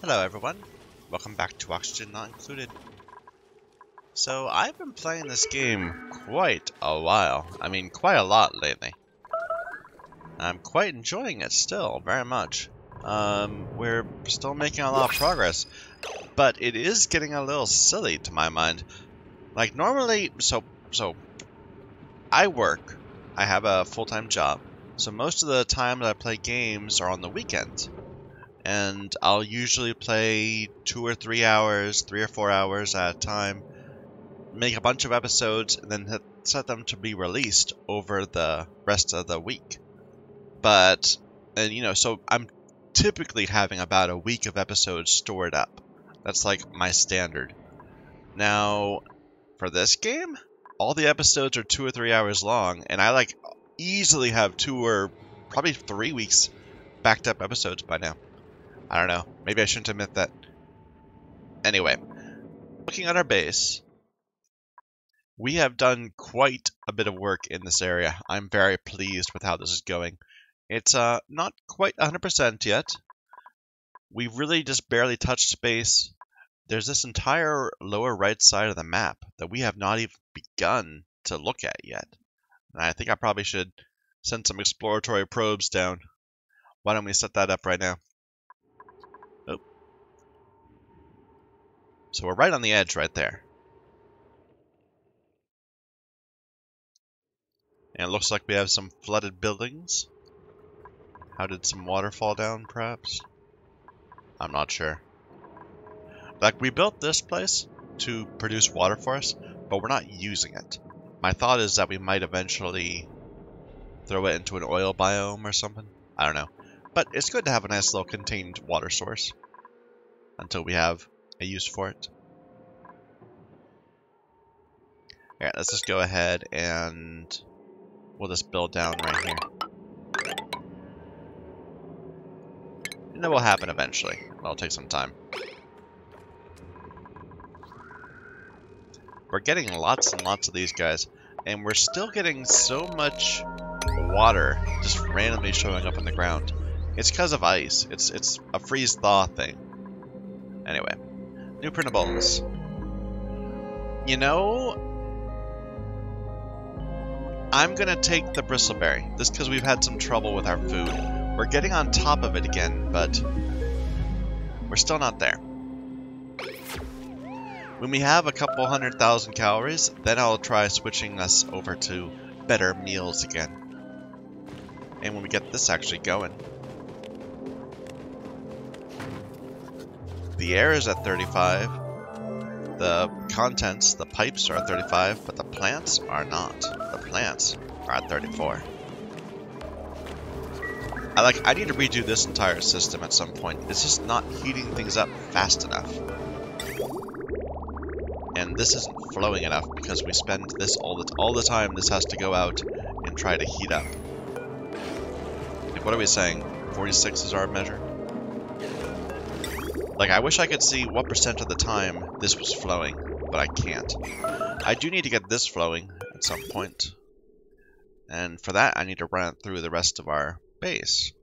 Hello everyone, welcome back to Oxygen Not Included. So I've been playing this game quite a while, quite a lot lately. I'm quite enjoying it still, very much. We're still making a lot of progress, but it is getting a little silly to my mind. Like normally, so I work, I have a full-time job, so most of the time that I play games are on the weekends. And I'll usually play 2 or 3 hours, 3 or 4 hours at a time, make a bunch of episodes, and then set them to be released over the rest of the week. So I'm typically having about a week of episodes stored up. That's like my standard. Now, for this game, all the episodes are 2 or 3 hours long, and I easily have 2 or probably 3 weeks backed up episodes by now. I don't know. Maybe I shouldn't admit that. Anyway, looking at our base, we have done quite a bit of work in this area. I'm very pleased with how this is going. It's not quite 100% yet. We've really just barely touched space. There's this entire lower right side of the map that we have not even begun to look at yet. And I think I probably should send some exploratory probes down. Why don't we set that up right now? So we're right on the edge right there. And it looks like we have some flooded buildings. How did some water fall down, perhaps? I'm not sure. We built this place to produce water for us, but we're not using it. My thought is that we might eventually throw it into an oil biome or something. I don't know. But it's good to have a nice little contained water source until we have a use for it. Alright, let's just go ahead and we'll just build down right here. And it will happen eventually. It'll take some time. We're getting lots and lots of these guys, and we're still getting so much water just randomly showing up on the ground. It's because of ice. It's a freeze-thaw thing. Anyway, new printables. You know, I'm gonna take the bristleberry, just because we've had some trouble with our food. We're getting on top of it again, but we're still not there. When we have a couple 100,000 calories, then I'll try switching us over to better meals again. And when we get this actually going. The air is at 35. The contents, the pipes are at 35, but the plants are not. The plants are at 34. I need to redo this entire system at some point. It's just not heating things up fast enough. And this isn't flowing enough because we spend this all the time. This has to go out and try to heat up. What are we saying? 46 is our measure? I wish I could see what percent of the time this was flowing, but I can't. I do need to get this flowing at some point. And for that, I need to run it through the rest of our base.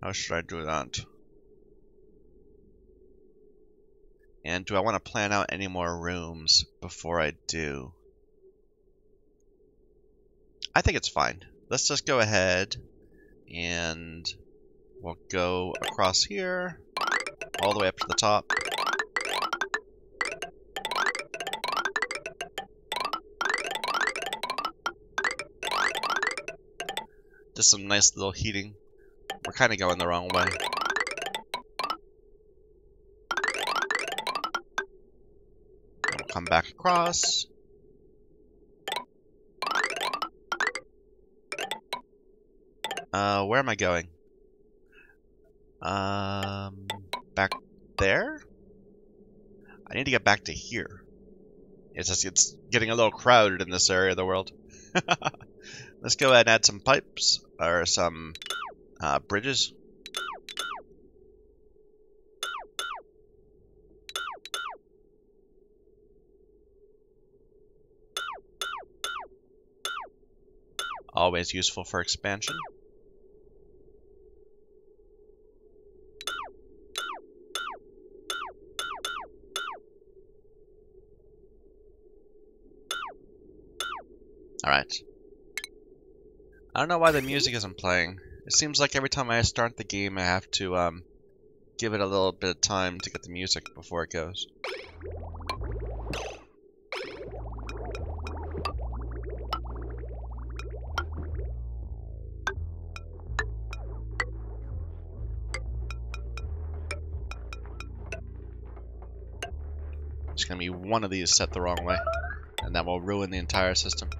How should I do that? And do I want to plan out any more rooms before I do? I think it's fine. Let's just go ahead and we'll go across here, all the way up to the top. Just some nice little heating. We're kind of going the wrong way. We'll come back across. Where am I going? Back there? I need to get back to here. It's getting a little crowded in this area of the world. Let's go ahead and add some pipes, or some bridges. Always useful for expansion. Alright. I don't know why the music isn't playing. It seems like every time I start the game I have to give it a little bit of time to get the music before it goes. It's gonna be one of these set the wrong way, and that will ruin the entire system.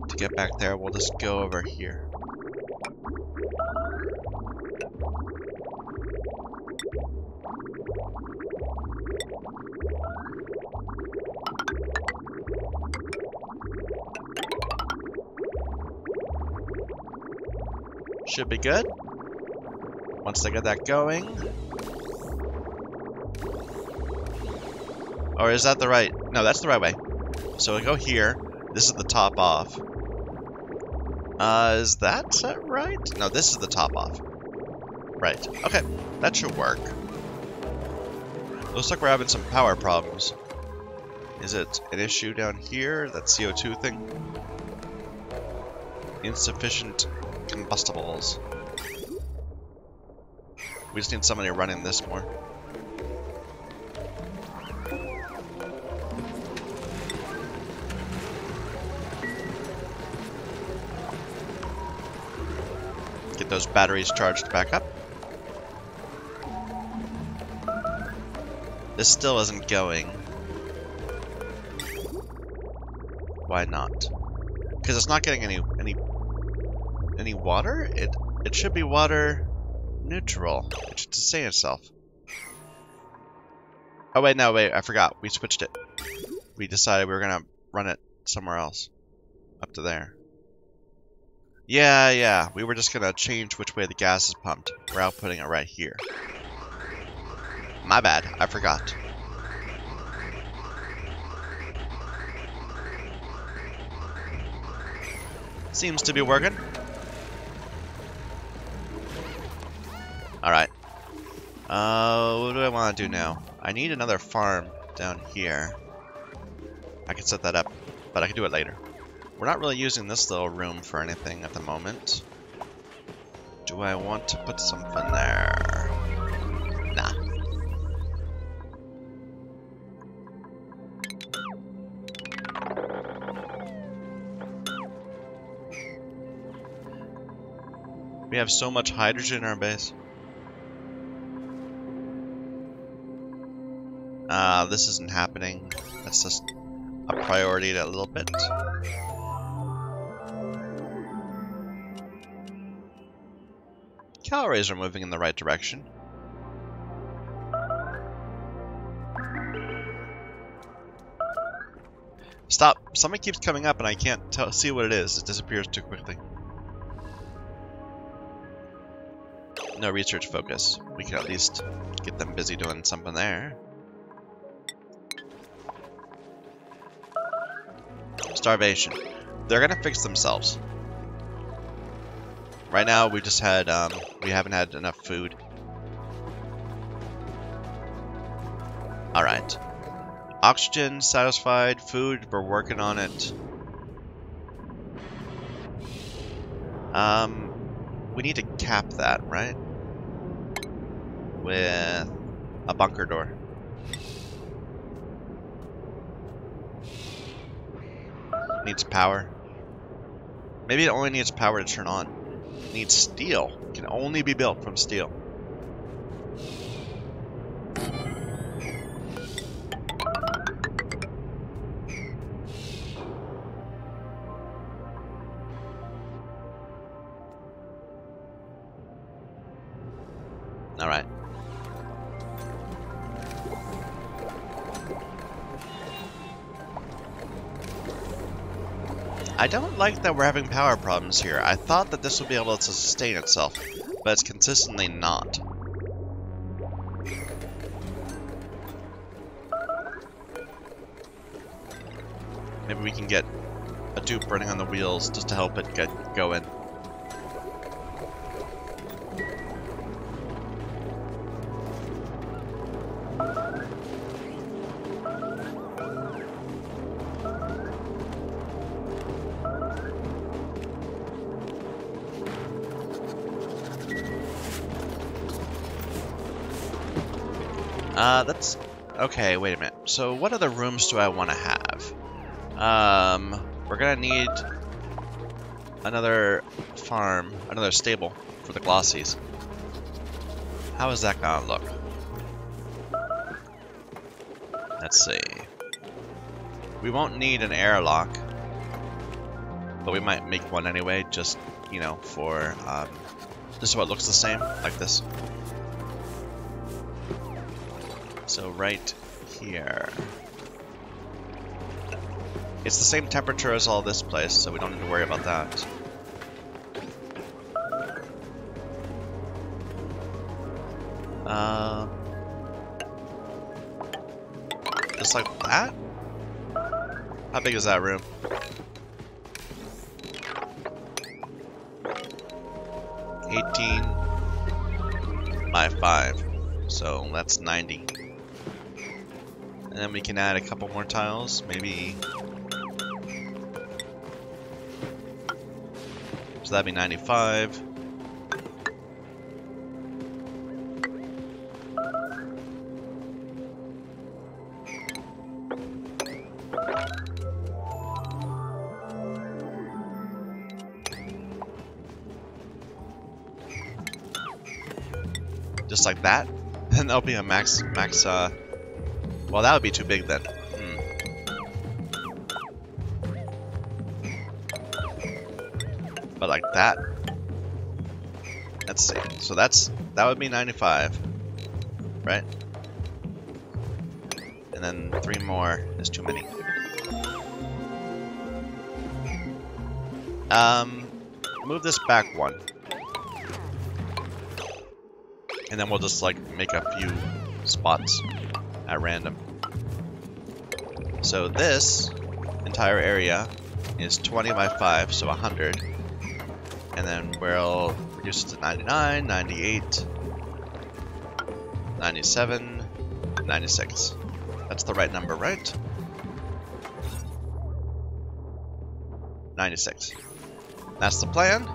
To get back there, we'll just go over here. Should be good. Once I get that going. Or is that the right? No, that's the right way. So we go here. This is the top off. Is that right? No, this is the top off. Right. Okay, that should work. Looks like we're having some power problems. Is it an issue down here? That CO2 thing? Insufficient combustibles. We just need somebody running this more. Get those batteries charged back up. This still isn't going. Why not? Because it's not getting any water? It should be water neutral. It should sustain itself. Oh wait, no, wait, I forgot. We switched it. We decided we were gonna run it somewhere else. Up to there. Yeah, we were just gonna change which way the gas is pumped. We're outputting it right here. My bad, I forgot. Seems to be working. Alright. What do I want to do now? I need another farm down here. I can set that up, but I can do it later. We're not really using this little room for anything at the moment. Do I want to put something there? Nah. We have so much hydrogen in our base. This isn't happening. That's just a priority a little bit. Calories are moving in the right direction. Stop. Something keeps coming up and I can't see what it is. It disappears too quickly. No research focus. We can at least get them busy doing something there. Starvation. They're gonna fix themselves. Right now, we just had, we haven't had enough food. Alright. Oxygen, satisfied. Food, we're working on it. We need to cap that, right? With a bunker door. Needs power. Maybe it only needs power to turn on. It needs steel. It can only be built from steel. Alright. I don't like that we're having power problems here. I thought that this would be able to sustain itself, but it's consistently not. Maybe we can get a dupe running on the wheels just to help it get going. That's... Okay, wait a minute. So what other rooms do I want to have? We're gonna need another farm, another stable for the glossies. How is that gonna look? Let's see. We won't need an airlock, but we might make one anyway, just, you know, for, just so it looks the same, like this. So right here. It's the same temperature as all this place, so we don't need to worry about that. Just like that? How big is that room? by 5, so that's 90. And then we can add a couple more tiles, maybe. So that'd be 95. Just like that. Then that'll be a max, well, that would be too big then. But like that. Let's see. So that would be 95, right? And then 3 more is too many. Move this back 1. And then we'll just like make a few spots at random. So this entire area is 20 by 5, so 100. And then we'll reduce it to 99, 98, 97, 96. That's the right number, right? 96. That's the plan.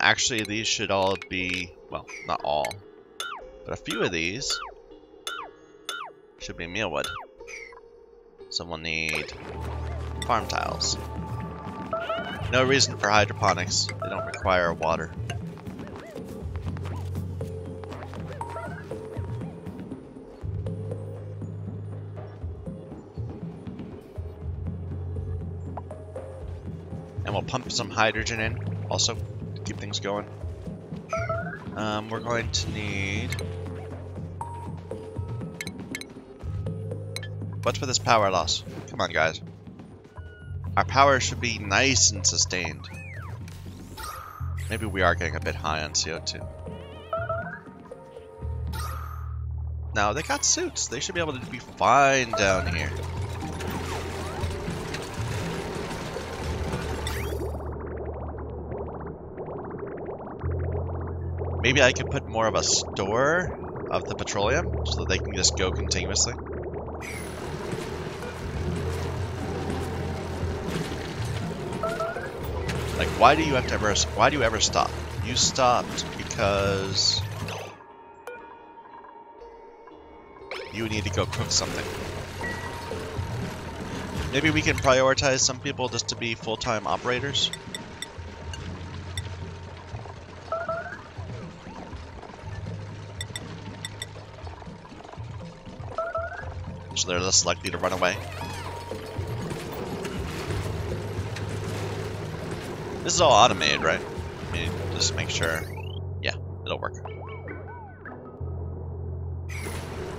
Actually, these should all be, well, not all, but a few of these should be mealwood. So we'll need farm tiles. No reason for hydroponics. They don't require water. And we'll pump some hydrogen in also to keep things going. We're going to need... What's for this power loss? Come on, guys. Our power should be nice and sustained. Maybe we are getting a bit high on CO2. Now, they got suits. They should be able to be fine down here. Maybe I can put more of a store of the petroleum so that they can just go continuously. Like, why do you ever stop? You stopped because you need to go cook something. Maybe we can prioritize some people just to be full-time operators. So they're less likely to run away. This is all automated, right? I mean, just make sure. Yeah, it'll work.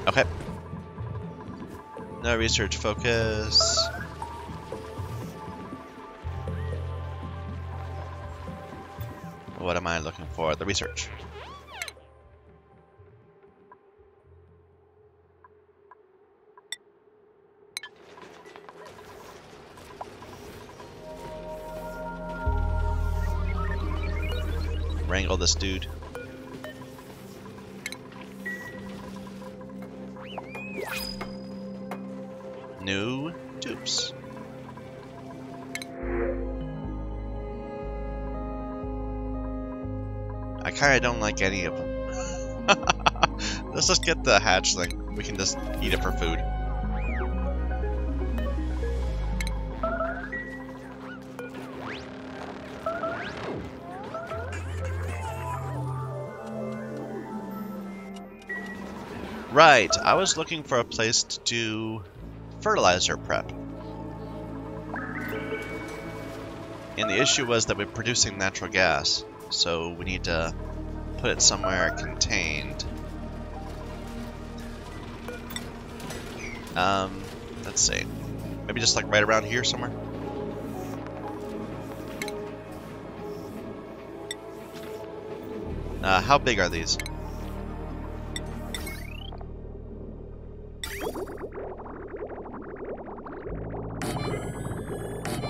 Okay. No research focus. What am I looking for? The research. wrangle this dude. New tubes. I kinda don't like any of them. Let's just get the hatchling. We can just eat it for food. Right, I was looking for a place to do fertilizer prep. And the issue was that we're producing natural gas, so we need to put it somewhere contained. Let's see. Maybe just like right around here somewhere? How big are these?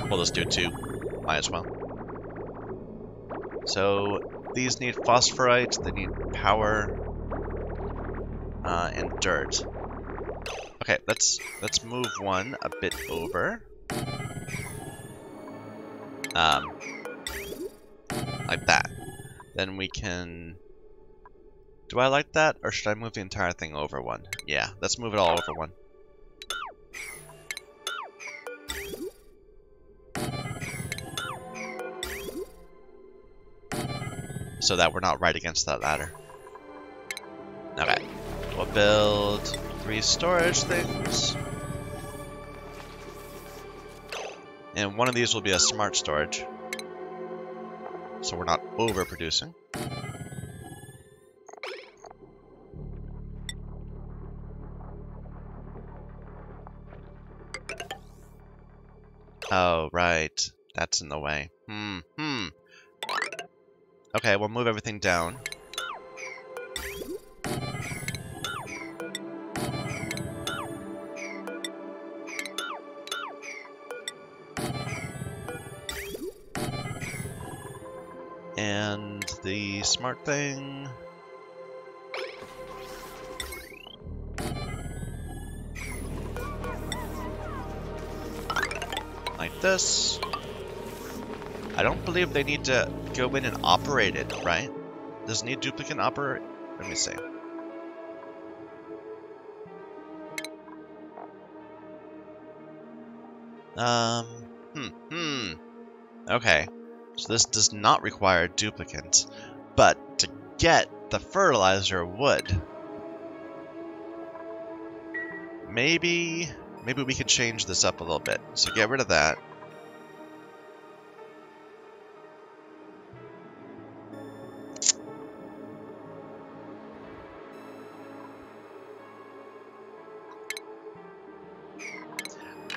We'll just do 2. Might as well. So, these need phosphorite, they need power, and dirt. Okay, let's move one a bit over. Like that. Then we can... Do I like that, or should I move the entire thing over one? Yeah, let's move it all over one. So that we're not right against that ladder. Okay. We'll build 3 storage things. And one of these will be a smart storage. So we're not overproducing. Oh, right. That's in the way. Okay, we'll move everything down. And the smart thing... like this. I don't believe they need to go in and operate it, right? Does it need duplicate operate? Let me see. Okay. So this does not require duplicates, but to get the fertilizer would. Maybe we could change this up a little bit. So get rid of that.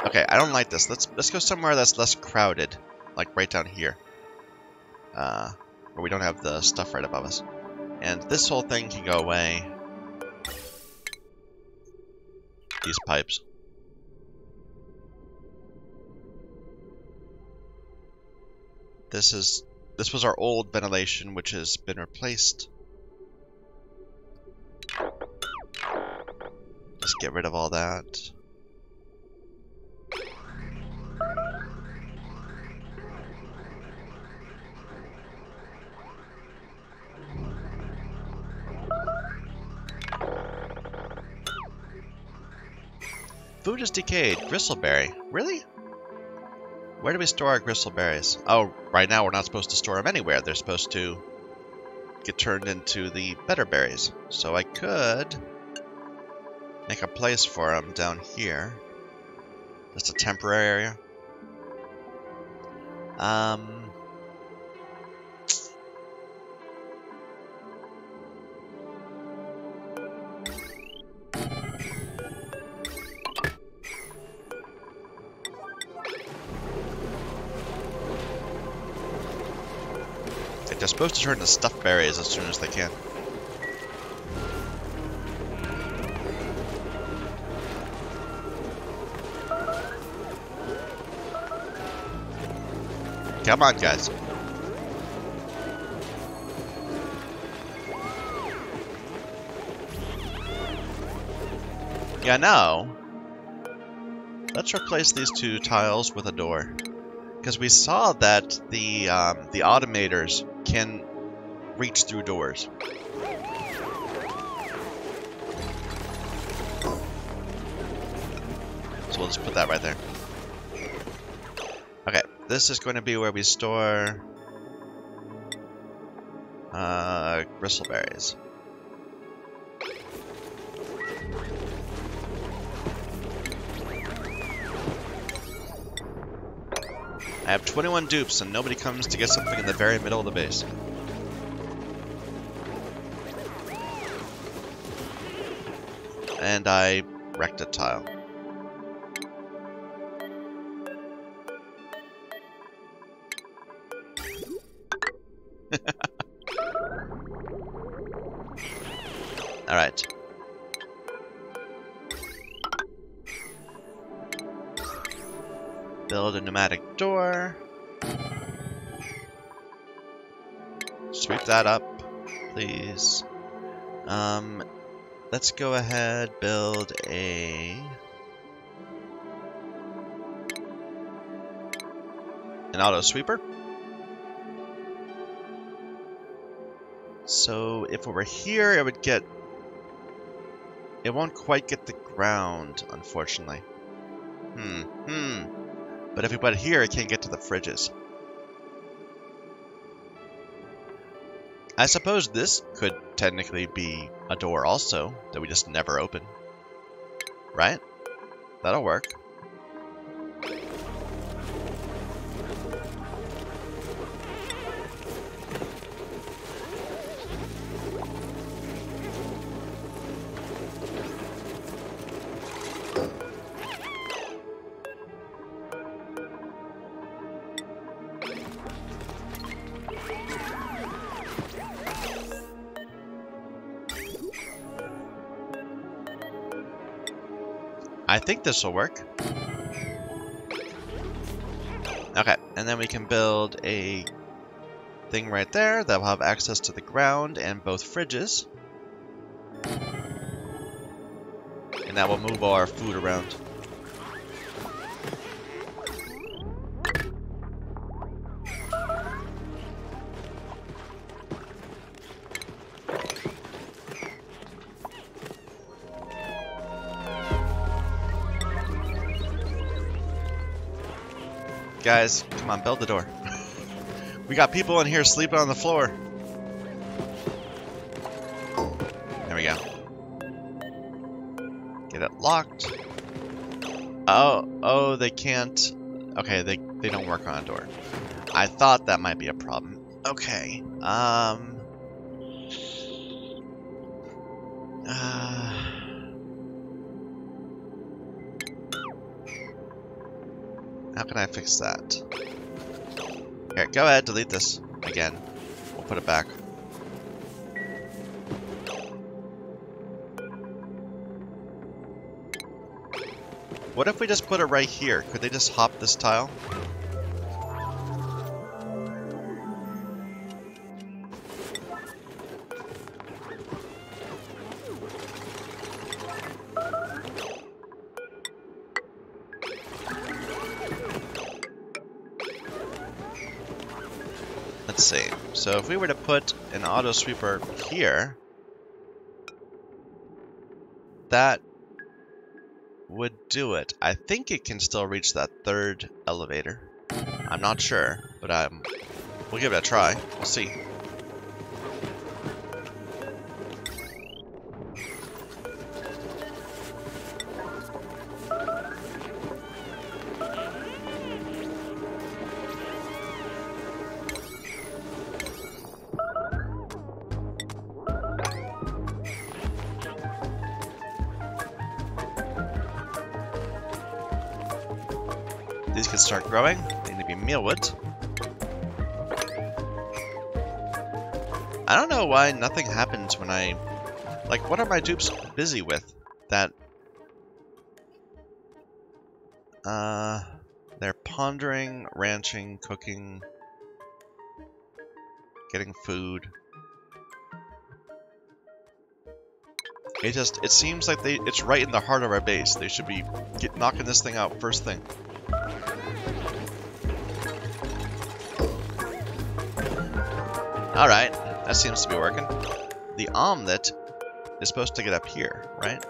Okay, I don't like this. Let's go somewhere that's less crowded, like right down here, where we don't have the stuff right above us. And this whole thing can go away. These pipes. This was our old ventilation, which has been replaced. Just get rid of all that. Food is decayed. Gristleberry. Really? Where do we store our gristleberries? Oh, right now we're not supposed to store them anywhere. They're supposed to get turned into the better berries. So I could make a place for them down here. Just a temporary area. They're supposed to turn into stuffed berries as soon as they can. Come on, guys. Yeah, now, let's replace these 2 tiles with a door. Because we saw that the automators can reach through doors. So we'll just put that right there. Okay, this is going to be where we store bristleberries. I have 21 dupes and nobody comes to get something in the very middle of the base. And I wrecked a tile. Alright. Build a pneumatic door. Sweep that up, please. Let's go ahead, build an auto sweeper. So if it were here, it would get... It won't quite get the ground, unfortunately. But if we put it here, it can't get to the fridges. I suppose this could technically be a door also, that we just never open. Right? That'll work. I think this will work. Okay, and then we can build a thing right there that will have access to the ground and both fridges. And that will move our food around. Guys, come on, build the door. We got people in here sleeping on the floor. There we go. Get it locked. Oh, they can't. Okay, they don't work on a door. I thought that might be a problem. Okay. How can I fix that? Here, go ahead, delete this again. We'll put it back. What if we just put it right here? Could they just hop this tile? Let's see. So if we were to put an auto sweeper here, that would do it. I think it can still reach that third elevator. I'm not sure, but we'll give it a try. We'll see. These can start growing. They need to be mealwood. I don't know why nothing happens when I... Like, what are my dupes busy with? That... They're pondering, ranching, cooking, getting food. It seems like it's right in the heart of our base. They should be knocking this thing out first thing. Alright, that seems to be working. The omelet is supposed to get up here, right?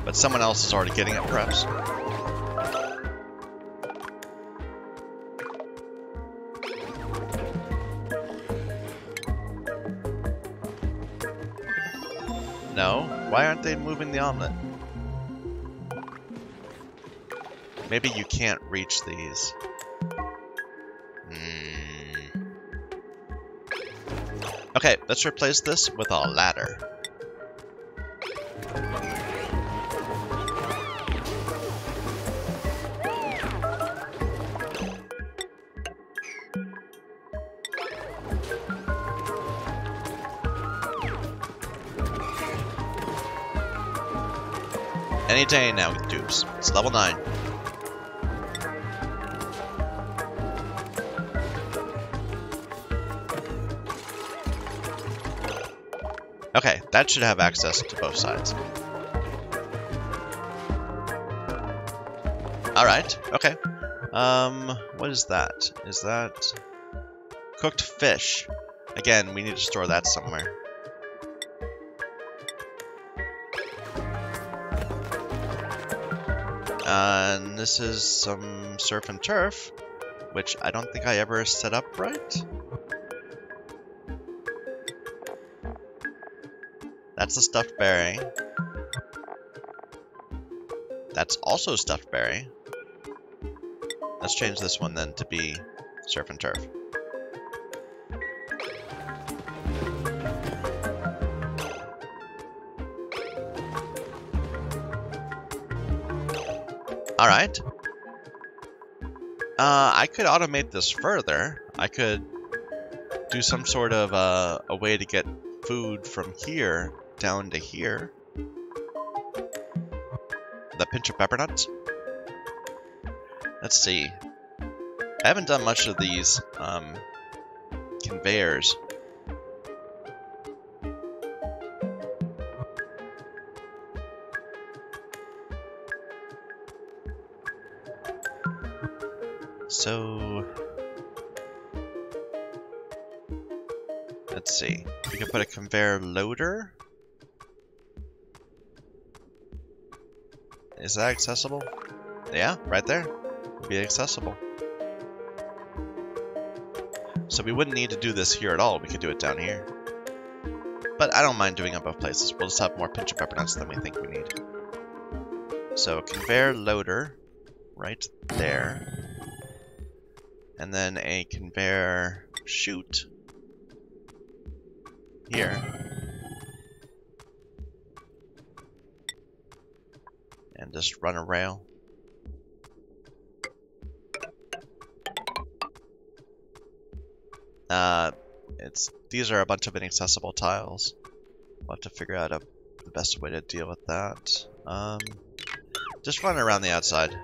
But someone else is already getting it, perhaps. No? Why aren't they moving the omelet? Maybe you can't reach these. Okay, let's replace this with a ladder. Any day now, dupes. It's level 9. Okay, that should have access to both sides. Alright, okay. What is that? Is that cooked fish? Again, we need to store that somewhere. And this is some surf and turf, which I don't think I ever set up right. That's a stuffed berry. That's also stuffed berry. Let's change this one then to be surf and turf. Alright. I could automate this further. I could do some sort of a way to get food from here down to here. The pinch of pepper nuts. Let's see. I haven't done much of these conveyors. So let's see. We can put a conveyor loader. Is that accessible? Yeah, right there. Would be accessible. So we wouldn't need to do this here at all. We could do it down here. But I don't mind doing it both places. We'll just have more pinch of pepper nuts than we think we need. So conveyor loader right there. And then a conveyor chute here. And just run a rail. These are a bunch of inaccessible tiles. We'll have to figure out the best way to deal with that. Just run around the outside.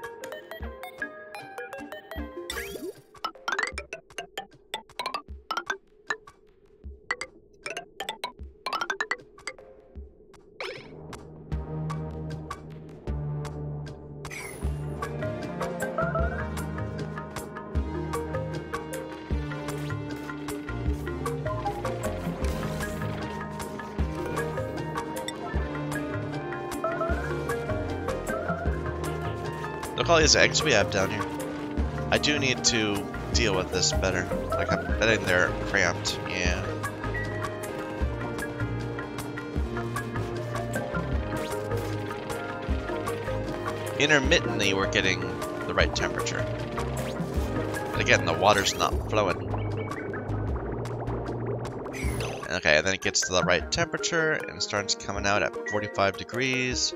Look at all these eggs we have down here. I do need to deal with this better. Like, I'm betting they're cramped. Yeah. Intermittently, we're getting the right temperature. But again, the water's not flowing. Okay, and then it gets to the right temperature and starts coming out at 45 degrees.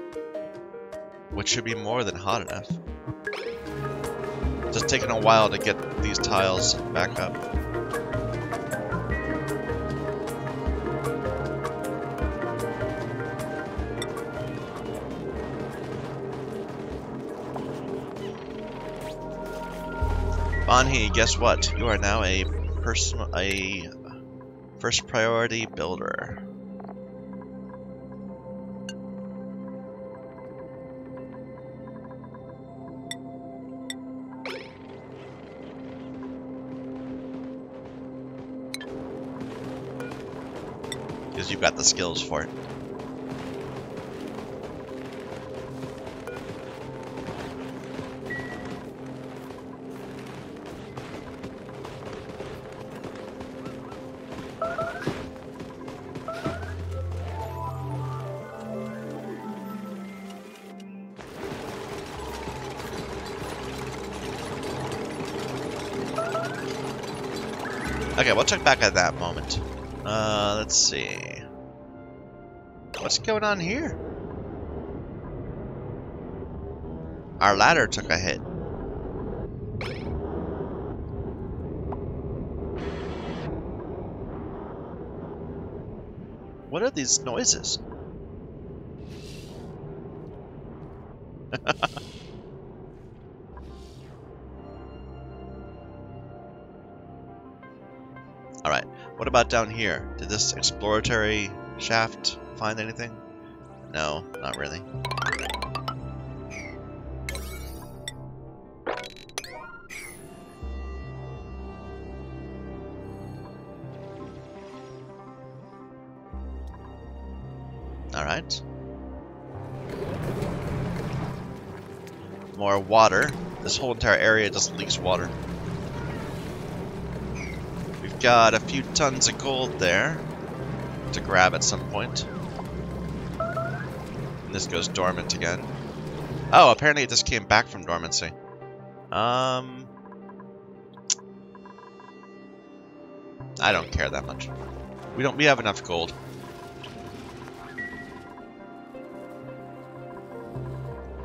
Which should be more than hot enough. Just taking a while to get these tiles back up. Banhi, guess what? You are now a First priority builder. Because you've got the skills for it. Okay, we'll check back at that moment. Let's see. What's going on here? Our ladder took a hit. What are these noises? Alright, what about down here? Did this exploratory shaft find anything? No, not really. Alright. More water. This whole entire area just leaks water. We've got a few tons of gold there to grab at some point. And this goes dormant again. Oh, apparently it just came back from dormancy. I don't care that much. We have enough gold.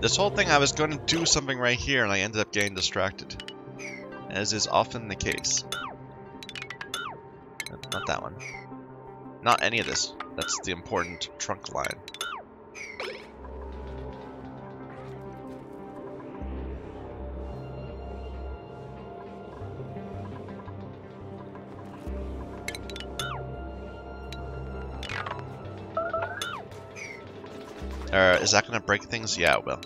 This whole thing, I was going to do something right here and I ended up getting distracted. As is often the case. Not that one. Not any of this. That's the important trunk line. Is that going to break things? Yeah, it will.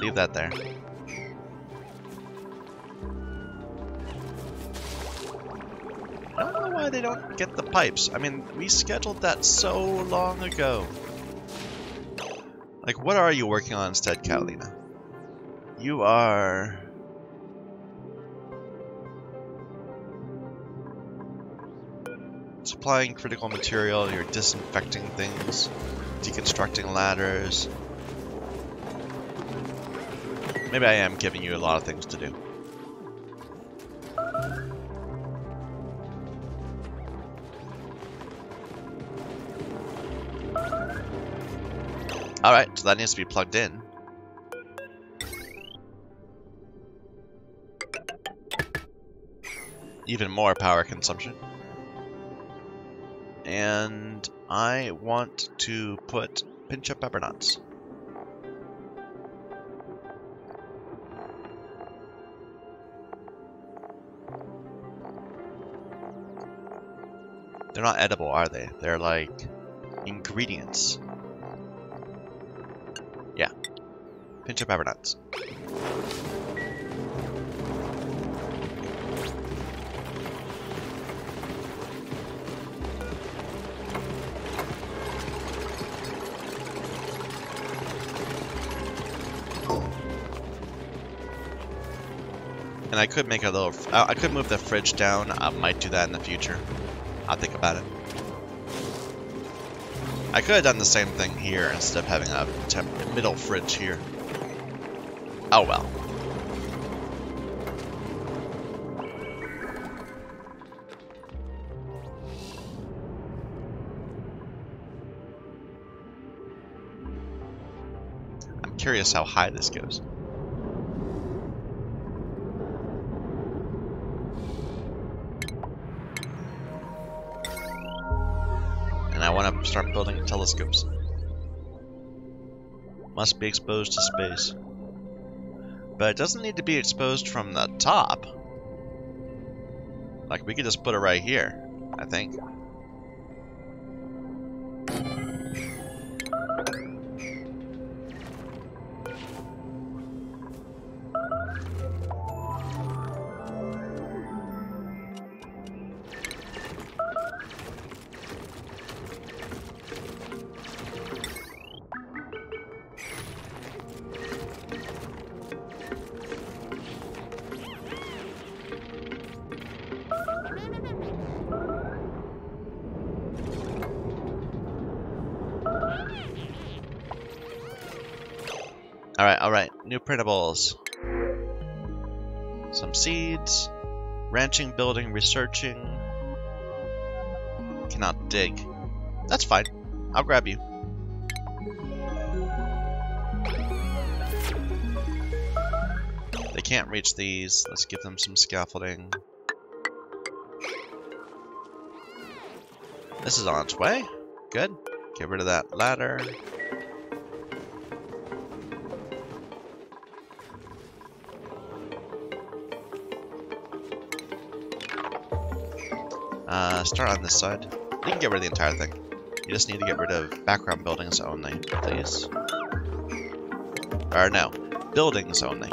Leave that there. I don't know why they don't get the pipes. I mean, we scheduled that so long ago. Like, what are you working on instead, Catalina? You are... supplying critical material, you're disinfecting things, deconstructing ladders. Maybe I am giving you a lot of things to do. Alright, so that needs to be plugged in. Even more power consumption. And I want to put pinch of pepper nuts. They're not edible, are they? They're like ingredients. Yeah. Pinch of pepper nuts. And I could make a little... I could move the fridge down. I might do that in the future. I'll think about it. I could have done the same thing here instead of having a middle fridge here. Oh well. I'm curious how high this goes. I want to start building telescopes. Must be exposed to space. But it doesn't need to be exposed from the top. Like, we could just put it right here, I think. Alright. New printables. Some seeds. Ranching, building, researching. Cannot dig. That's fine. I'll grab you. They can't reach these. Let's give them some scaffolding. This is on its way. Good. Get rid of that ladder. Start on this side. You can get rid of the entire thing. You just need to get rid of background buildings only, please. Or no, buildings only.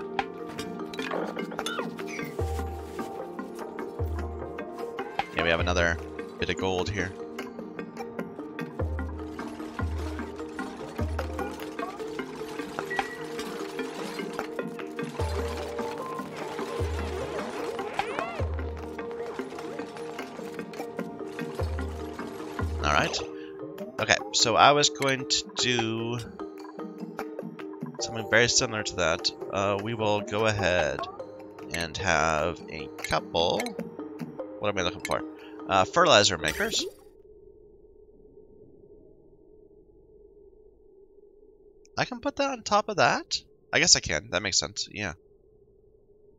Yeah, we have another bit of gold here. Alright. Okay, so I was going to do something very similar to that. We will go ahead and have a couple... What am I looking for? Fertilizer makers. I can put that on top of that? I guess I can. That makes sense. Yeah.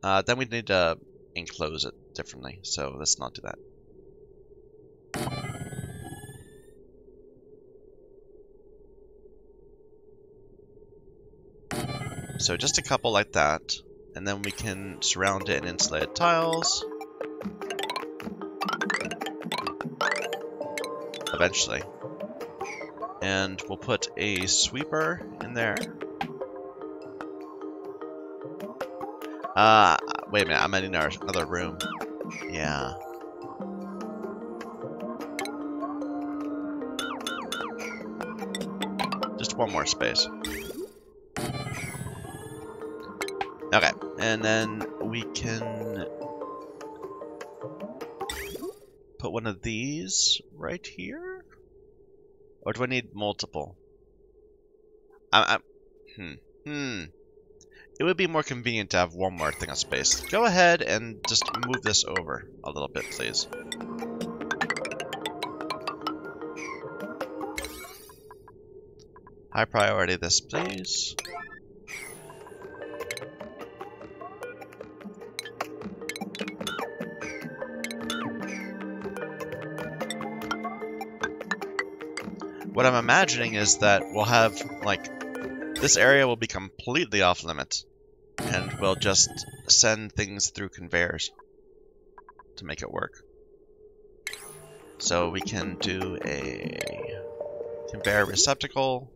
Then we need to enclose it differently, so let's not do that. So just a couple like that, and then we can surround it in insulated tiles. Eventually. And we'll put a sweeper in there. Wait a minute, I'm in another room. Yeah. Just one more space. Okay, and then we can put one of these right here? Or do I need multiple? It would be more convenient to have one more thing of space. Go ahead and just move this over a little bit, please. High priority this, please. What I'm imagining is that we'll have, like, this area will be completely off limits, and we'll just send things through conveyors to make it work. So we can do a conveyor receptacle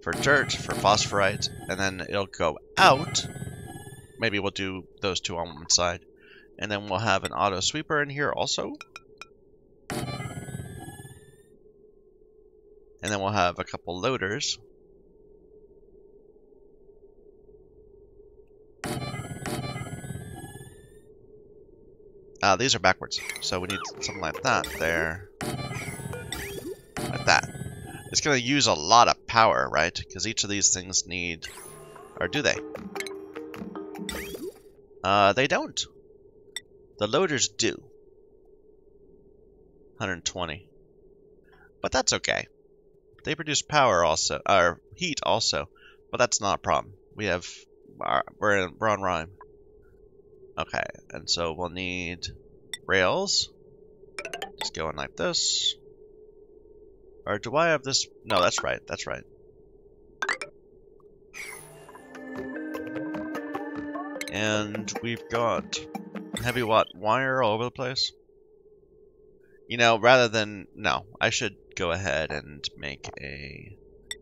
for dirt, for phosphorite, and then it'll go out. Maybe we'll do those two on one side. And then we'll have an auto sweeper in here also. And then we'll have a couple loaders. These are backwards, so we need something like that there. Like that. It's going to use a lot of power, right? Because each of these things need... Or do they? They don't. The loaders do. 120. But that's okay. They produce power also, or heat also, but that's not a problem. We have, we're on rhyme. Okay, and so we'll need rails. Just going like this. Or do I have this? No, that's right. That's right. And we've got heavy watt wire all over the place. You know, rather than... No, I should go ahead and make a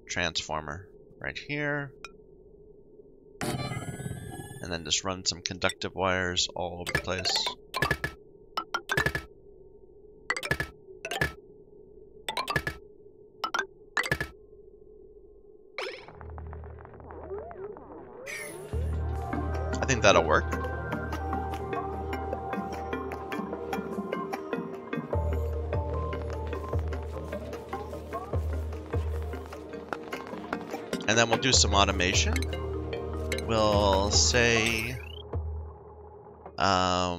transformer right here. And then just run some conductive wires all over the place. I think that'll work. And then we'll do some automation. we'll say, I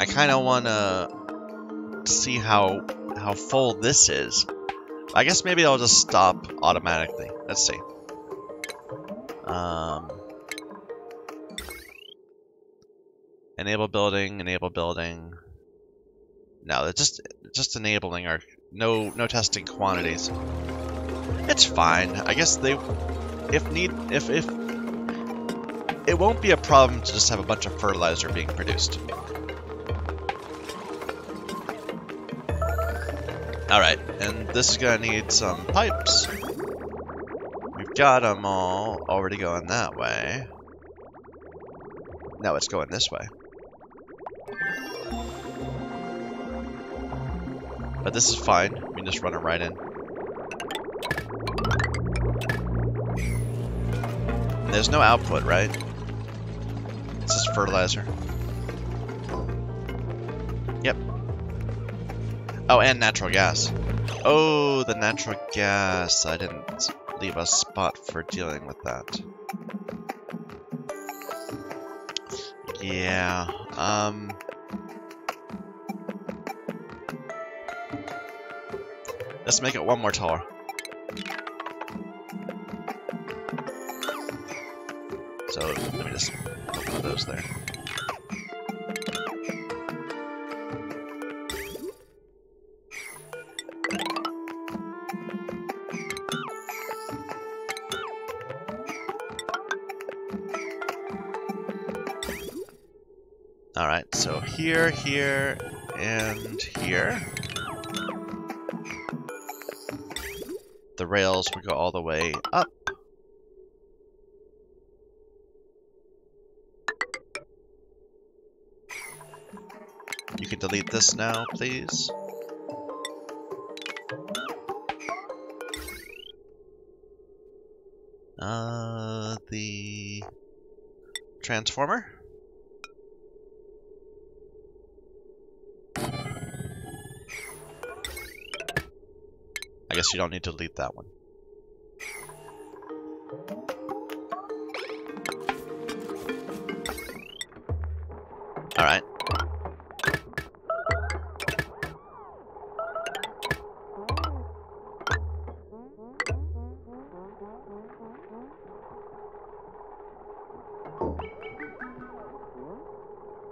kind of want to see how full this is. I guess maybe I'll just stop automatically. Let's see. Enable building, enable building. No, it's just enabling our no testing quantities. It's fine. I guess if it won't be a problem to just have a bunch of fertilizer being produced. Alright, and this is gonna need some pipes. We've got them all already going that way. Now it's going this way. But this is fine. We can just run it right in. And there's no output, right? This is fertilizer. Yep. Oh, and natural gas. Oh, the natural gas. I didn't leave a spot for dealing with that. Yeah, let's make it one more taller. So, let me just put one of those there. Alright, so here, here, and here. The rails will go all the way up. You can delete this now, please. The transformer. I guess you don't need to delete that one. Alright.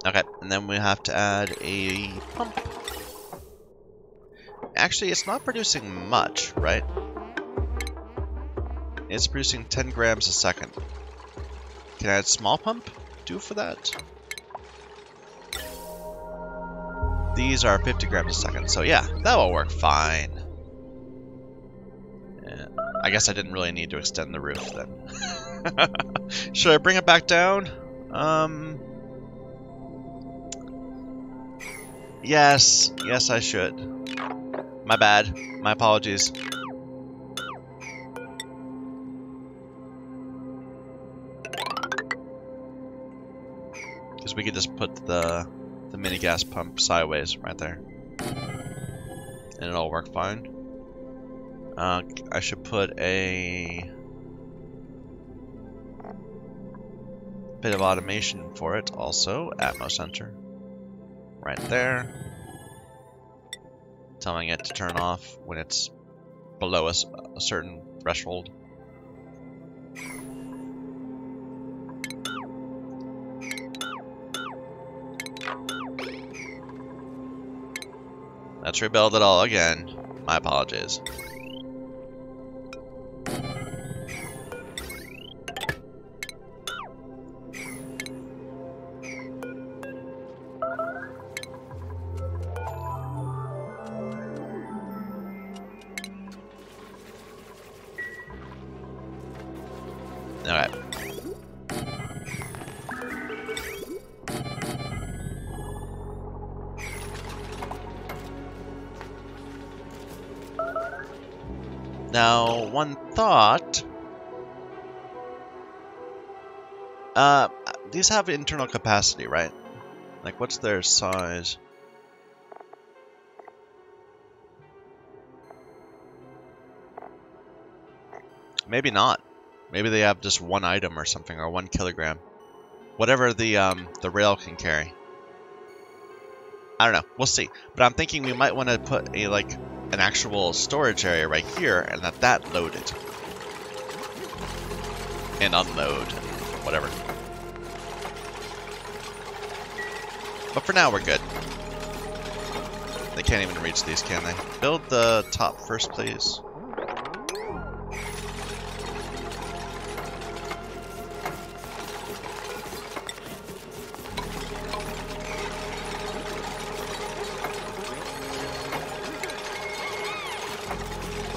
Okay, and then we have to add a pump. Actually, it's not producing much, right? It's producing 10 grams a second. Can I add small pump? Do for that? These are 50 grams a second, so yeah, that will work fine. Yeah, I guess I didn't really need to extend the roof then. Should I bring it back down? Yes, I should. My bad. My apologies. Because we could just put the mini gas pump sideways right there. And it'll work fine. I should put a bit of automation for it also. Atmos sensor. Right there. Telling it to turn off when it's below a certain threshold. Let's rebuild it all again. My apologies. Alright. Now, one thought. These have internal capacity, right? Like, what's their size? Maybe not. Maybe they have just one item or something, or 1 kilogram. Whatever the rail can carry. I don't know. We'll see. But I'm thinking we might want to put a an actual storage area right here, and that loaded. And unload, and whatever. But for now, we're good. They can't even reach these, can they? Build the top first, please.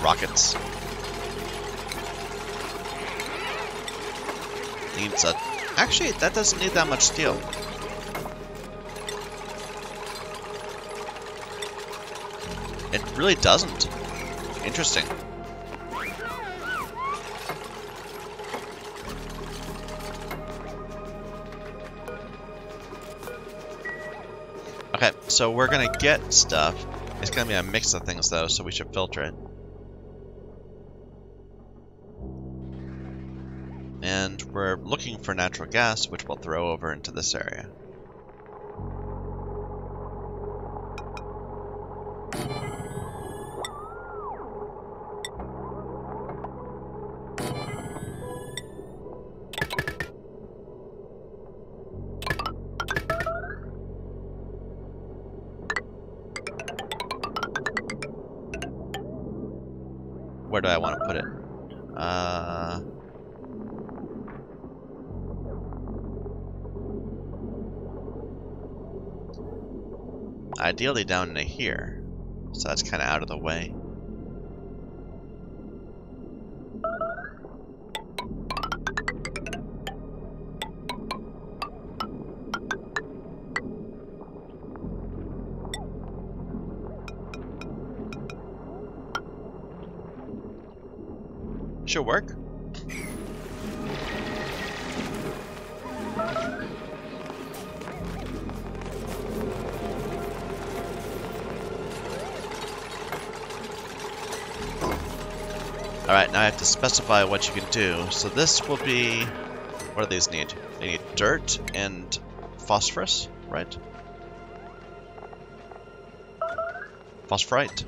Rockets. Needs a... Actually, that doesn't need that much steel. It really doesn't. Interesting. Okay, so we're gonna get stuff. It's gonna be a mix of things though, so we should filter it. And we're looking for natural gas, which we'll throw over into this area. Where do I want to put it? Ideally down into here, so that's kind of out of the way. Should work. Alright, now I have to specify what you can do. So this will be... What do these need? They need dirt and phosphorus, right? Phosphorite.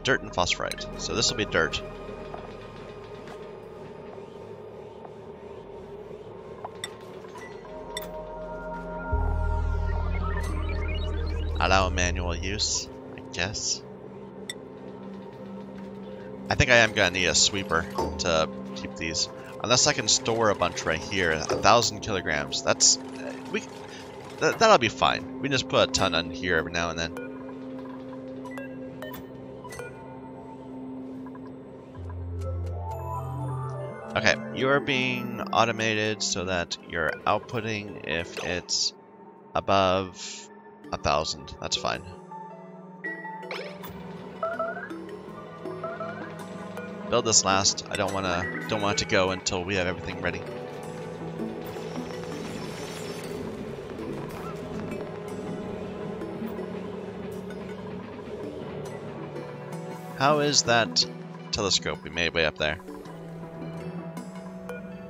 Dirt and phosphorite. So this will be dirt. Allow manual use, I guess. I think I am gonna need a sweeper to keep these, unless I can store a bunch right here. 1,000 kilograms. That's that'll be fine. We can just put a ton on here every now and then. Okay, you are being automated so that you're outputting if it's above 1,000. That's fine. Build this last. I don't want it to go until we have everything ready. How is that telescope we made way up there?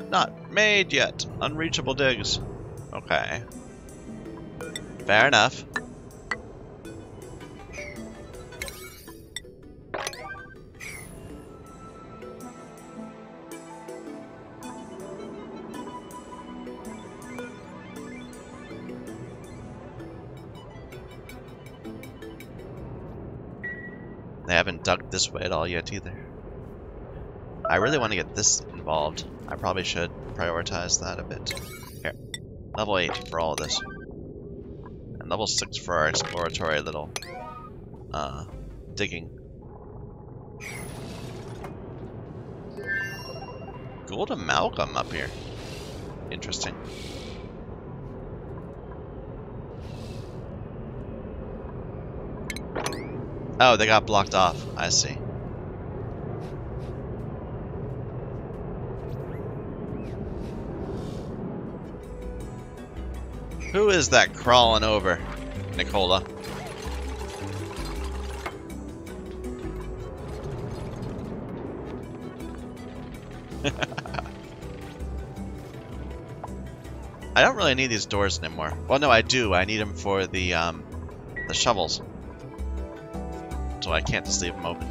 Not made yet. Unreachable digs. Okay. Fair enough. They haven't dug this way at all yet either. I really want to get this involved. I probably should prioritize that a bit. Here. Level 8 for all of this. And level 6 for our exploratory little digging. Gold amalgam up here. Interesting. Oh, they got blocked off. I see. Who is that crawling over, Nicola? I don't really need these doors anymore. Well, no, I do. I need them for the shovels. So I can't just leave them open.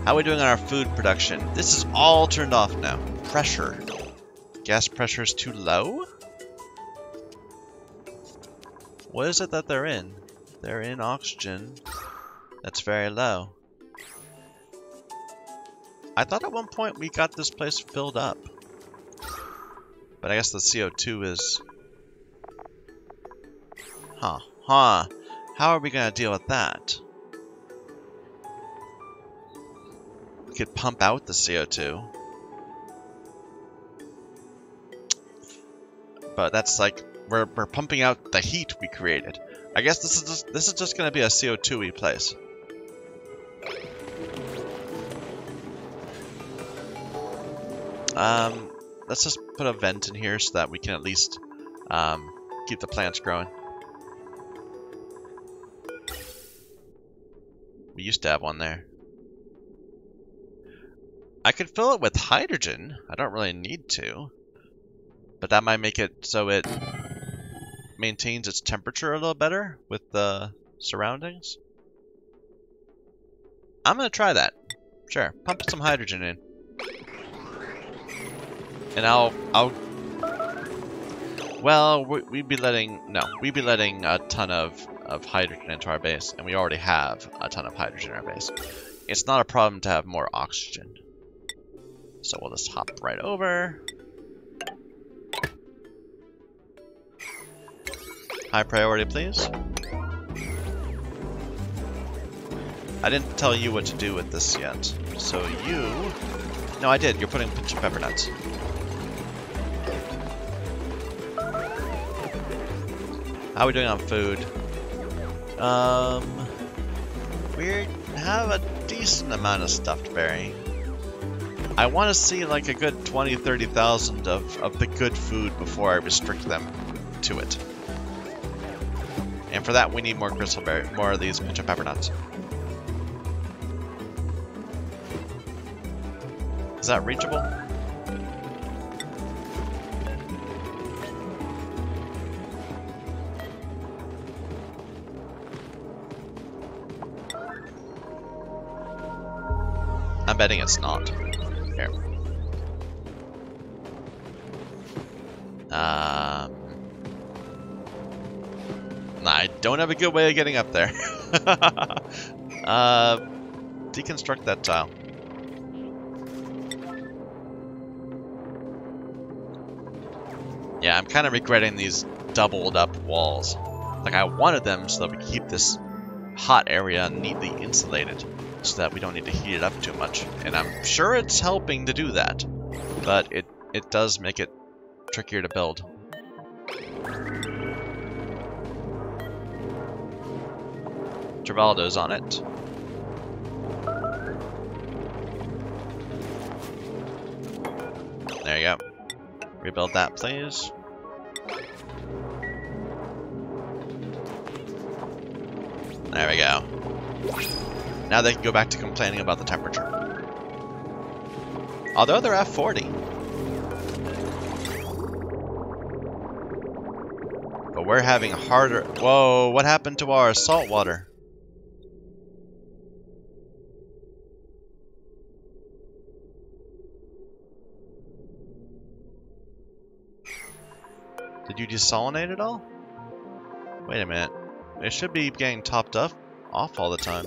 How are we doing on our food production? This is all turned off now. Pressure. Gas pressure is too low? What is it that they're in? They're in oxygen. That's very low. I thought at one point we got this place filled up. But I guess the CO2 is... Huh. How are we gonna deal with that? We could pump out the CO2. But that's like, we're pumping out the heat we created. I guess this is just gonna be a CO2-y place. Let's just put a vent in here so that we can at least keep the plants growing. We used to have one there. I could fill it with hydrogen. I don't really need to. But that might make it so it maintains its temperature a little better with the surroundings. I'm gonna try that. Sure, pump some hydrogen in. And well, we'd be letting a ton of hydrogen into our base, and we already have a ton of hydrogen in our base. It's not a problem to have more oxygen. So we'll just hop right over. High priority, please. I didn't tell you what to do with this yet. So you... No, I did. You're putting pinch of pepper nuts. How are we doing on food? We have a decent amount of stuffed berry. I want to see like a good 20,000-30,000 of the good food before I restrict them to it. And for that, we need more crystal berry, more of these pinch of pepper nuts. Is that reachable? I'm betting it's not. Here. I don't have a good way of getting up there. Deconstruct that tile. Yeah, I'm kind of regretting these doubled up walls. Like, I wanted them so that we keep this hot area neatly insulated, so that we don't need to heat it up too much. And I'm sure it's helping to do that, but it does make it trickier to build. Travaldo's on it. There you go. Rebuild that, please. There we go. Now they can go back to complaining about the temperature. Although they're at 40. But we're having harder... Whoa, what happened to our salt water? Did you desalinate it all? Wait a minute. It should be getting topped up off all the time.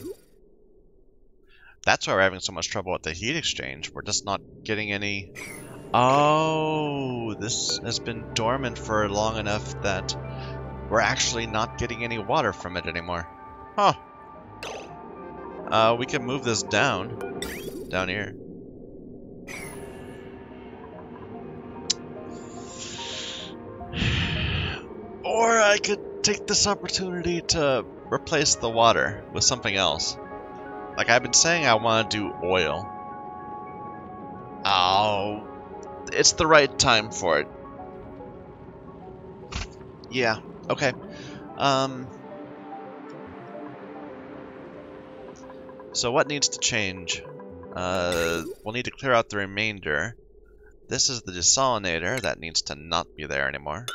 That's why we're having so much trouble with the heat exchange. We're just not getting any... Oh, this has been dormant for long enough that we're actually not getting any water from it anymore. Huh. We can move this down here. Or I could take this opportunity to replace the water with something else. Like I've been saying, I want to do oil. Oh, it's the right time for it. Yeah, okay. So what needs to change? We'll need to clear out the remainder. This is the desalinator. That needs to not be there anymore.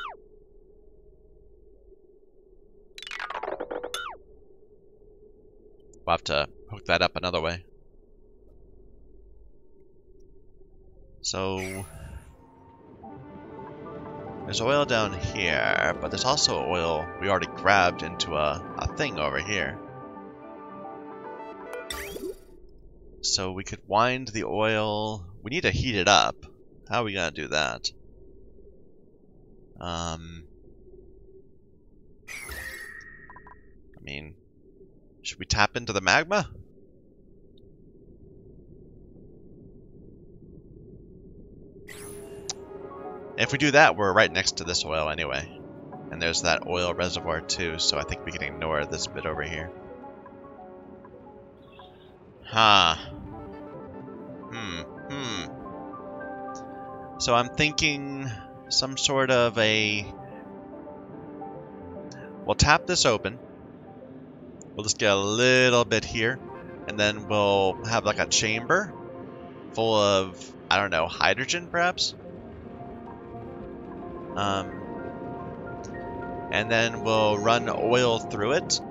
We'll have to hook that up another way. So there's oil down here, but there's also oil we already grabbed into a thing over here. So we could wind the oil. We need to heat it up. How are we gonna do that? I mean, should we tap into the magma? If we do that, we're right next to this oil anyway. And there's that oil reservoir too, so I think we can ignore this bit over here. Huh. So I'm thinking some sort of a... We'll tap this open. We'll just get a little bit here. And then we'll have like a chamber full of, I don't know, hydrogen perhaps? And then we'll run oil through it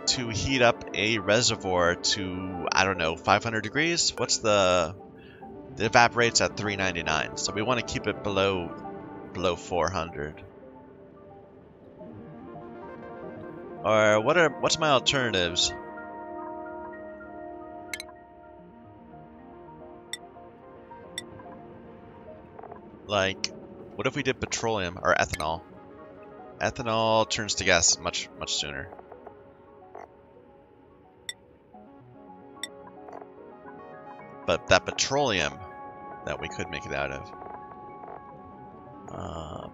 to heat up a reservoir to, I don't know, 500 degrees? What's the... It evaporates at 399, so we want to keep it below 400. Or what's my alternatives? Like, what if we did petroleum or ethanol? Ethanol turns to gas much sooner. But that petroleum that we could make it out of.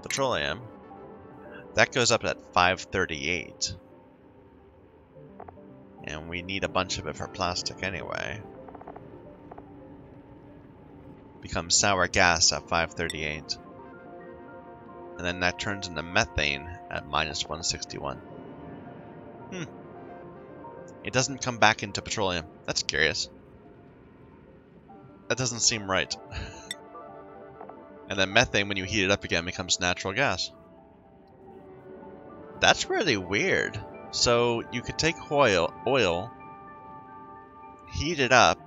Petroleum. That goes up at 538. And we need a bunch of it for plastic anyway. Becomes sour gas at 538. And then that turns into methane at minus 161. It doesn't come back into petroleum. That's curious. That doesn't seem right. And then methane, when you heat it up again, becomes natural gas. That's really weird. So you could take oil, heat it up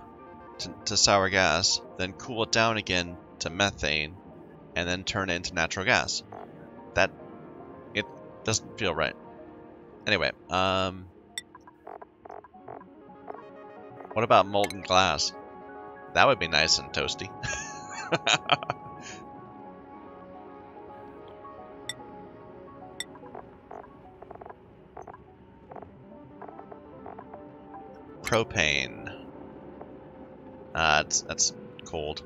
to sour gas, then cool it down again to methane, and then turn it into natural gas. It doesn't feel right. Anyway, what about molten glass? That would be nice and toasty. Propane. That's cold.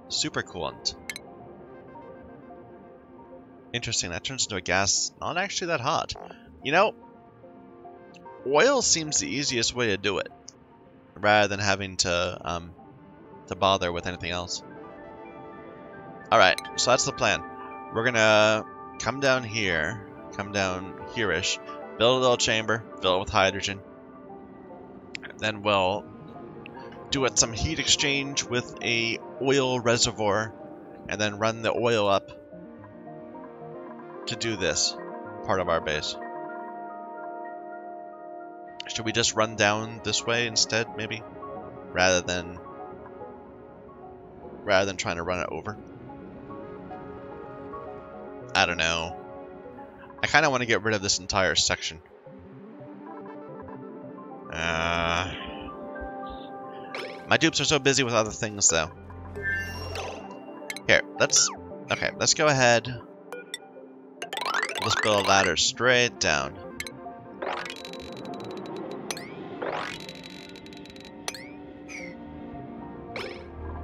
Supercoolant. Interesting, that turns into a gas not actually that hot. You know, oil seems the easiest way to do it, rather than having to bother with anything else. Alright, so that's the plan. We're gonna come down here, come down here-ish, build a little chamber, fill it with hydrogen. Then we'll do some heat exchange with a oil reservoir, and then run the oil up to do this part of our base. Should we just run down this way instead, maybe? Rather than trying to run it over? I don't know. I kind of want to get rid of this entire section. My dupes are so busy with other things, though. Here, let's go ahead. Let's build a ladder straight down.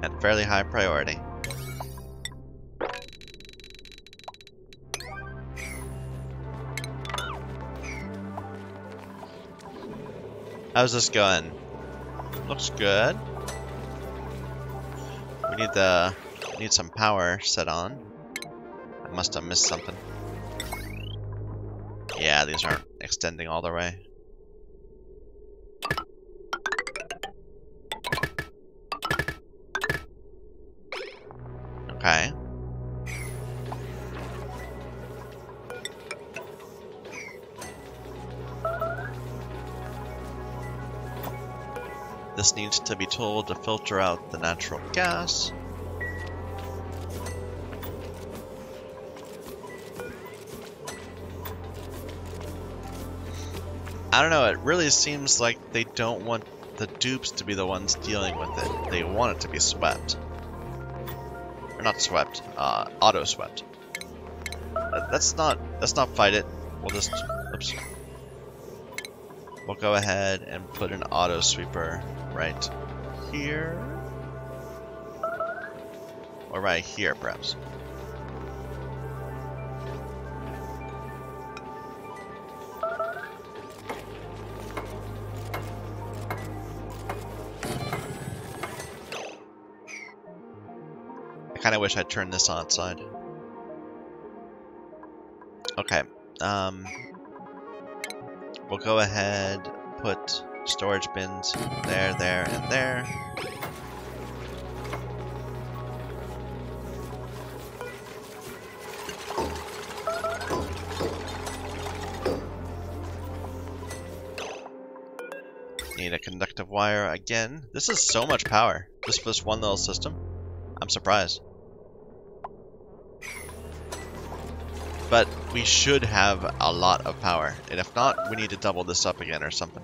At fairly high priority. How's this going? Looks good. We need some power set on. I must have missed something. Yeah, these aren't extending all the way. Okay. This needs to be told to filter out the natural gas. I don't know, it really seems like they don't want the dupes to be the ones dealing with it. They want it to be swept. Or not swept, auto-swept. Let's not fight it. We'll just, oops. We'll go ahead and put an auto-sweeper right here. Or right here, perhaps. I kind of wish I'd turned this on its side. Okay. We'll go ahead, put storage bins there, there, and there. Need a conductive wire again. This is so much power. Just for this one little system. I'm surprised. But we should have a lot of power. And if not, we need to double this up again or something.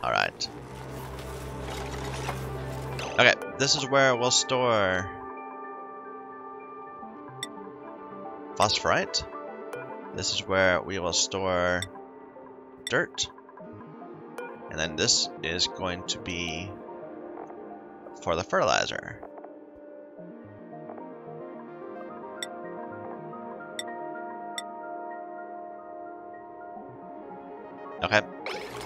Alright. Okay, this is where we'll store phosphorite. This is where we will store dirt. And then this is going to be for the fertilizer. Okay.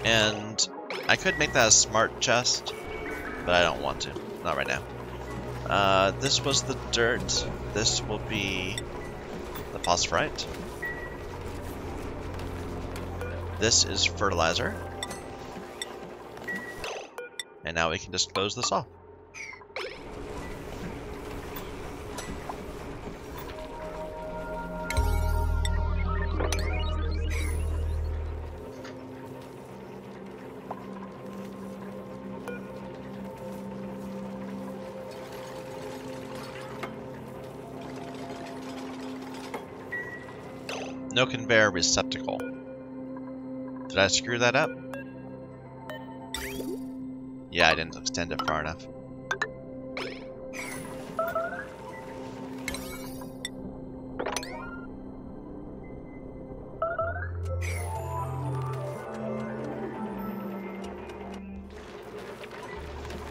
And I could make that a smart chest, but I don't want to. Not right now. This was the dirt. This will be the phosphorite. This is fertilizer. And now we can just close this off. No conveyor receptacle. Did I screw that up? Yeah, I didn't extend it far enough.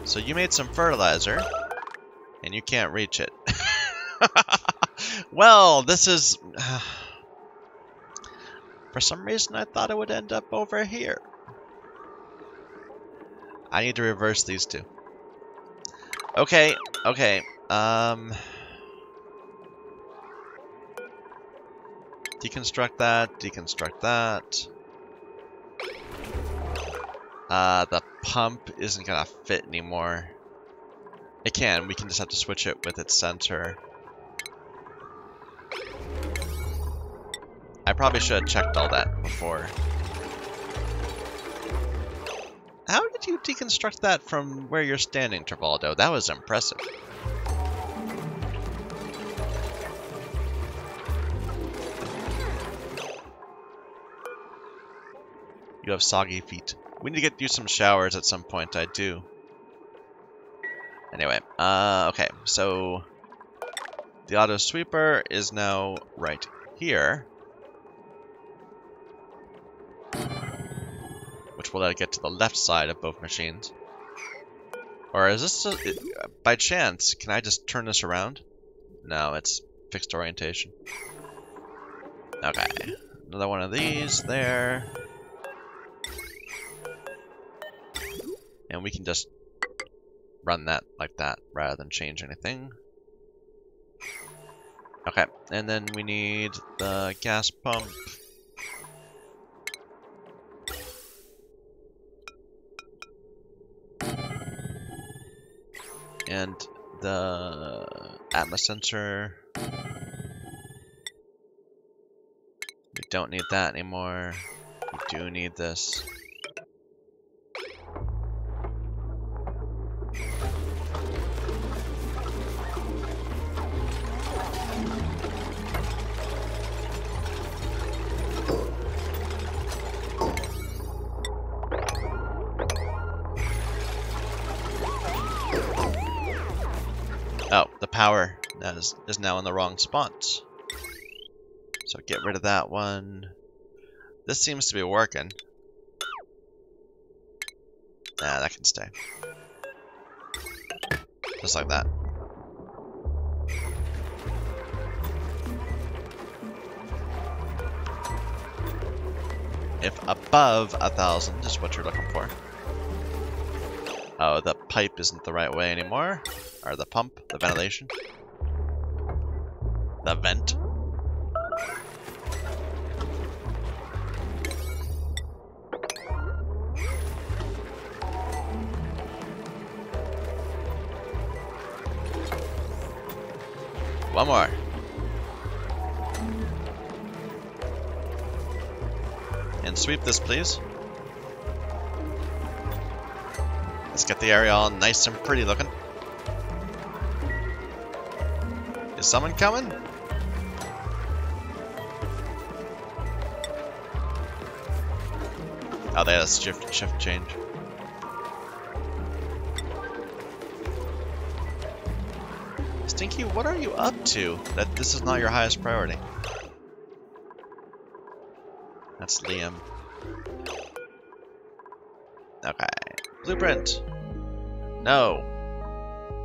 So you made some fertilizer, and you can't reach it. Well, this is... For some reason, I thought it would end up over here. I need to reverse these two. Okay, okay. Deconstruct that, deconstruct that. The pump isn't gonna fit anymore. It can, we can just have to switch it with its center. I probably should have checked all that before. How did you deconstruct that from where you're standing, Travaldo? That was impressive. You have soggy feet. We need to get you some showers at some point, I do. Anyway, okay, so the auto sweeper is now right here. Which will let it get to the left side of both machines. Or is this, by chance, can I just turn this around? No, it's fixed orientation. Okay, another one of these there. And we can just run that like that rather than change anything. Okay, and then we need the gas pump. And the atmos sensor. We don't need that anymore. We do need this. Oh, the power is now in the wrong spots. So get rid of that one. This seems to be working. Nah, that can stay. Just like that. If above 1,000 is what you're looking for. Oh, the pipe isn't the right way anymore. Or the pump, the ventilation. The vent. One more. And sweep this, please. Let's get the area all nice and pretty looking. Is someone coming? Oh, they had a shift change. Stinky, what are you up to that this is not your highest priority? That's Liam. Okay. Blueprint. No.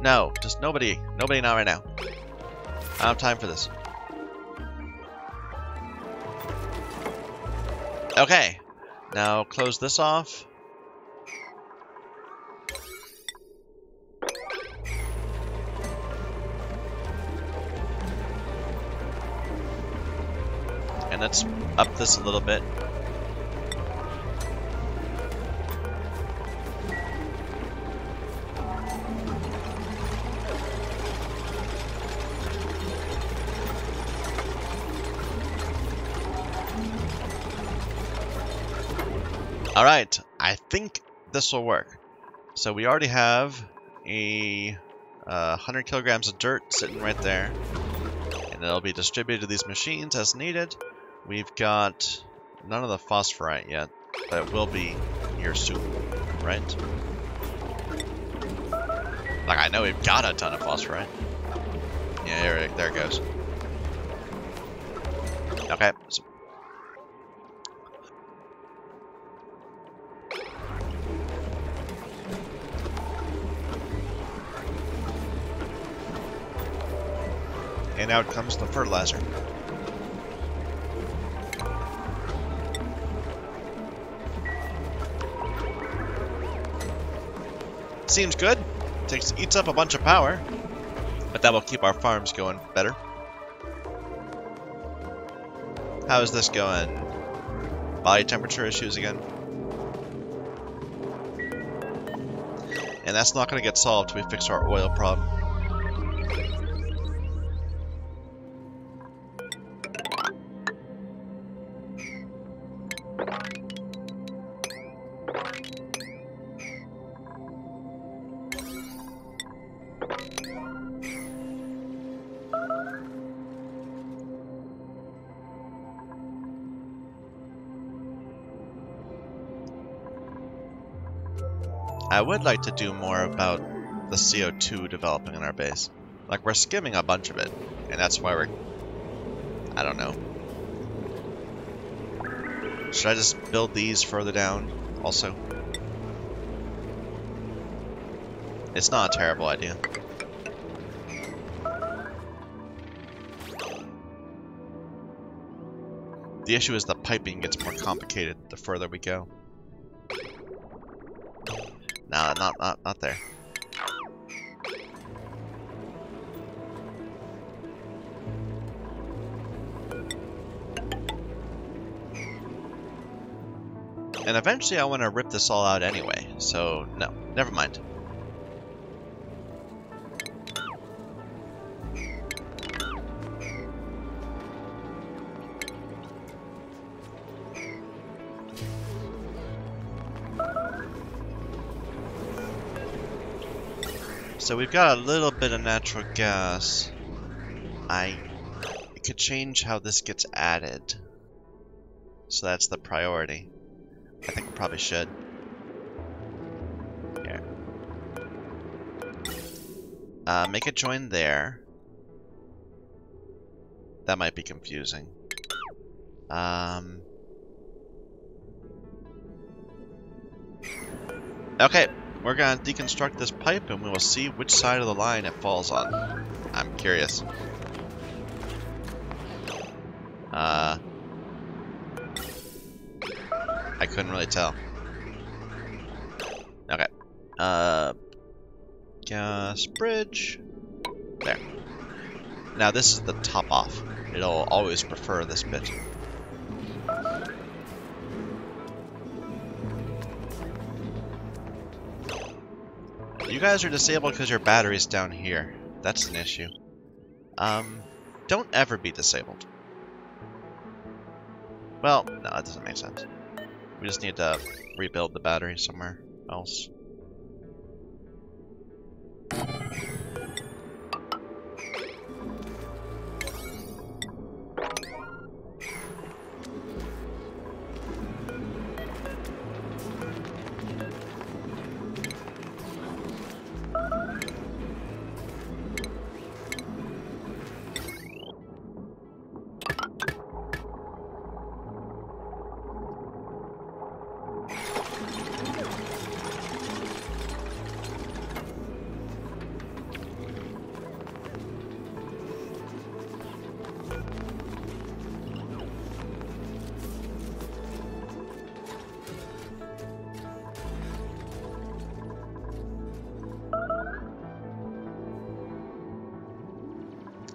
No. Just nobody. Nobody not right now. I don't have time for this. Okay. Now close this off. And let's up this a little bit. Alright, I think this will work. So we already have a 100 kilograms of dirt sitting right there. And it'll be distributed to these machines as needed. We've got none of the phosphorite yet, but it will be here soon, right? Like, I know we've got a ton of phosphorite. Yeah, there it goes. Okay. So and out comes the fertilizer. Seems good. Eats up a bunch of power, but that will keep our farms going better. How is this going? Body temperature issues again. And that's not going to get solved till we fix our oil problem. I would like to do more about the CO2 developing in our base. Like, we're skimming a bunch of it, and that's why we're... I don't know. Should I just build these further down, also? It's not a terrible idea. The issue is the piping gets more complicated the further we go. No, not there. And eventually I want to rip this all out anyway, so no, never mind. So we've got a little bit of natural gas. It could change how this gets added. So that's the priority. I think we probably should. Here. Make a join there. That might be confusing. Okay, we're gonna deconstruct this pipe and we will see which side of the line it falls on. I'm curious. I couldn't really tell. Okay. Gas bridge. There. Now this is the top off. It'll always prefer this bit. You guys are disabled because your battery's down here. That's an issue. Don't ever be disabled. Well, no, that doesn't make sense. We just need to rebuild the battery somewhere else.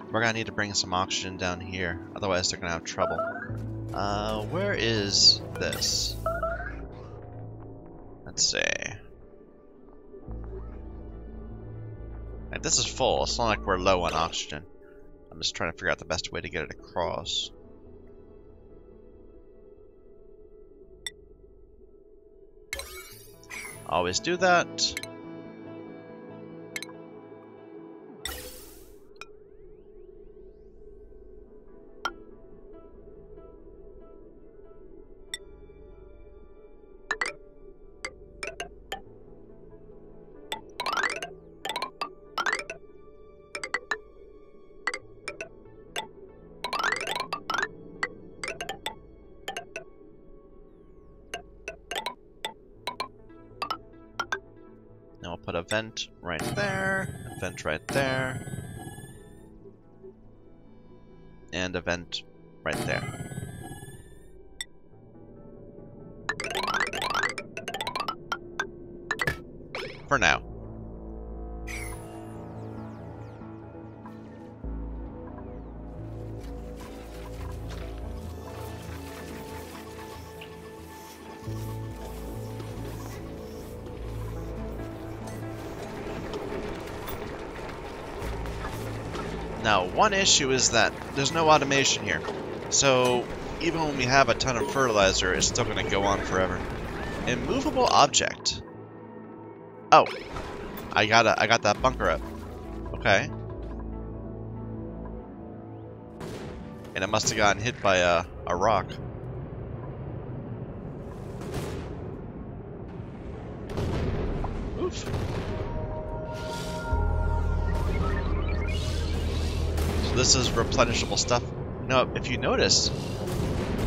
We're gonna need to bring some oxygen down here, otherwise they're gonna have trouble. Where is this? Let's see. Like, this is full. It's not like we're low on oxygen. I'm just trying to figure out the best way to get it across. Always do that. Now we'll put a vent right there, a vent right there, and a vent right there. For now. Now, one issue is that there's no automation here. So, even when we have a ton of fertilizer, it's still going to go on forever. Immovable object. Oh, I got that bunker up. Okay. And it must have gotten hit by a rock. Oof. This is replenishable stuff. Now, if you notice,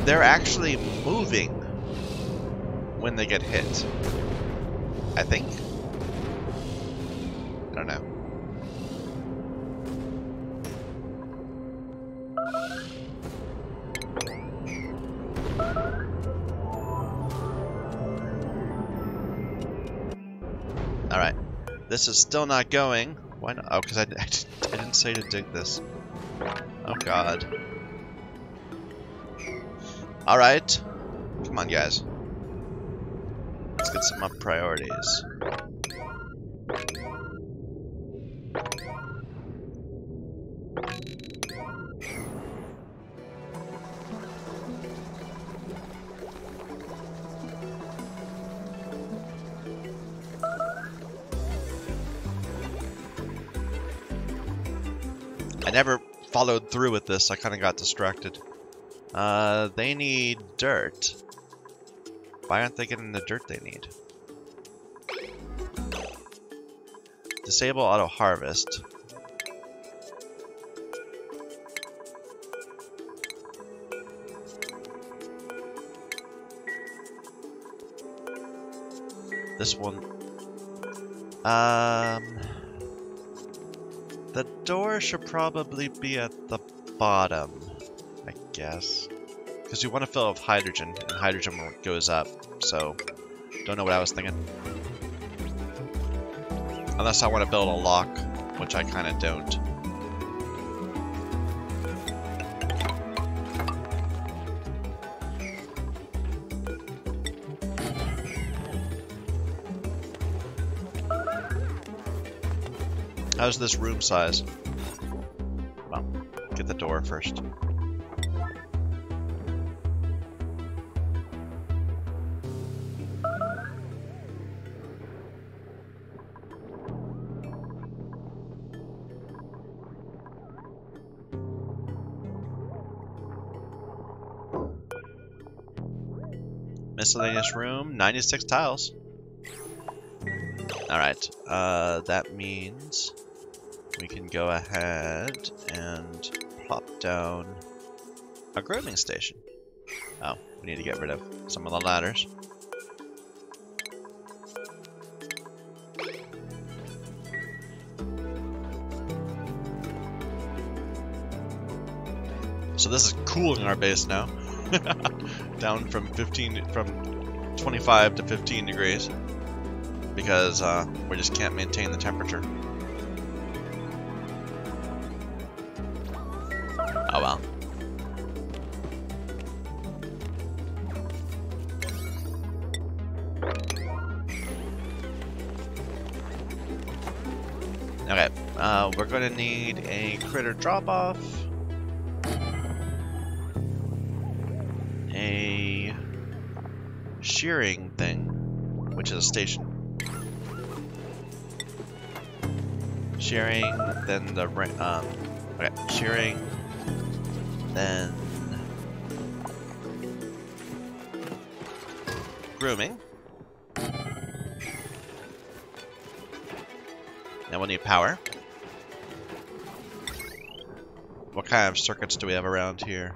they're actually moving when they get hit. I think. I don't know. Alright. This is still not going. Why not? Oh, because I didn't say to dig this. Oh god. Alright. Come on, guys. Let's get some up priorities. I never followed through with this. I kind of got distracted. They need dirt. Why aren't they getting the dirt they need? Disable auto harvest. This one. The door should probably be at the bottom, I guess. Because you want to fill it with hydrogen, and hydrogen goes up, so don't know what I was thinking. Unless I want to build a lock, which I kind of don't. How's this room size? Well, get the door first. Miscellaneous room, 96 tiles. Alright, that means we can go ahead and plop down a grooming station. Oh, we need to get rid of some of the ladders. So this is cooling our base now. Down from 25 to 15 degrees. Because we just can't maintain the temperature. Oh well. Okay, we're going to need a critter drop-off. A shearing thing, which is a station. Shearing, then the okay, shearing, then grooming. Now we'll need power. What kind of circuits do we have around here?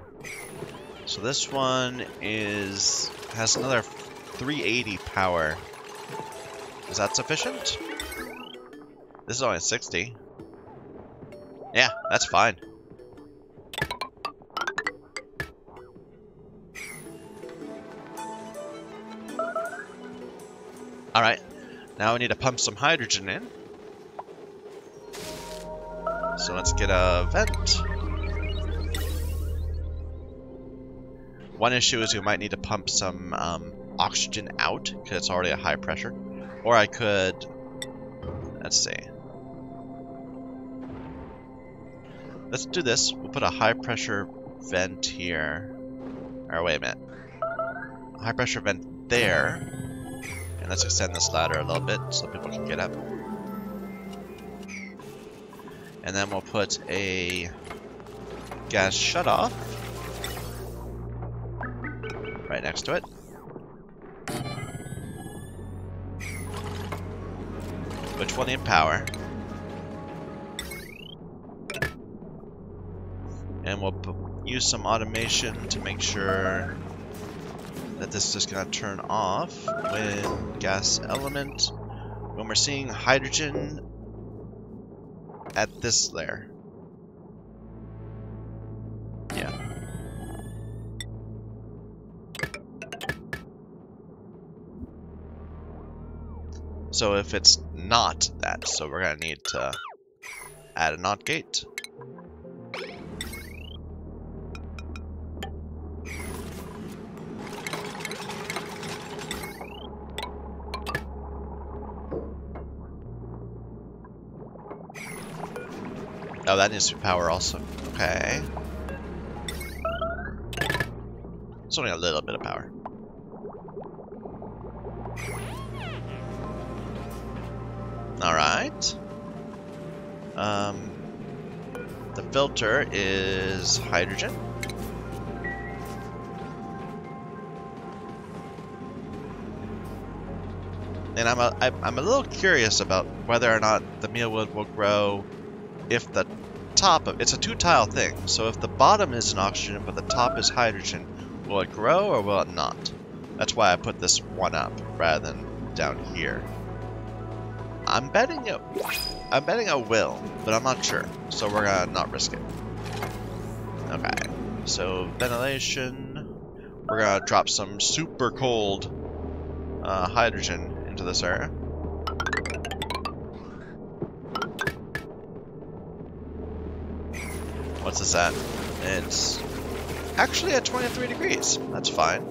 So this one has another 380 power. Is that sufficient? This is only 60. Yeah, that's fine. Alright, now we need to pump some hydrogen in. So let's get a vent. One issue is we might need to pump some oxygen out, because it's already a high pressure. Or I could... Let's see. Let's do this. We'll put a high pressure vent here. Or wait a minute. High pressure vent there. And let's extend this ladder a little bit so people can get up. And then we'll put a gas shutoff right next to it. Which will need power. And we'll use some automation to make sure that this is just going to turn off when gas element, when we're seeing hydrogen at this layer. Yeah. So if it's not that, so we're going to need to add a NOT gate. Oh, that needs to power also. Okay. It's only a little bit of power. Alright. The filter is hydrogen. And I'm a little curious about whether or not the mealwood will grow if the top of it's a 2-tile thing. So if the bottom is an oxygen but the top is hydrogen, will it grow or will it not? That's why I put this one up rather than down here. I'm betting it will, but I'm not sure. So we're gonna not risk it. Okay. So ventilation. We're gonna drop some super cold hydrogen into this area. What's this at? It's actually at 23 degrees. That's fine.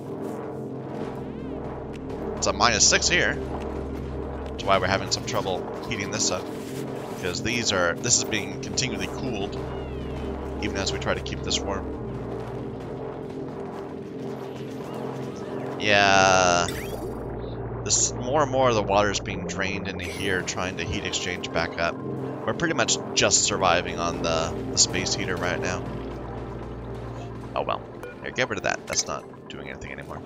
It's a -6 here. That's why we're having some trouble heating this up. Because this is being continually cooled, even as we try to keep this warm. Yeah. This more and more of the water is being drained into here, trying to heat exchange back up. We're pretty much just surviving on the space heater right now. Oh well. Here, get rid of that. That's not doing anything anymore.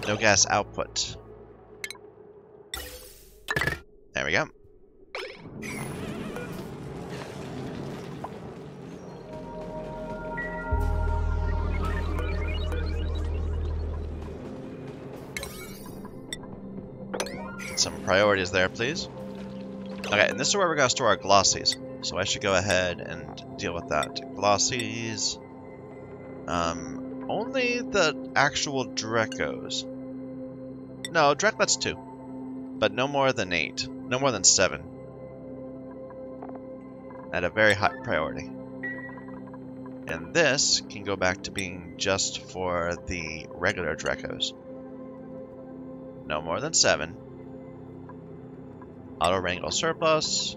No gas output. There we go. Get some priorities there, please. Okay, and this is where we're going to store our glossies. So I should go ahead and deal with that. Glossies. Only the actual Drecos. No, Drecklets 2. But no more than 8. No more than 7. At a very high priority. And this can go back to being just for the regular Drecos. No more than 7. Auto wrangle surplus.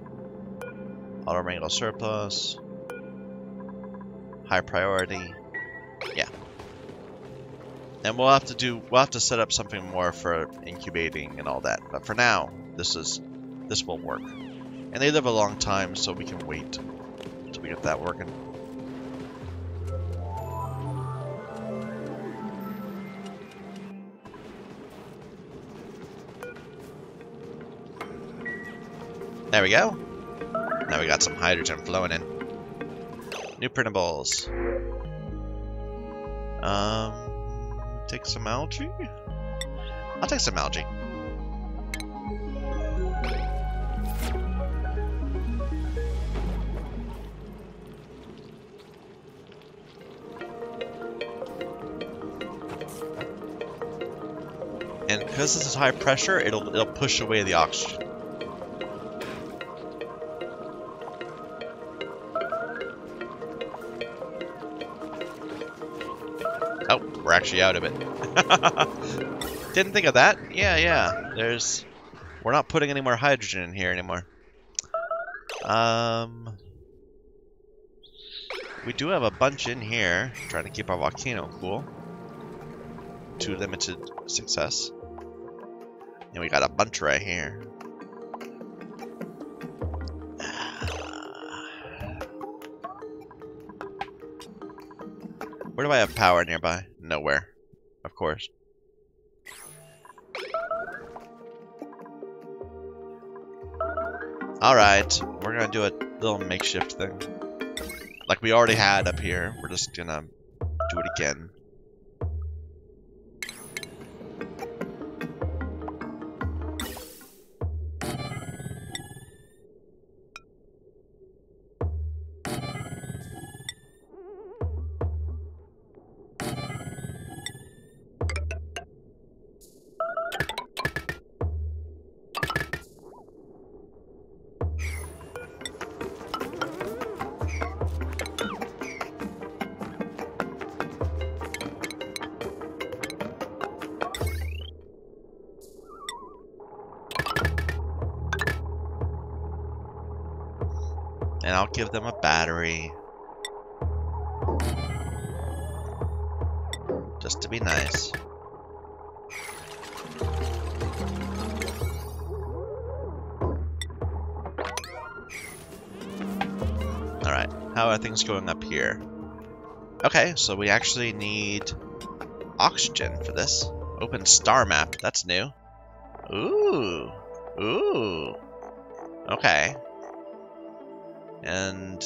Auto wrangle surplus. High priority. Yeah. And we'll have to set up something more for incubating and all that. But for now, this will work. And they live a long time, so we can wait until we get that working. There we go. Now we got some hydrogen flowing in. New printables. Take some algae? I'll take some algae. And because this is high pressure, it'll push away the oxygen. Oh, we're actually out of it. Didn't think of that. Yeah. We're not putting any more hydrogen in here anymore. We do have a bunch in here, trying to keep our volcano cool. To limited success. And we got a bunch right here. Where do I have power nearby? Nowhere. Of course. Alright, we're gonna do a little makeshift thing. Like we already had up here. We're just gonna do it again. And I'll give them a battery. Just to be nice. Alright, how are things going up here? Okay, so we actually need oxygen for this. Open star map, that's new. Ooh. Ooh. Okay. And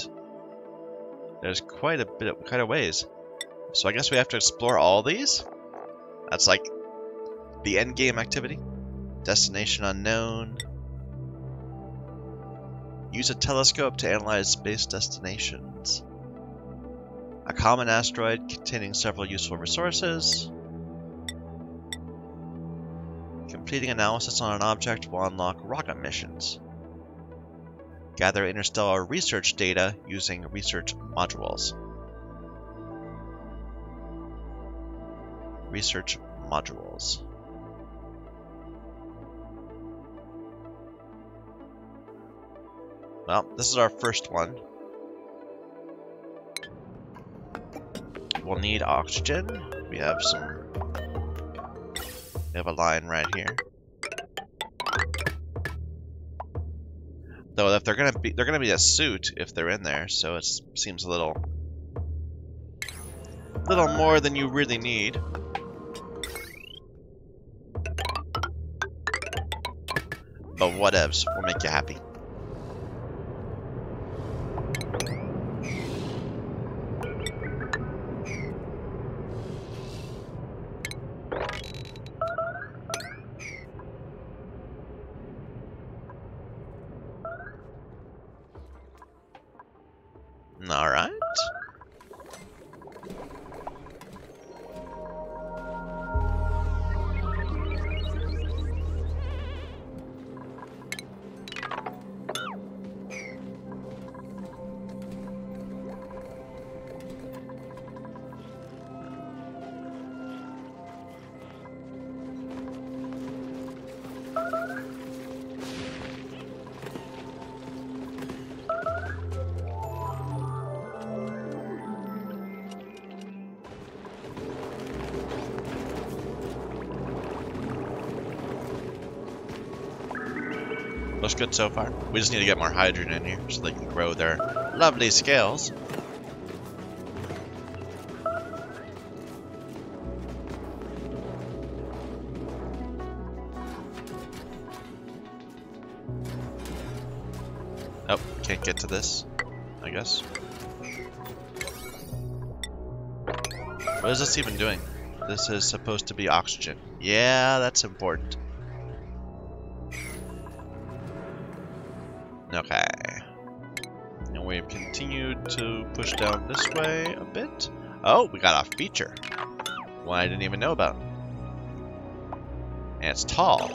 there's quite a ways. So I guess we have to explore all these? That's like the end game activity. Destination unknown. Use a telescope to analyze space destinations. A common asteroid containing several useful resources. Completing analysis on an object will unlock rocket missions. Gather interstellar research data using research modules. Research modules. Well, this is our first one. We'll need oxygen. We have a line right here. Though if they're gonna be a suit if they're in there, so it seems a little more than you really need. But whatevs, we'll make you happy. All right. Looks good so far. We just need to get more hydrogen in here so they can grow their lovely scales. Oh, can't get to this, I guess. What is this even doing? This is supposed to be oxygen. Yeah, that's important. Okay. And we've continued to push down this way a bit. Oh, we got a feature. One I didn't even know about. And it's tall.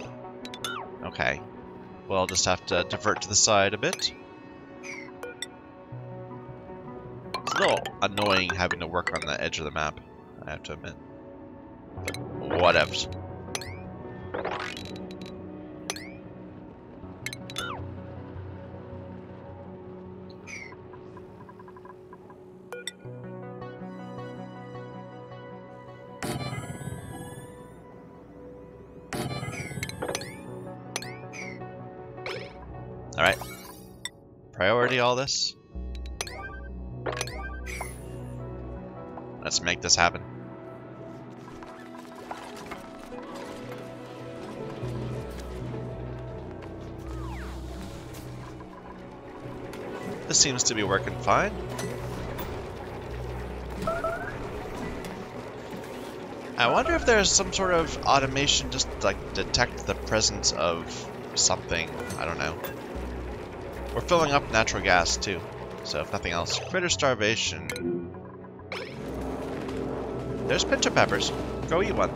Okay. Well, I'll just have to divert to the side a bit. It's a little annoying having to work on the edge of the map, I have to admit. But whatevs. Alright. Priority all this. Let's make this happen. This seems to be working fine. I wonder if there's some sort of automation just to, like, detect the presence of something. I don't know. We're filling up natural gas too, so if nothing else. Critter starvation. There's pincher peppers. Go eat one.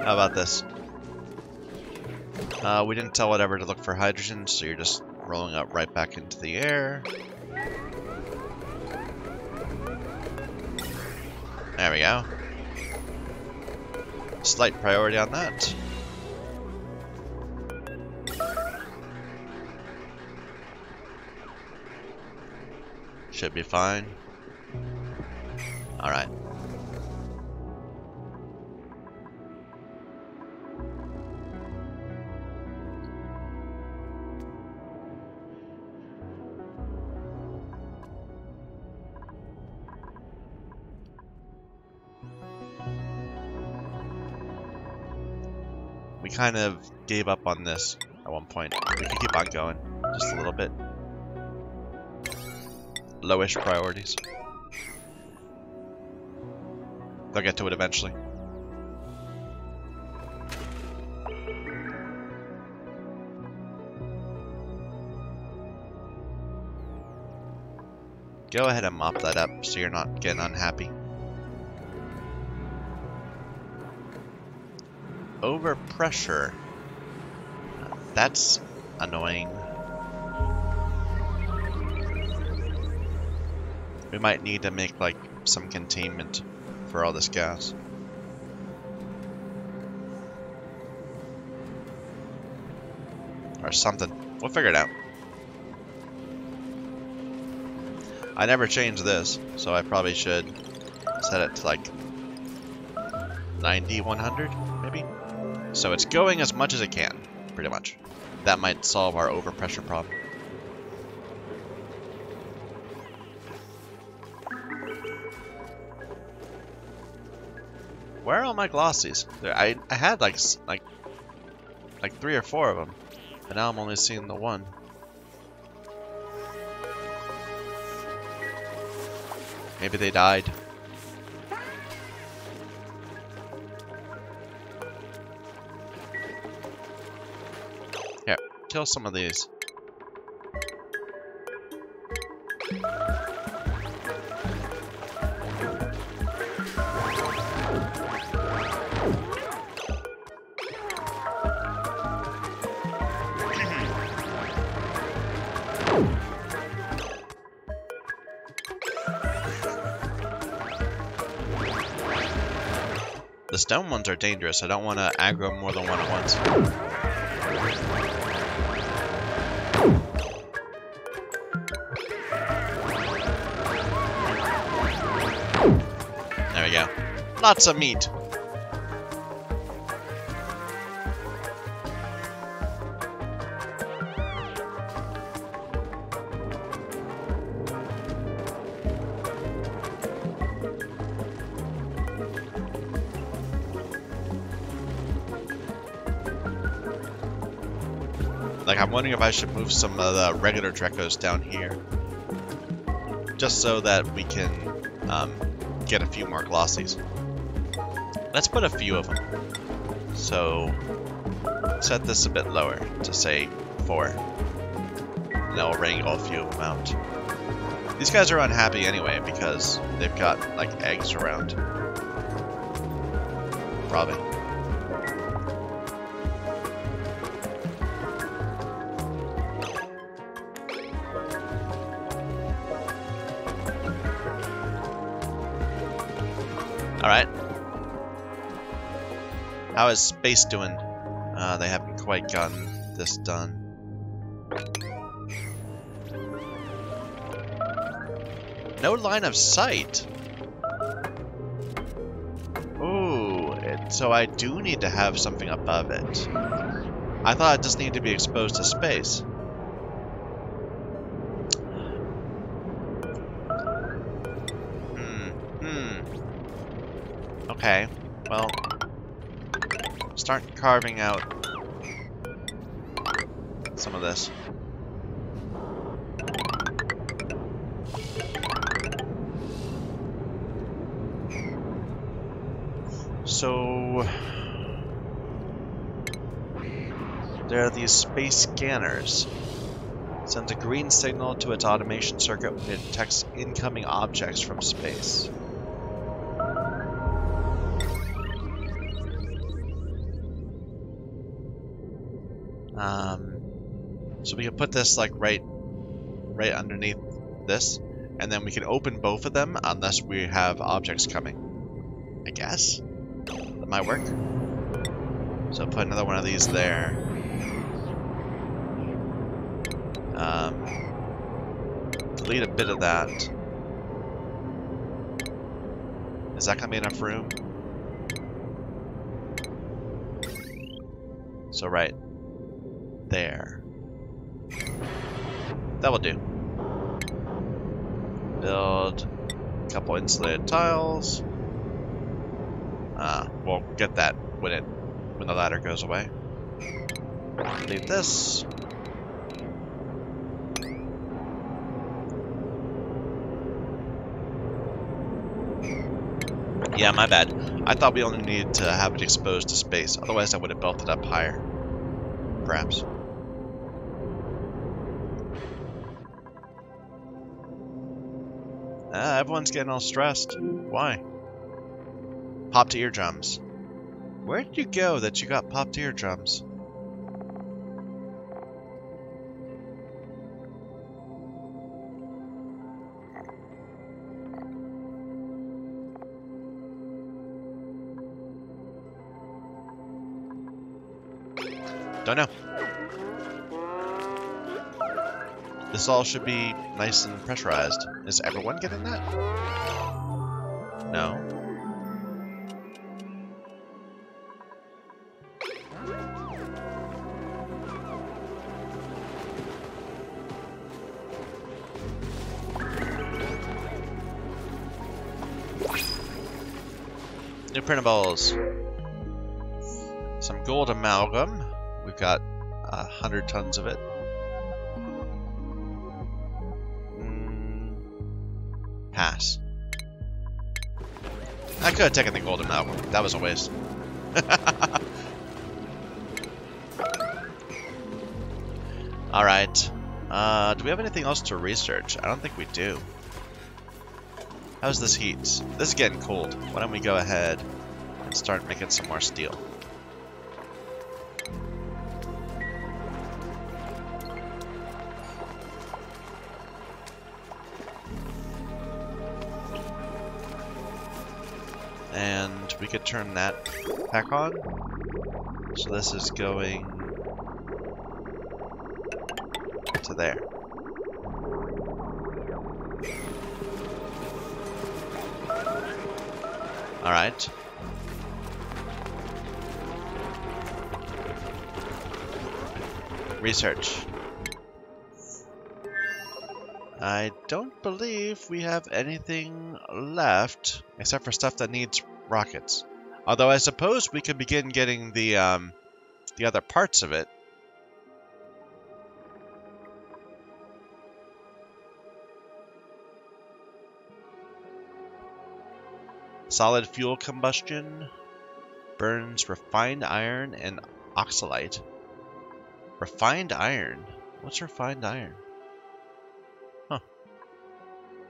How about this? We didn't tell whatever to look for hydrogen, so you're just rolling up right back into the air. There we go. Slight priority on that. Should be fine. Alright. We kind of gave up on this at one point. We could keep on going just a little bit. Lowish priorities. They'll get to it eventually. Go ahead and mop that up so you're not getting unhappy. Overpressure. That's annoying. We might need to make like some containment for all this gas. Or something. We'll figure it out. I never changed this, so I probably should set it to like 90, 100 maybe? So it's going as much as it can, pretty much. That might solve our overpressure problem. Where are all my glossies? I had like 3 or 4 of them, but now I'm only seeing the one. Maybe they died. Here, kill some of these. The stone ones are dangerous. I don't want to aggro more than one at once. There we go. Lots of meat. Like, I'm wondering if I should move some of the regular Drecos down here. Just so that we can get a few more glossies. Let's put a few of them. So, set this a bit lower to say 4. And that will wrangle a few of them out. These guys are unhappy anyway because they've got, like, eggs around. Probably. Alright. How is space doing? They haven't quite gotten this done. No line of sight. Ooh, so I do need to have something above it. I thought it just needed to be exposed to space. Okay, well, start carving out some of this. So, there are these space scanners. It sends a green signal to its automation circuit when it detects incoming objects from space. So we can put this like right underneath this, and then we can open both of them unless we have objects coming. I guess that might work. So put another one of these there. Delete a bit of that. Is that gonna be enough room? So right there. That will do. Build a couple insulated tiles. We'll get that when the ladder goes away. Leave this. Yeah, my bad. I thought we only needed to have it exposed to space. Otherwise, I would have built it up higher. Perhaps. Everyone's getting all stressed. Why? Popped eardrums. Where did you go that you got popped eardrums? Don't know. This all should be nice and pressurized. Is everyone getting that? No. New printables. Some gold amalgam. We've got 100 tons of it. Pass. I could have taken the gold amalgam. That was a waste. Alright. Do we have anything else to research? I don't think we do. How's this heat? This is getting cold. Why don't we go ahead and start making some more steel? And we could turn that back on. So this is going to there. Alright. Research. I don't believe we have anything left except for stuff that needs rockets. Although I suppose we could begin getting the other parts of it. Solid fuel combustion burns refined iron and oxalite. Refined iron? What's refined iron? Huh.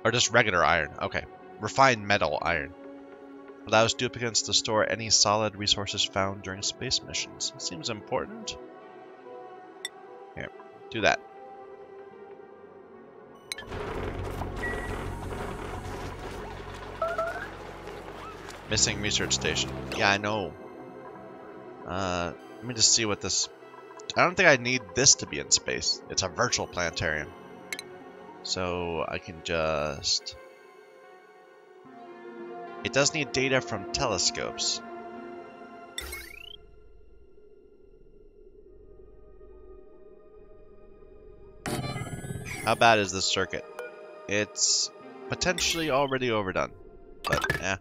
Or just regular iron. Okay. Refined metal iron. Allows duplicants to store any solid resources found during space missions. Seems important. Here, do that. Missing research station. Yeah, I know. Let me just see what this... I don't think I need this to be in space. It's a virtual planetarium. So I can just... It does need data from telescopes. How bad is this circuit? It's potentially already overdone, but yeah.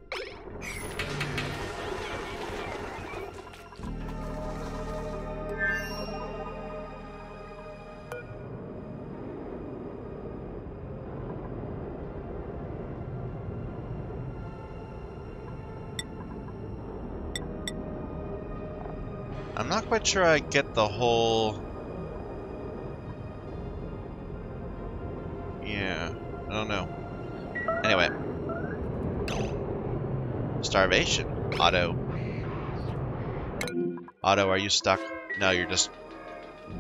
I'm not quite sure I get the whole... Yeah, I don't know. Anyway. Starvation. Otto. Otto, are you stuck? No, you're just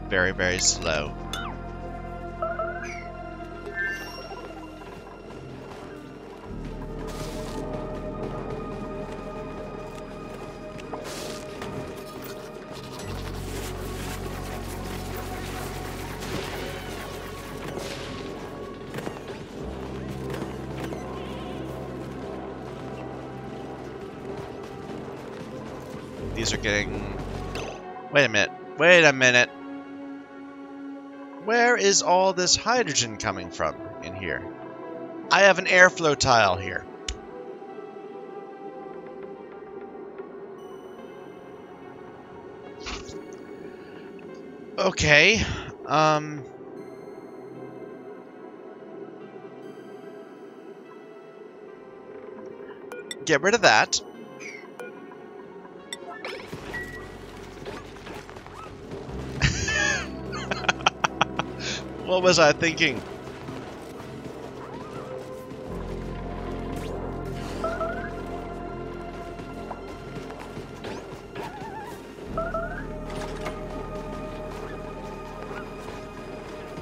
very, very slow. these are getting... Wait a minute. Wait a minute. Where is all this hydrogen coming from in here? I have an airflow tile here. Okay. Get rid of that. What was I thinking?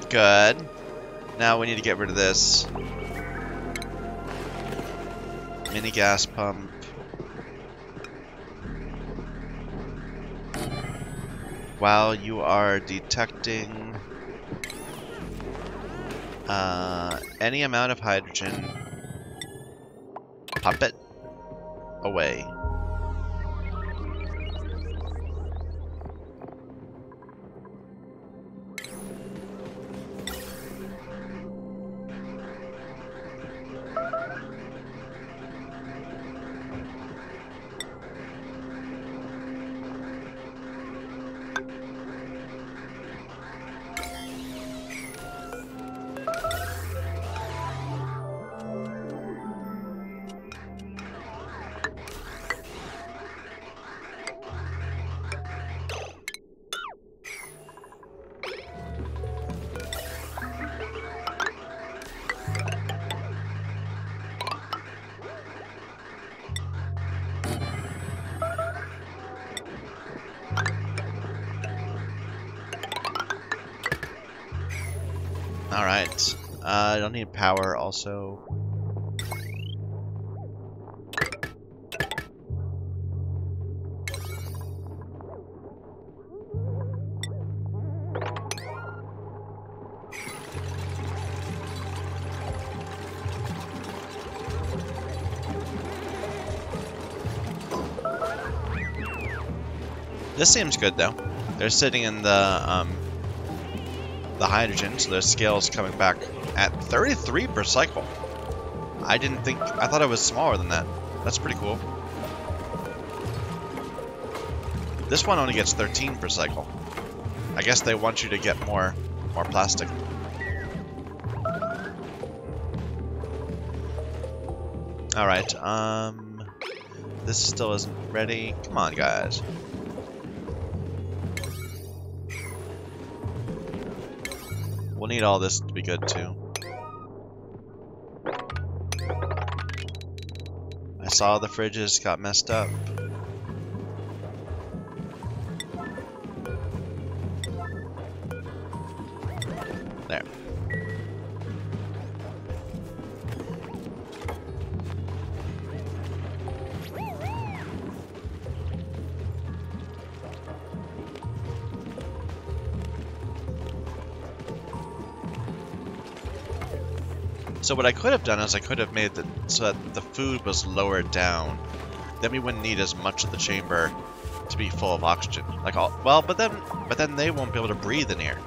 Good. Now we need to get rid of this. Mini gas pump. While you are detecting any amount of hydrogen, pump it away. Alright. I don't need power also. This seems good though. They're sitting in the hydrogen, so their scale's coming back at 33 per cycle. I thought it was smaller than that. That's pretty cool. This one only gets 13 per cycle. I guess they want you to get more plastic. Alright, this still isn't ready. Come on, guys. We'll need all this to be good, too. I saw the fridges got messed up. There. So what I could have done is I could have made it so that the food was lowered down. Then we wouldn't need as much of the chamber to be full of oxygen. But then they won't be able to breathe in here.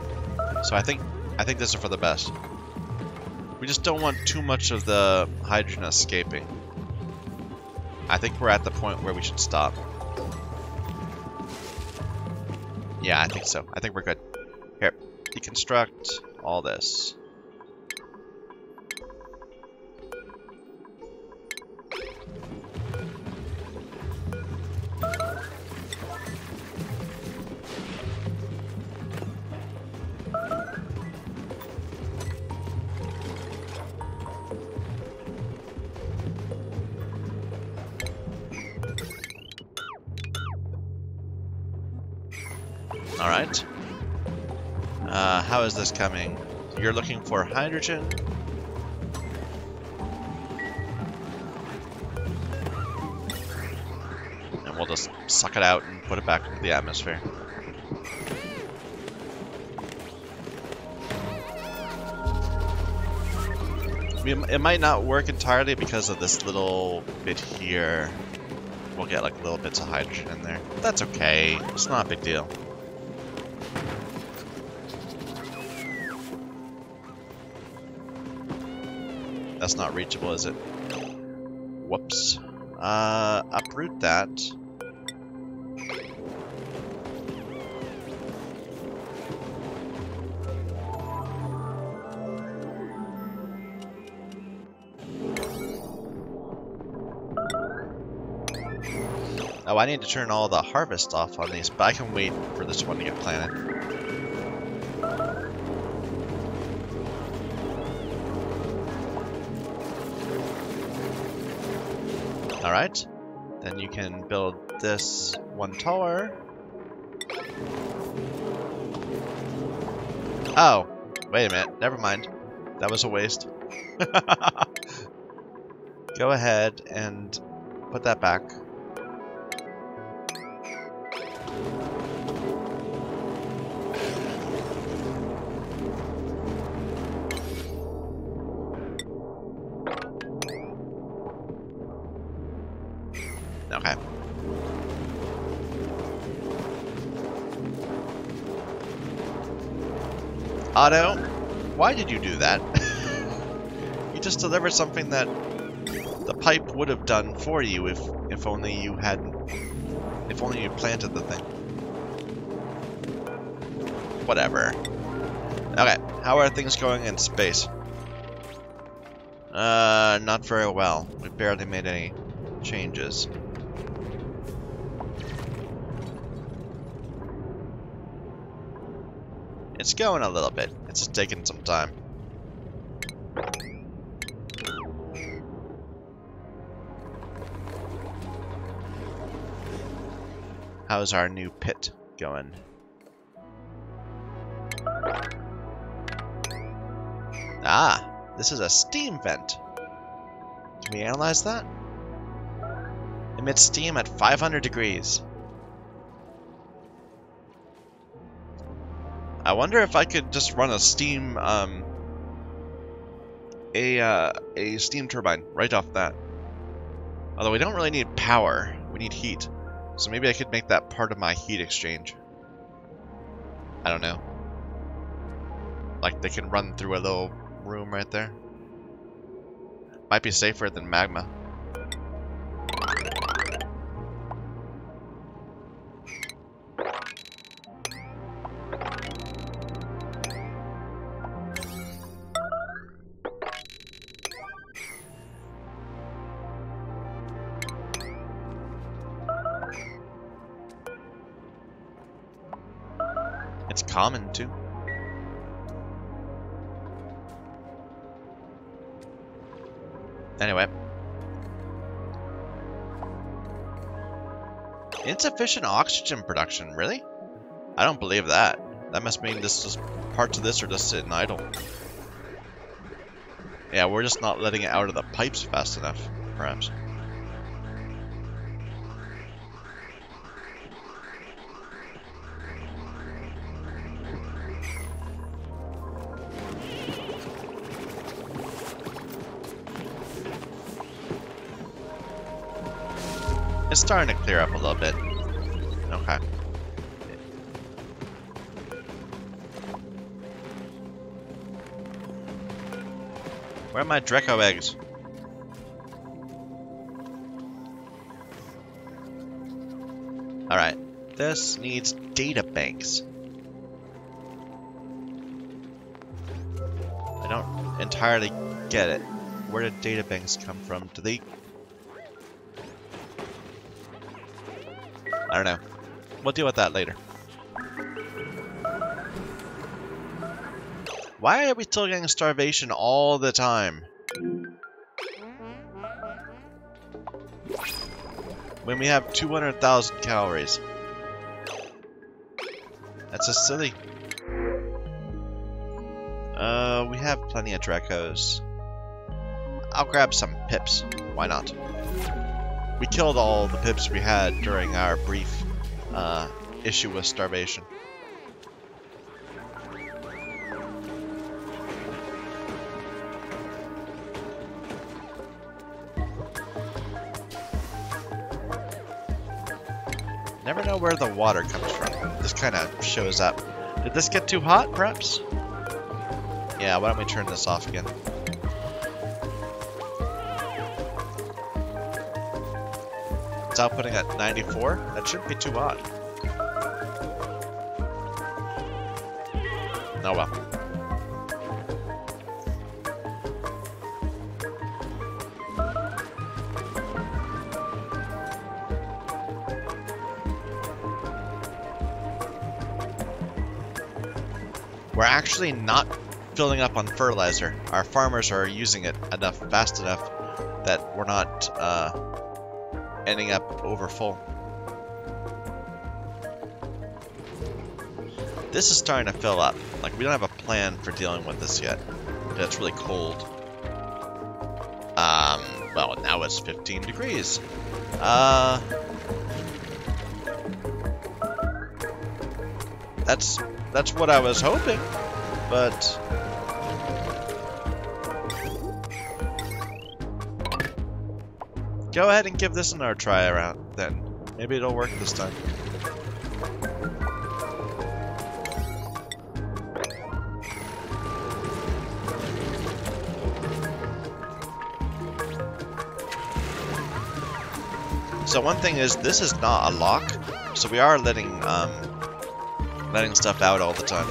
So I think this is for the best. We just don't want too much of the hydrogen escaping. I think we're at the point where we should stop. Yeah, I think so. I think we're good. Here, deconstruct all this. Alright. How is this coming? You're looking for hydrogen? And we'll just suck it out and put it back into the atmosphere. It might not work entirely because of this little bit here. we'll get like little bits of hydrogen in there. That's okay. It's not a big deal. That's not reachable, is it? Whoops. Uproot that. Oh, I need to turn all the harvest off on these, but I can wait for this one to get planted. Alright, then you can build this one taller. Oh, wait a minute, never mind. That was a waste. Go ahead and put that back. Okay. Otto, why did you do that? You just delivered something that the pipe would have done for you if only you planted the thing. Whatever. Okay, how are things going in space? Not very well. We barely made any changes. It's going a little bit. It's just taking some time. How's our new pit going? Ah, this is a steam vent. Can we analyze that? Emits steam at 500 degrees. I wonder if I could just run a steam, a steam turbine right off that. Although we don't really need power, we need heat. So maybe I could make that part of my heat exchange. I don't know. Like they can run through a little room right there. Might be safer than magma. It's common too. Anyway. Insufficient oxygen production, really? I don't believe that. That must mean this is parts of this are just sitting idle. Yeah, we're just not letting it out of the pipes fast enough, perhaps. It's starting to clear up a little bit. Okay. Where are my Draco eggs? Alright. This needs data banks. I don't entirely get it. Where did data banks come from? Do they... I don't know. We'll deal with that later. Why are we still getting starvation all the time? When we have 200,000 calories. That's just silly. We have plenty of Dracos. I'll grab some pips. Why not? We killed all the pips we had during our brief issue with starvation. Never know where the water comes from. This kind of shows up. Did this get too hot, perhaps? Yeah, why don't we turn this off again? It's outputting at 94? That shouldn't be too hot. Oh well. We're actually not filling up on fertilizer. Our farmers are using it fast enough that we're not ending up over full. This is starting to fill up. Like, we don't have a plan for dealing with this yet. It's really cold. Well, now it's 15 degrees. That's what I was hoping, but go ahead and give this another try around then. Maybe it'll work this time. So one thing is, this is not a lock, so we are letting stuff out all the time.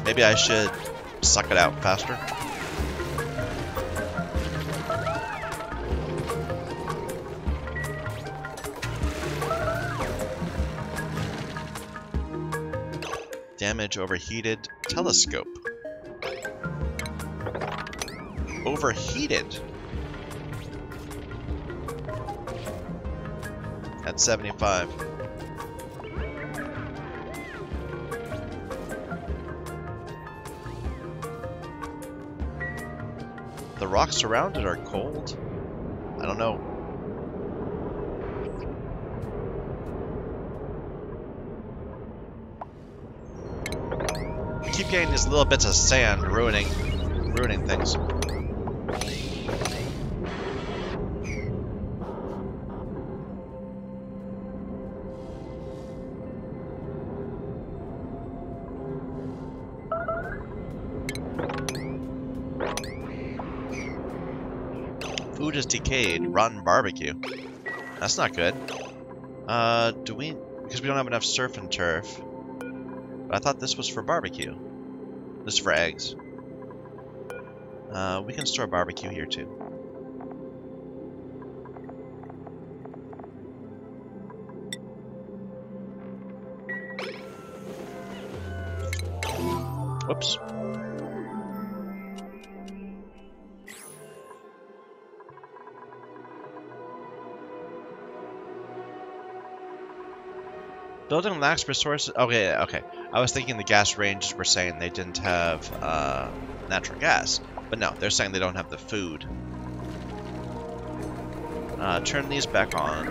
Maybe I should suck it out faster. Damage overheated telescope. Overheated? At 75. The rocks around it are cold? I don't know. I keep getting these little bits of sand ruining things. Food is decayed. Rotten barbecue. That's not good. Because we don't have enough surf and turf. But I thought this was for barbecue. This is for eggs. We can store barbecue here too. Whoops. Building lacks resources. Okay, okay. I was thinking the gas rangers were saying they didn't have natural gas, but no, they're saying they don't have the food. Turn these back on.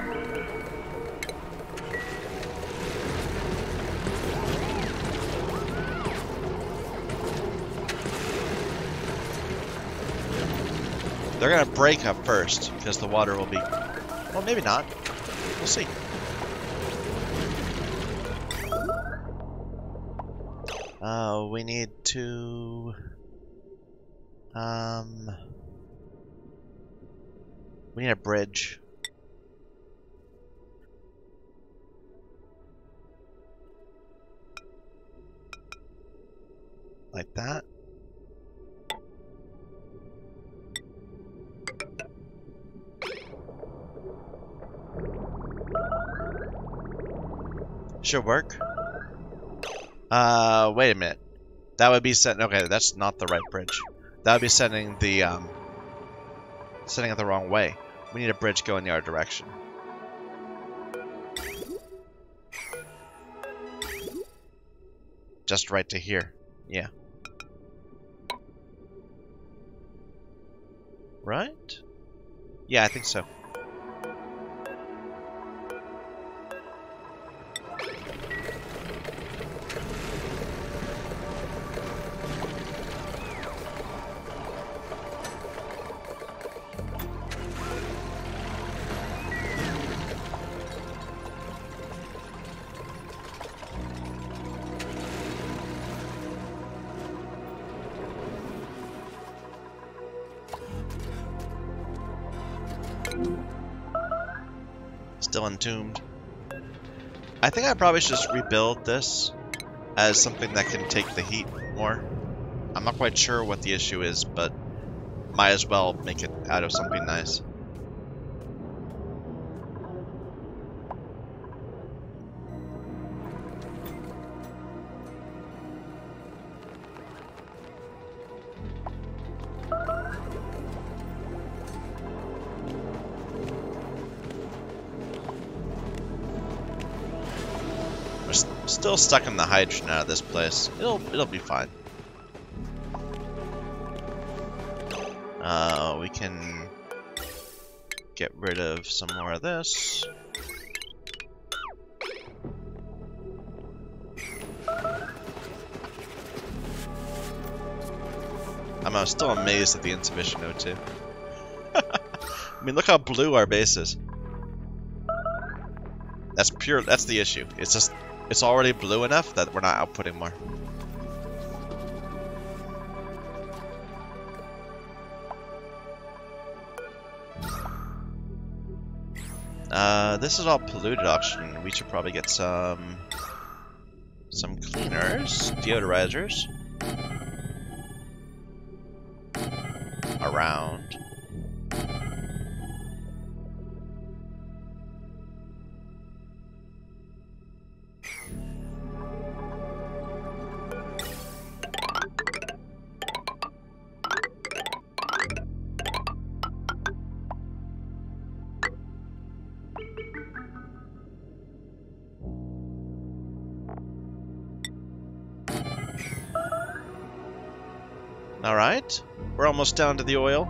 They're gonna break up first because the water will be. Well, maybe not. We'll see. We need to, we need a bridge. Like that. Should work. Wait a minute. That would be set. Okay, that's not the right bridge. That would be sending the sending it the wrong way. We need a bridge going the other direction. Just right to here. Yeah. Right? Yeah, I think so. Still entombed. I think I probably should just rebuild this as something that can take the heat more. I'm not quite sure what the issue is, but might as well make it out of something nice. We're still stuck in the hydrogen out of this place. It'll be fine. We can get rid of some more of this. I'm still amazed at the insufficient O2. I mean, look how blue our base is. That's pure. That's the issue. It's just, it's already blue enough that we're not outputting more. This is all polluted oxygen. We should probably get some cleaners, deodorizers around. Alright, we're almost down to the oil.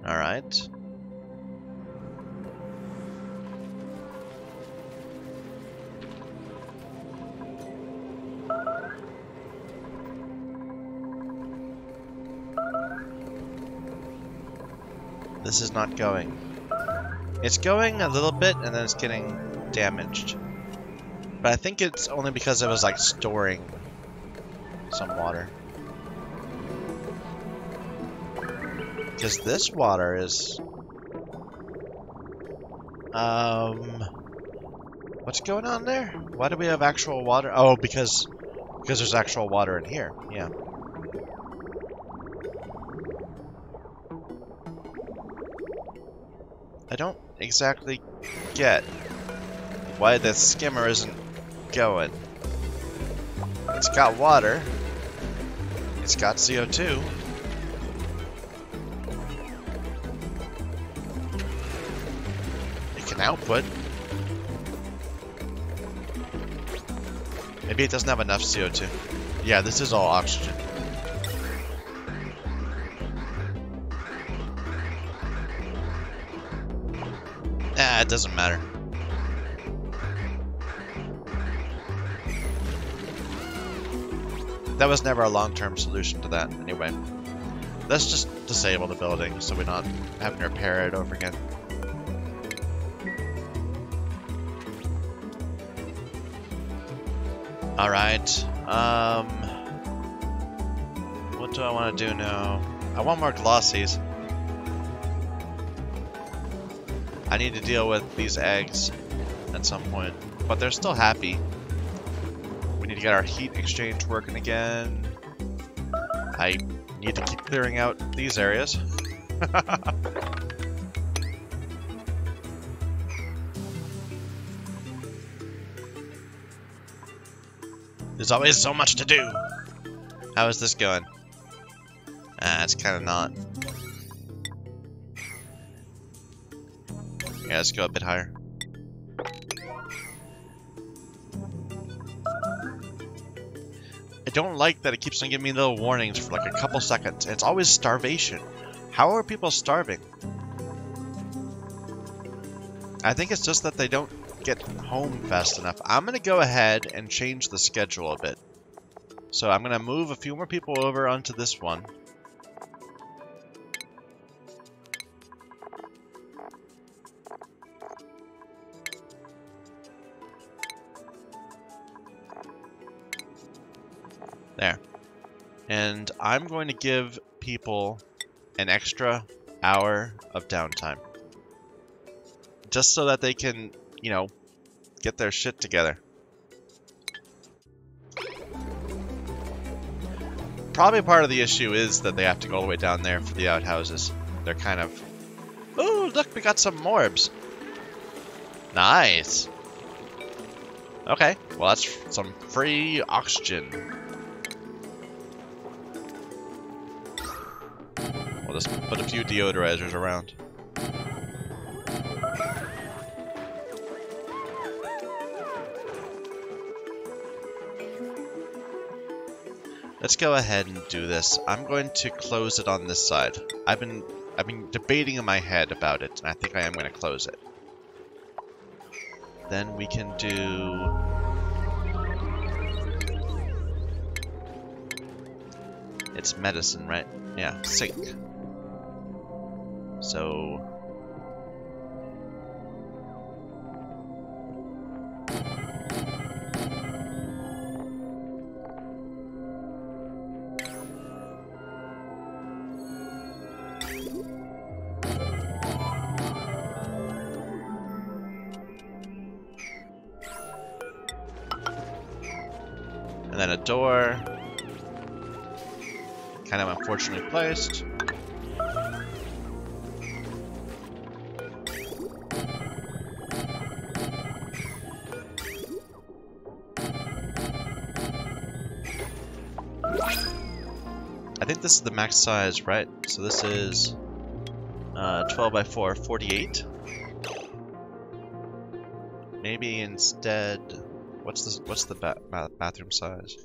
Alright. This is not going. It's going a little bit and then it's getting damaged. But I think it's only because it was like storing some water. Because this water is... What's going on there? Why do we have actual water? Oh, because there's actual water in here. Yeah. I don't exactly get why the skimmer isn't going. It's got water. It's got CO2. It can output. Maybe it doesn't have enough CO2. Yeah, this is all oxygen. It doesn't matter. That was never a long-term solution to that, anyway. Let's just disable the building so we're not having to repair it over again. Alright, what do I want to do now? I want more glossies. I need to deal with these eggs at some point, but they're still happy. We need to get our heat exchange working again. I need to keep clearing out these areas. There's always so much to do. How is this going? It's kind of not. Yeah, let's go a bit higher. I don't like that it keeps on giving me little warnings for like a couple seconds. It's always starvation. How are people starving? I think it's just that they don't get home fast enough. I'm going to go ahead and change the schedule a bit. So I'm going to move a few more people over onto this one. There. And I'm going to give people an extra hour of downtime. Just so that they can, you know, get their shit together. Probably part of the issue is that they have to go all the way down there for the outhouses. They're kind of... Ooh, look, we got some morbs. Nice. Okay, well that's some free oxygen. We'll just put a few deodorizers around. Let's go ahead and do this. I'm going to close it on this side. I've been debating in my head about it, and I think I am going to close it. Then we can do... It's medicine, right? Yeah, sink. So... And then a door. Kind of unfortunately placed. I think this is the max size, right? So this is 12 by 4, 48. Maybe instead, what's the bathroom size?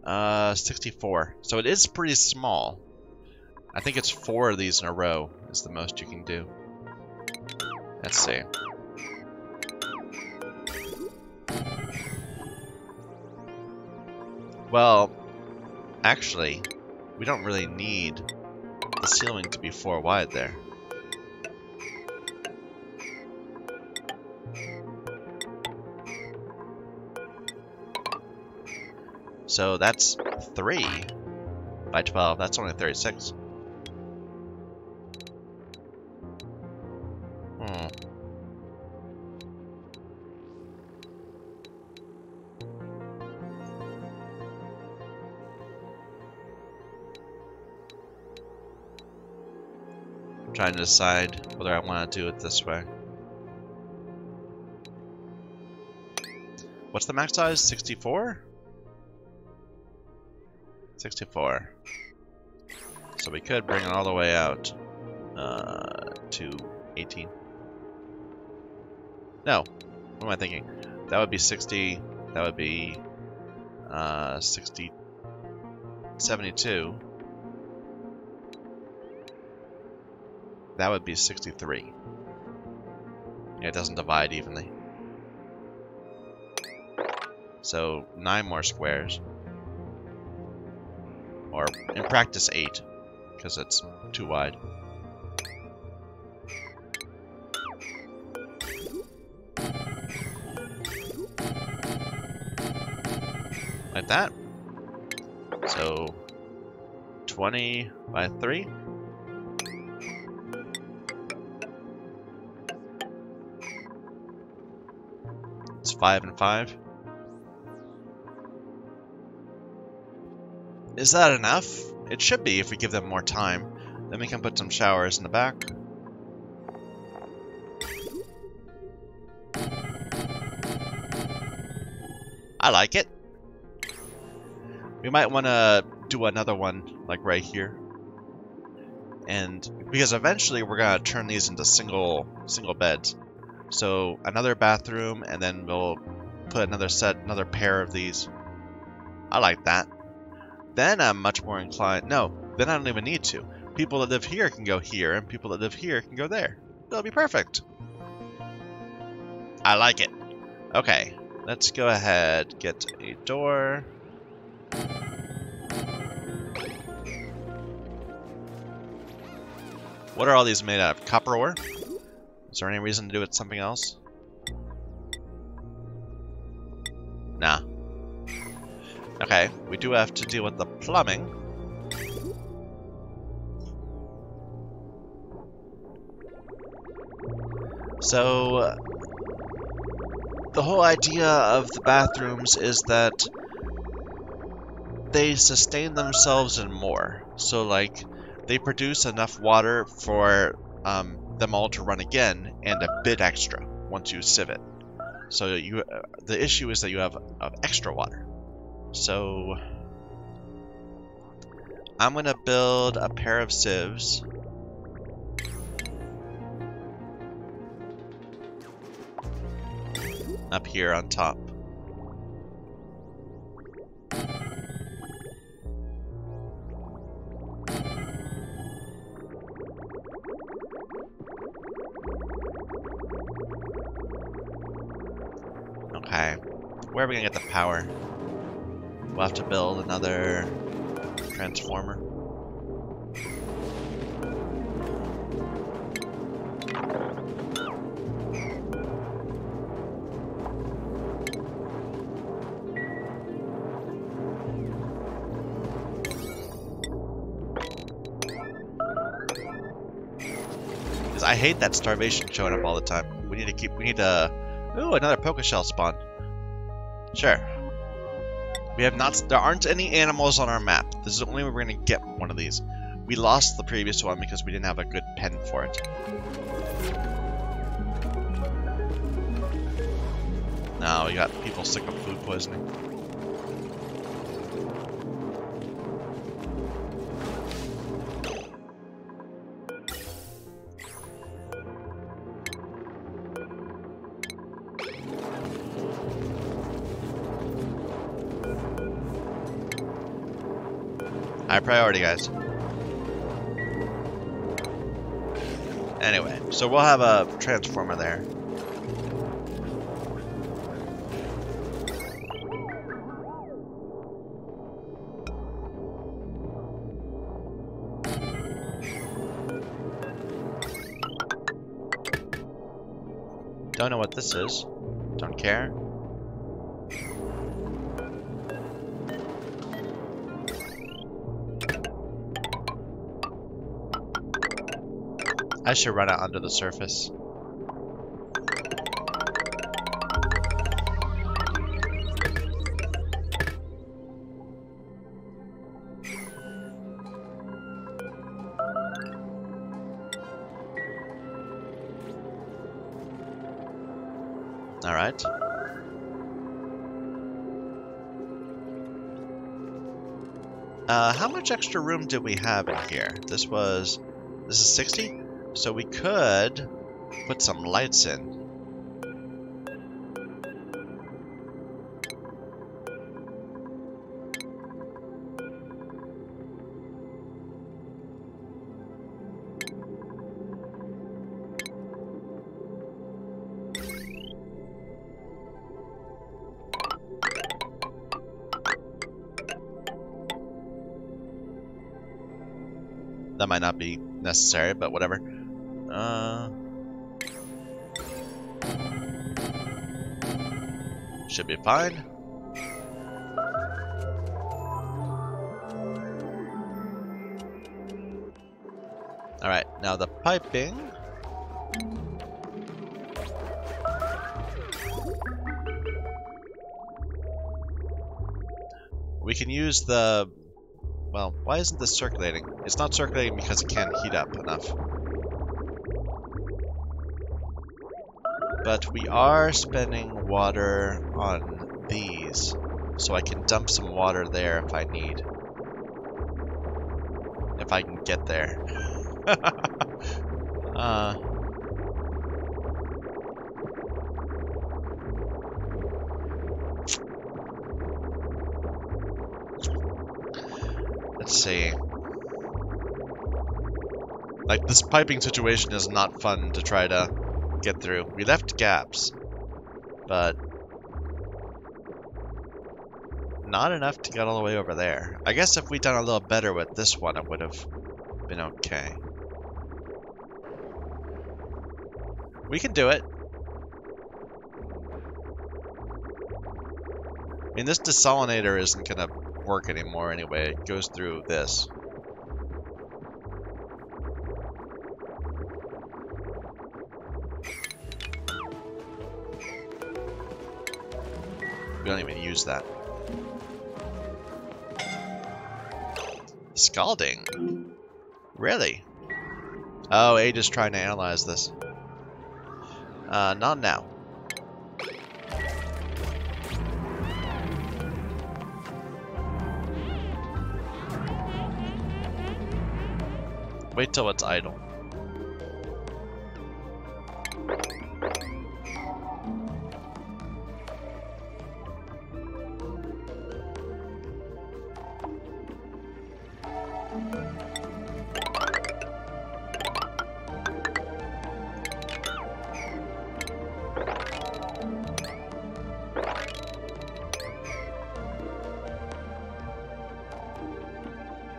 64. So it is pretty small. I think it's 4 of these in a row is the most you can do. Let's see. Well, actually, we don't really need the ceiling to be 4 wide there. So that's 3 by 12. That's only 36. I'm trying to decide whether I want to do it this way. What's the max size? 64? 64. So we could bring it all the way out to 18. No. What am I thinking? That would be 60. That would be 60. 72. That would be 63. Yeah, it doesn't divide evenly. So 9 more squares. Or, in practice, 8, because it's too wide. Like that. So, 20 by 3. It's 5 and 5. Is that enough? It should be if we give them more time. Then we can put some showers in the back. I like it. We might want to do another one, like right here. And because eventually we're going to turn these into single beds. So another bathroom, and then we'll put another pair of these. I like that. Then I'm much more inclined... No, then I don't even need to. People that live here can go here, and people that live here can go there. That'll be perfect. I like it. Okay, let's go ahead, get a door. What are all these made out of? Copper ore? Is there any reason to do it something else? Nah. Okay. Okay, we do have to deal with the plumbing. So, the whole idea of the bathrooms is that they sustain themselves and more. So, like, they produce enough water for them all to run again, and a bit extra once you sieve it. So the issue is that you have extra water. So I'm gonna build a pair of sieves. Up here on top. Okay, where are we gonna get the power? We'll have to build another transformer. Because I hate that starvation showing up all the time. We need to ooh, another Poké Shell spawn. Sure. We have not. There aren't any animals on our map. This is the only way we're gonna get one of these. We lost the previous one because we didn't have a good pen for it. Now we got people sick of food poisoning. High priority, guys. Anyway, so we'll have a transformer there. Don't know what this is. Don't care. I should run out under the surface. All right. How much extra room did we have in here? This is 60? So we could put some lights in. That might not be necessary, but whatever. Should be fine. Alright, now the piping. We can use the... Well, why isn't this circulating? It's not circulating because it can't heat up enough. But we are spending water on these, so I can dump some water there if I need. If I can get there. Let's see. Like, this piping situation is not fun to try to get through. We left gaps, but not enough to get all the way over there. I guess if we'd done a little better with this one, it would have been okay. We can do it. I mean, this desalinator isn't gonna work anymore anyway. It goes through this. We don't even use that. Scalding? Really? Oh, Age is trying to analyze this. Not now. Wait till it's idle.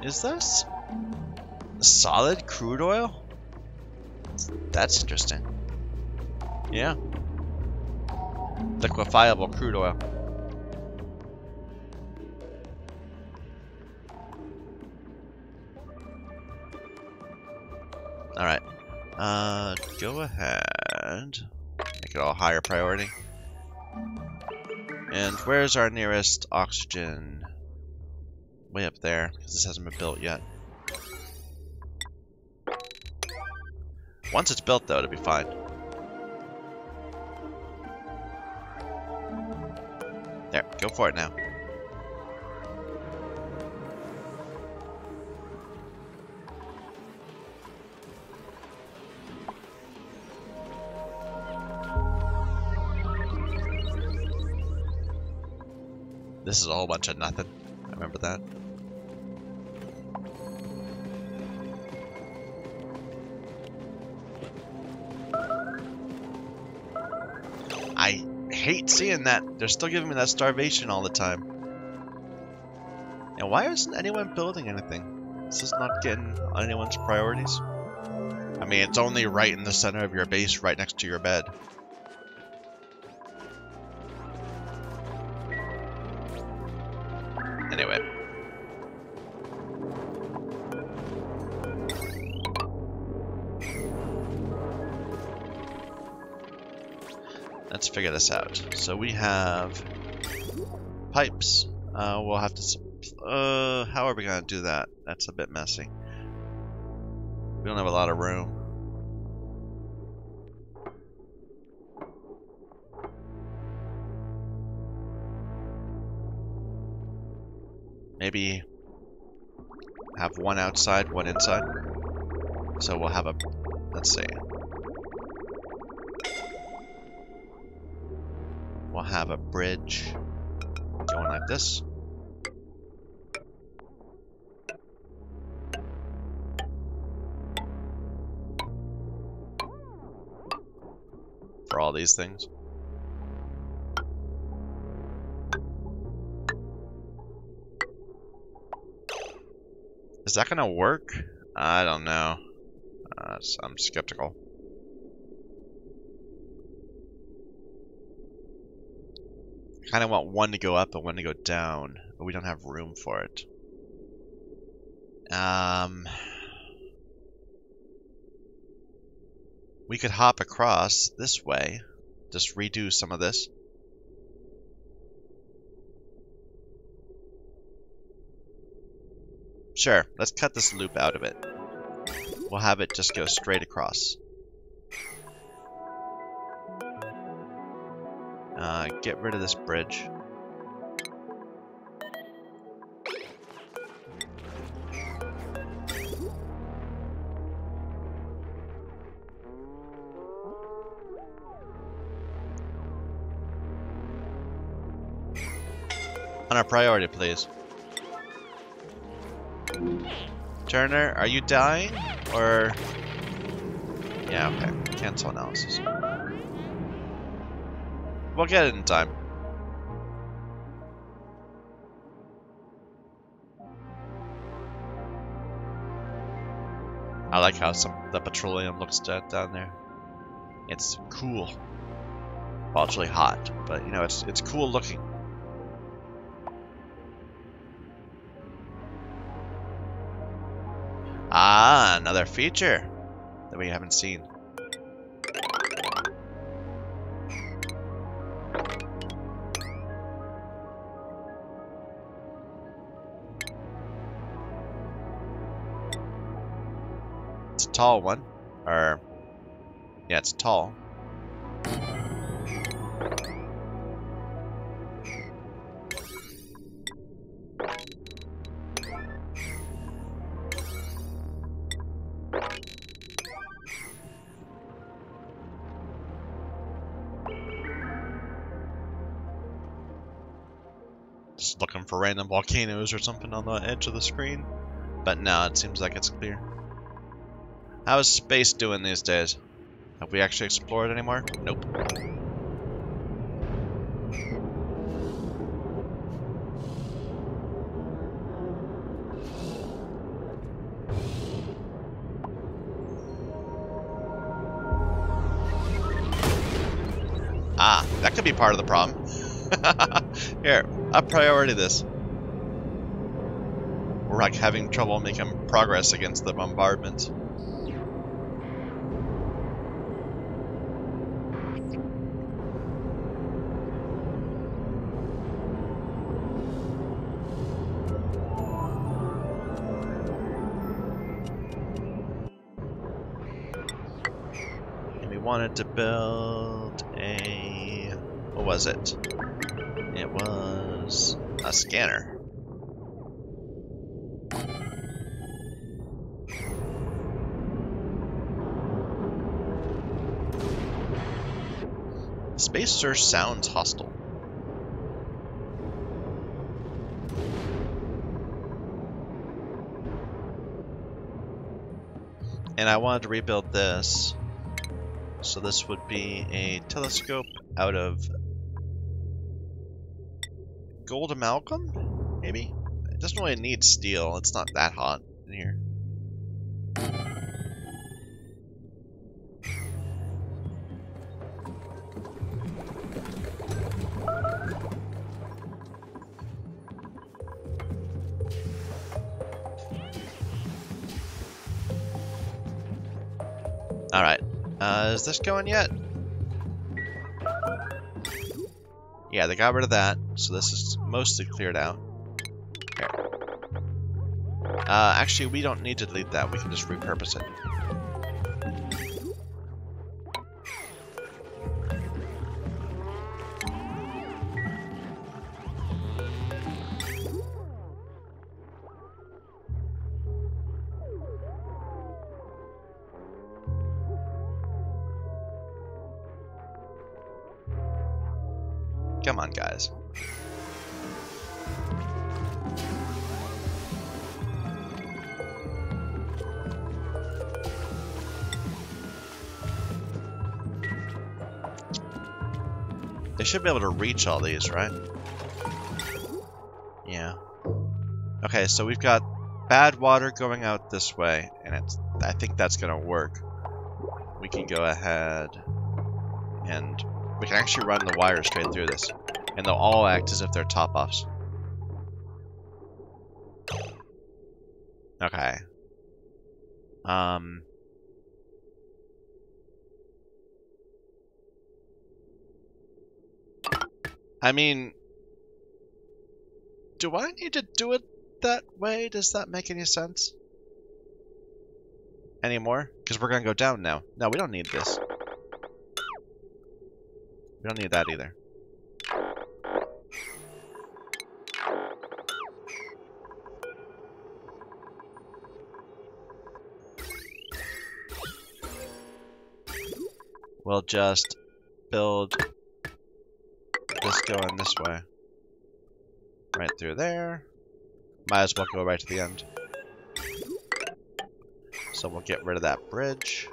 Is this solid crude oil? That's interesting. Yeah. Liquefiable crude oil. Alright. Go ahead. Make it all higher priority. And where's our nearest oxygen? Way up there, because this hasn't been built yet. Once it's built, though, it'll be fine. There, go for it now. This is a whole bunch of nothing. I remember that. I hate seeing that. They're still giving me that starvation all the time. And why isn't anyone building anything? Is this not getting on anyone's priorities? I mean, it's only right in the center of your base, right next to your bed. Anyway. Let's figure this out. So we have pipes. We'll have to... how are we going to do that? That's a bit messy. We don't have a lot of room. Maybe have one outside, one inside. So we'll have a... Let's see. We'll have a bridge going like this. For all these things. Is that gonna work? I don't know. I'm skeptical. Kind of want one to go up and one to go down, but we don't have room for it. We could hop across this way. Just redo some of this. Sure, let's cut this loop out of it. We'll have it just go straight across. Get rid of this bridge. On our priority, please. Turner, are you dying? Or... Yeah, okay. Cancel analysis. We'll get it in time. I like how the petroleum looks down there. It's cool. Well, it's really hot, but you know, it's cool looking. Ah, another feature that we haven't seen. It's a tall one. Or, yeah, it's tall. Just looking for random volcanoes or something on the edge of the screen. But no, it seems like it's clear. How is space doing these days? Have we actually explored anymore? Nope. Ah, that could be part of the problem. Here, I'll priority this. We're like having trouble making progress against the bombardment. And we wanted to build a... what was it? It was a scanner. Space sure sounds hostile. And I wanted to rebuild this. So this would be a telescope out of gold amalgam, maybe? It doesn't really need steel. It's not that hot in here. Alright. Is this going yet? Yeah, they got rid of that, so this is mostly cleared out. Here. Actually, we don't need to delete that. We can just repurpose it. Come on, guys. They should be able to reach all these, right? Yeah. Okay, so we've got bad water going out this way, and I think that's gonna work. We can go ahead and we can actually run the wire straight through this, and they'll all act as if they're top-offs. Okay. I mean, do I need to do it that way? Does that make any sense? Anymore? Because we're gonna go down now. No, we don't need this. We don't need that either. We'll just build this going this way. Right through there. Might as well go right to the end. So we'll get rid of that bridge.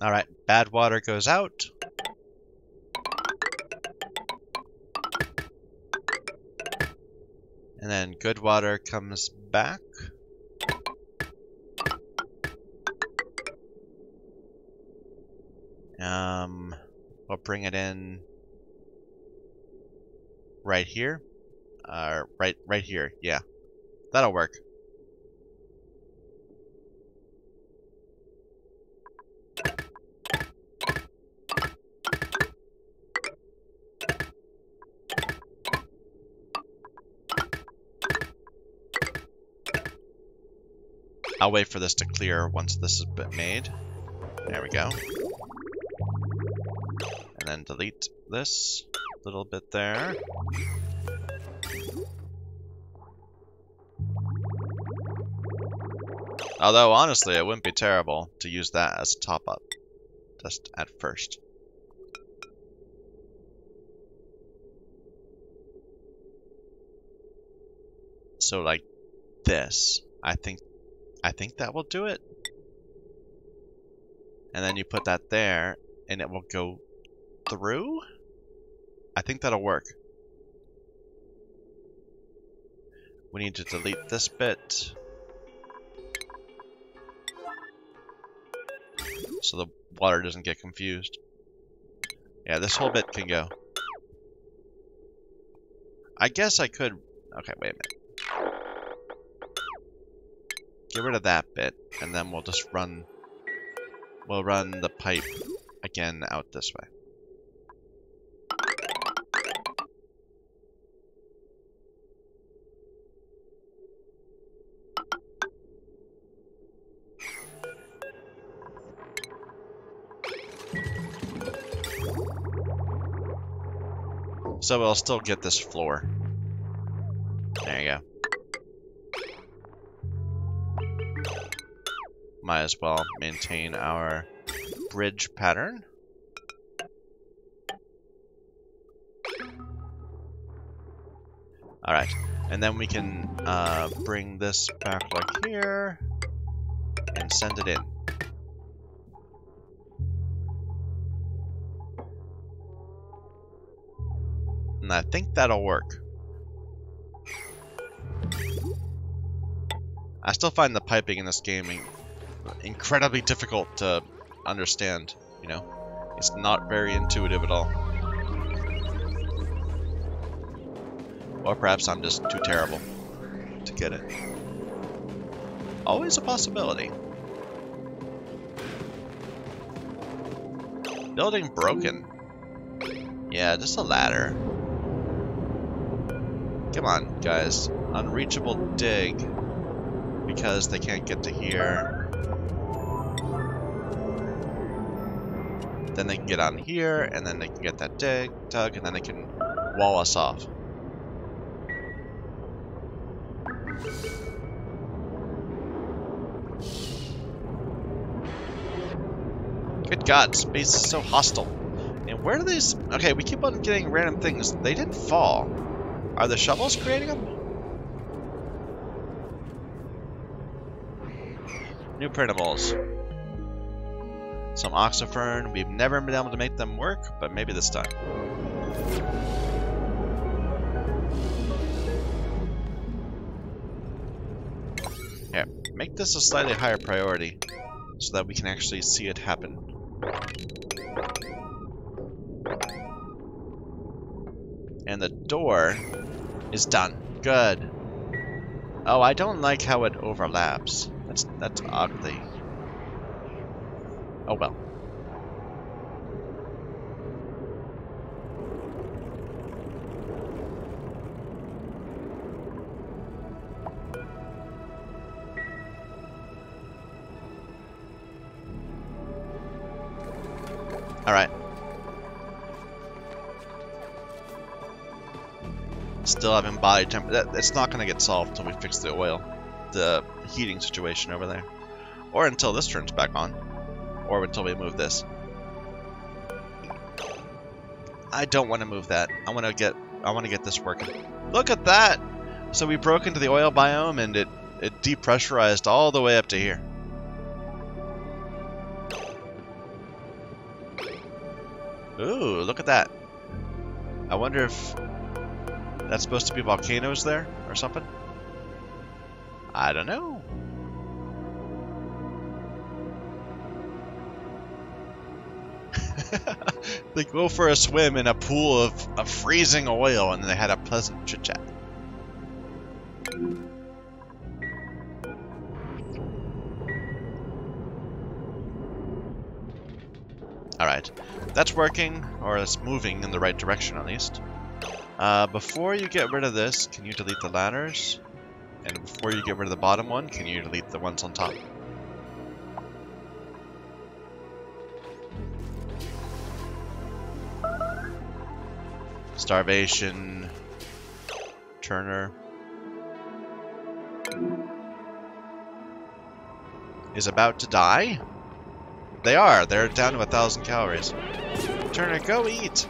Alright, bad water goes out. And then good water comes back. We'll bring it in right here. Right here. Yeah, that'll work. I'll wait for this to clear once this has been made. There we go. And then delete this little bit there. Although, honestly, it wouldn't be terrible to use that as a top-up, just at first. So, like this. I think that will do it. And then you put that there, and it will go through? I think that'll work. We need to delete this bit. So the water doesn't get confused. Yeah, this whole bit can go. I guess I could... Okay, wait a minute. Get rid of that bit, and then we'll just run... We'll run the pipe again out this way. So we'll still get this floor. There you go. Might as well maintain our bridge pattern. Alright, and then we can bring this back like here and send it in. And I think that'll work. I still find the piping in this game incredibly difficult to understand, you know? It's not very intuitive at all. Or perhaps I'm just too terrible to get it. Always a possibility. Building broken. Yeah, just a ladder. Come on, guys. Unreachable dig. Because they can't get to here. Then they can get on here, and then they can get that dug, and then they can wall us off. Good God, space is so hostile. And where do these... Okay, we keep on getting random things. They didn't fall. Are the shovels creating them? New printables. Some oxyfern. We've never been able to make them work, but maybe this time. Here, make this a slightly higher priority so that we can actually see it happen. And the door is done. Good. Oh, I don't like how it overlaps. That's ugly. Oh well. Alright. Still having body temperature. It's not going to get solved until we fix the heating situation over there. Or until this turns back on. Or until we move this. I don't want to move that. I want to get this working. Look at that! So we broke into the oil biome and it depressurized all the way up to here. Ooh, look at that. I wonder if that's supposed to be volcanoes there or something? I don't know. They go for a swim in a pool of freezing oil, and they had a pleasant chit-chat. Alright, that's working, or it's moving in the right direction at least. Before you get rid of this, can you delete the ladders? And before you get rid of the bottom one, can you delete the ones on top? Starvation. Turner. Is about to die? They are. They're down to 1,000 calories. Turner, go eat!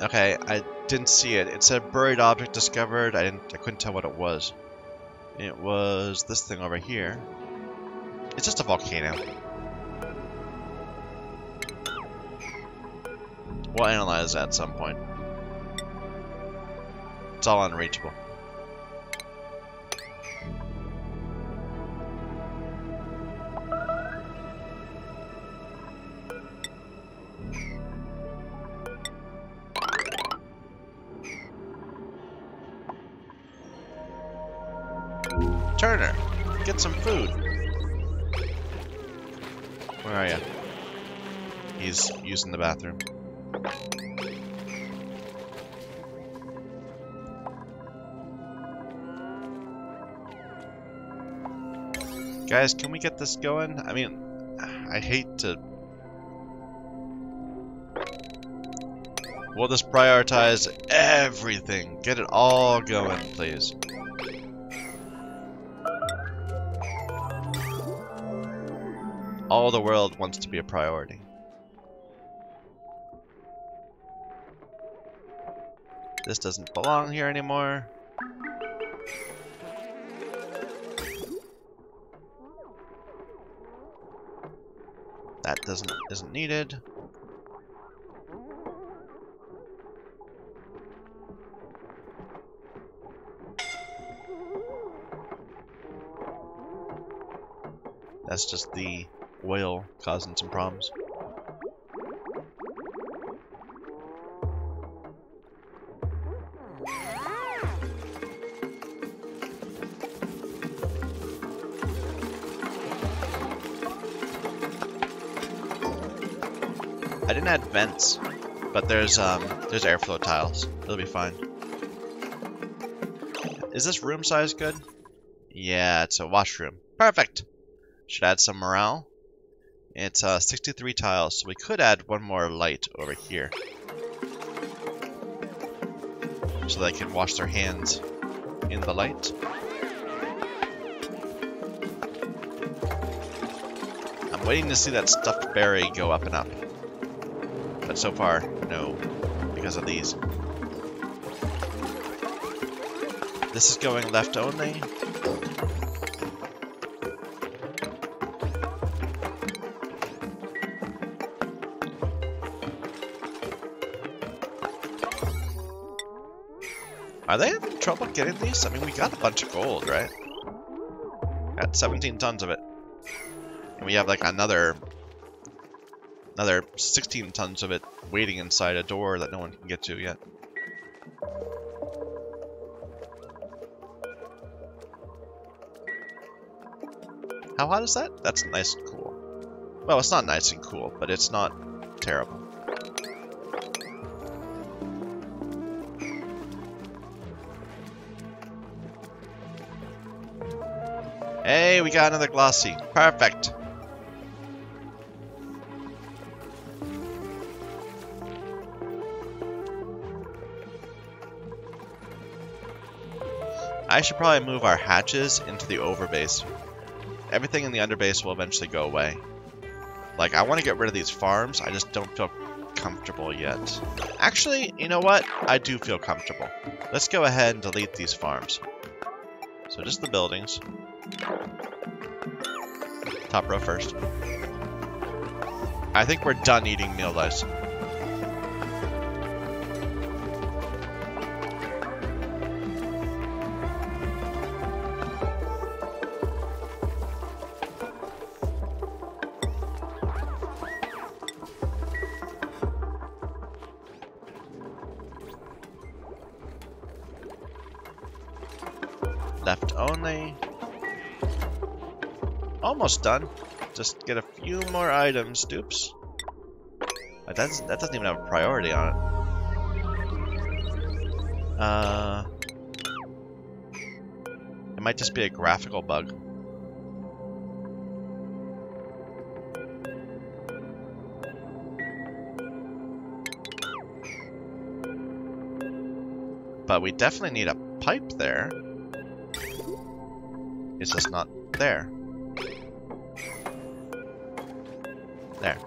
Okay, I didn't see it. It said buried object discovered. I couldn't tell what it was. It was this thing over here. It's just a volcano. We'll analyze that at some point. It's all unreachable. Turner, get some food. Where are you? He's using the bathroom. Guys, can we get this going? I mean, I hate to... We'll just prioritize everything. Get it all going, please. All the world wants to be a priority. This doesn't belong here anymore. That isn't needed. That's just the oil causing some problems. I didn't add vents, but there's airflow tiles. It'll be fine. Is this room size good? Yeah, it's a washroom. Perfect! Should add some morale. It's 63 tiles, so we could add one more light over here. So they can wash their hands in the light. I'm waiting to see that stuffed berry go up and up. But so far, no, because of these. This is going left only. Are they having trouble getting these? I mean, we got a bunch of gold, right? Got 17 tons of it. And we have like another 16 tons of it waiting inside a door that no one can get to yet. How hot is that? That's nice and cool. Well, it's not nice and cool, but it's not terrible. Hey, we got another glossy. Perfect. I should probably move our hatches into the overbase. Everything in the underbase will eventually go away. Like, I want to get rid of these farms. I just don't feel comfortable yet. Actually, you know what? I do feel comfortable. Let's go ahead and delete these farms. So just the buildings. Top row first. I think we're done eating meal lice. Left only. Almost done. Just get a few more items. Oops. That doesn't even have a priority on it. It might just be a graphical bug. But we definitely need a pipe there. It's just not there. There.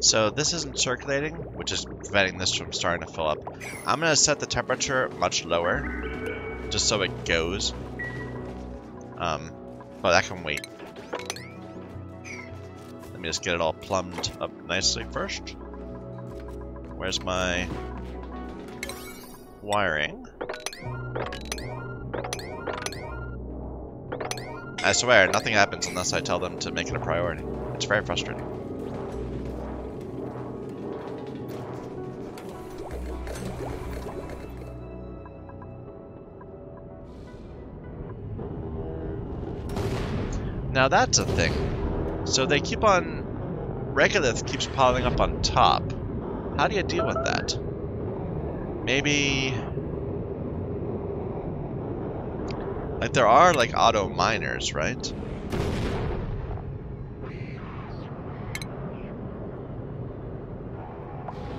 So this isn't circulating, which is preventing this from starting to fill up. I'm going to set the temperature much lower, just so it goes. But that can wait. Let me just get it all plumbed up nicely first. Where's my wiring? I swear, nothing happens unless I tell them to make it a priority. It's very frustrating. Now that's a thing. So they keep on... Regolith keeps piling up on top. How do you deal with that? Maybe... Like there are like auto miners, right?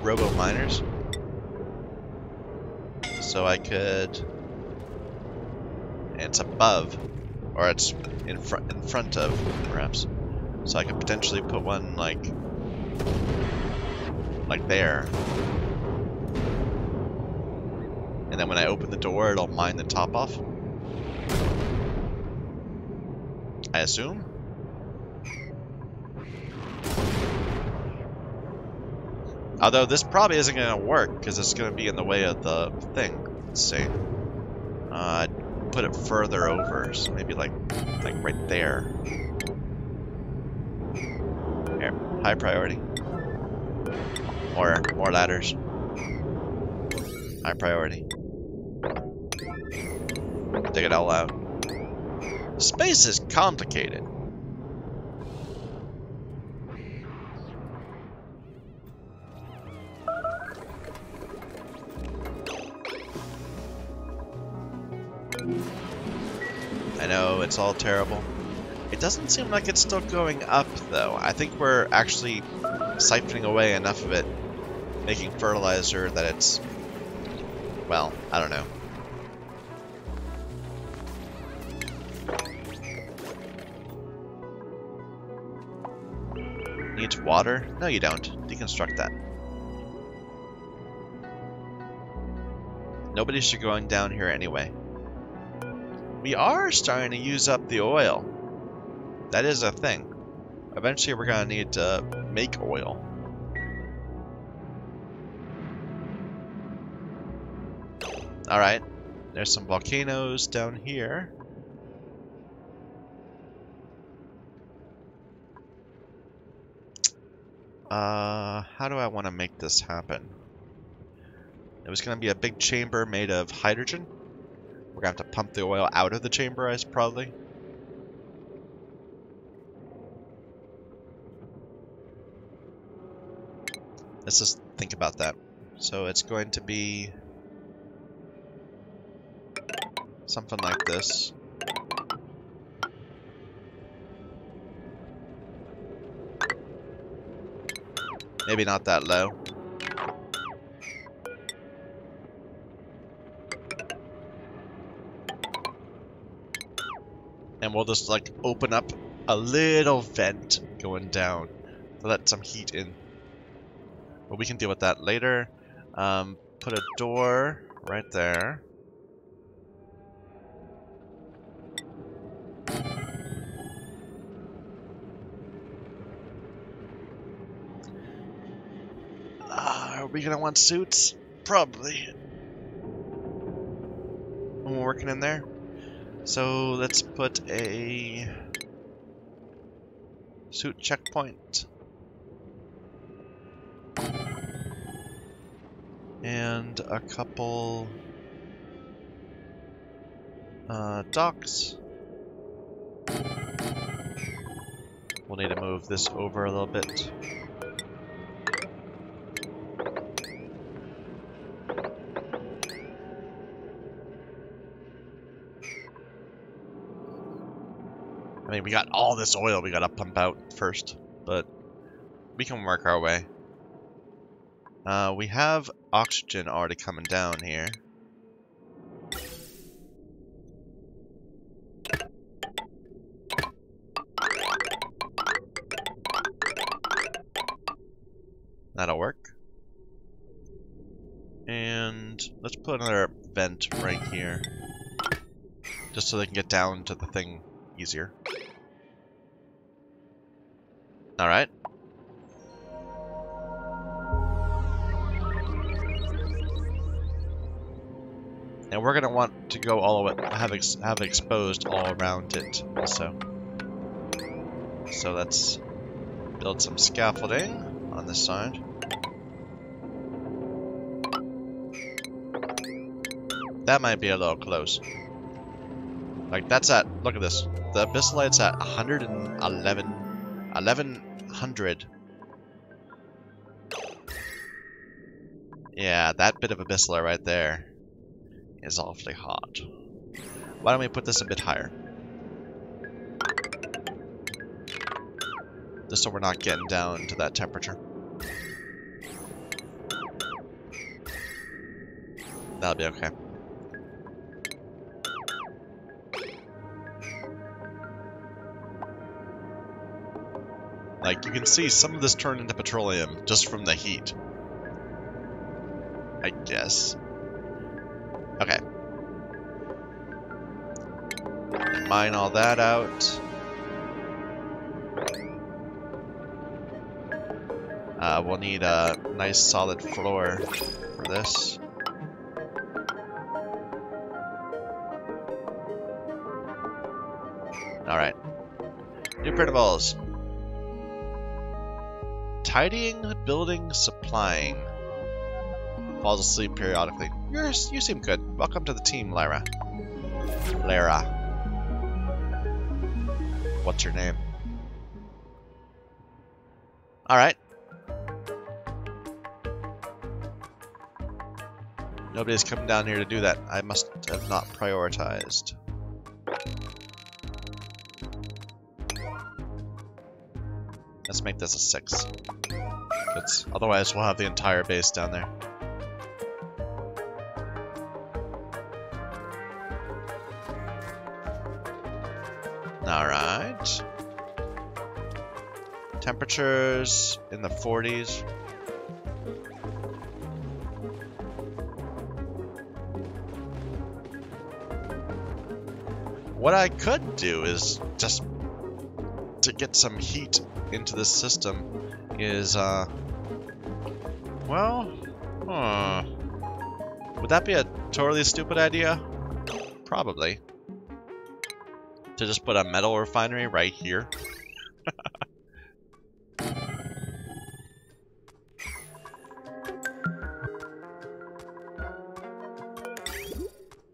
Robo miners. So I could... And it's above. Or it's in front of, perhaps. So I could potentially put one like there. And then when I open the door, it'll mine the top off. I assume. Although this probably isn't going to work because it's going to be in the way of the thing. Let's see. Put it further over, so maybe like right there. Here, high priority. More ladders. High priority. Dig it all out. Space is complicated. I know, it's all terrible. It doesn't seem like it's still going up, though. I think we're actually siphoning away enough of it, making fertilizer that it's... Well, I don't know. Needs water? No, you don't. Deconstruct that. Nobody should be going down here anyway. We are starting to use up the oil. That is a thing. Eventually we're going to need to make oil. Alright. There's some volcanoes down here. How do I want to make this happen? It was going to be a big chamber made of hydrogen. We're going to have to pump the oil out of the chamber, probably. Let's just think about that. So it's going to be something like this. Maybe not that low. And we'll just like open up a little vent going down to let some heat in. But we can deal with that later. Put a door right there. we gonna want suits? Probably. When we're working in there. So let's put a suit checkpoint. And a couple docks. We'll need to move this over a little bit. I mean, we got all this oil we gotta pump out first, but we can work our way. We have oxygen already coming down here. That'll work. And let's put another vent right here. Just so they can get down to the thing easier. Alright. And we're gonna want to go all the way, have exposed all around it also. So let's build some scaffolding on this side. That might be a little close. Like that's at, look at this. The Abyssalite's at 1100. Yeah, that bit of Abyssalite right there is awfully hot. Why don't we put this a bit higher? Just so we're not getting down to that temperature. That'll be okay. Like, you can see some of this turned into petroleum just from the heat. I guess. Okay. Mine all that out. We'll need a nice solid floor for this. Alright. New printables. Tidying, building, supplying. Falls asleep periodically. You seem good. Welcome to the team, Lyra. Lara. What's your name? Alright. Nobody's come down here to do that. I must have not prioritized. Let's make this a 6. Otherwise, we'll have the entire base down there. Alright. Temperatures in the 40s. What I could do is just to get some heat into this system is, well, would that be a totally stupid idea? Probably. To just put a metal refinery right here.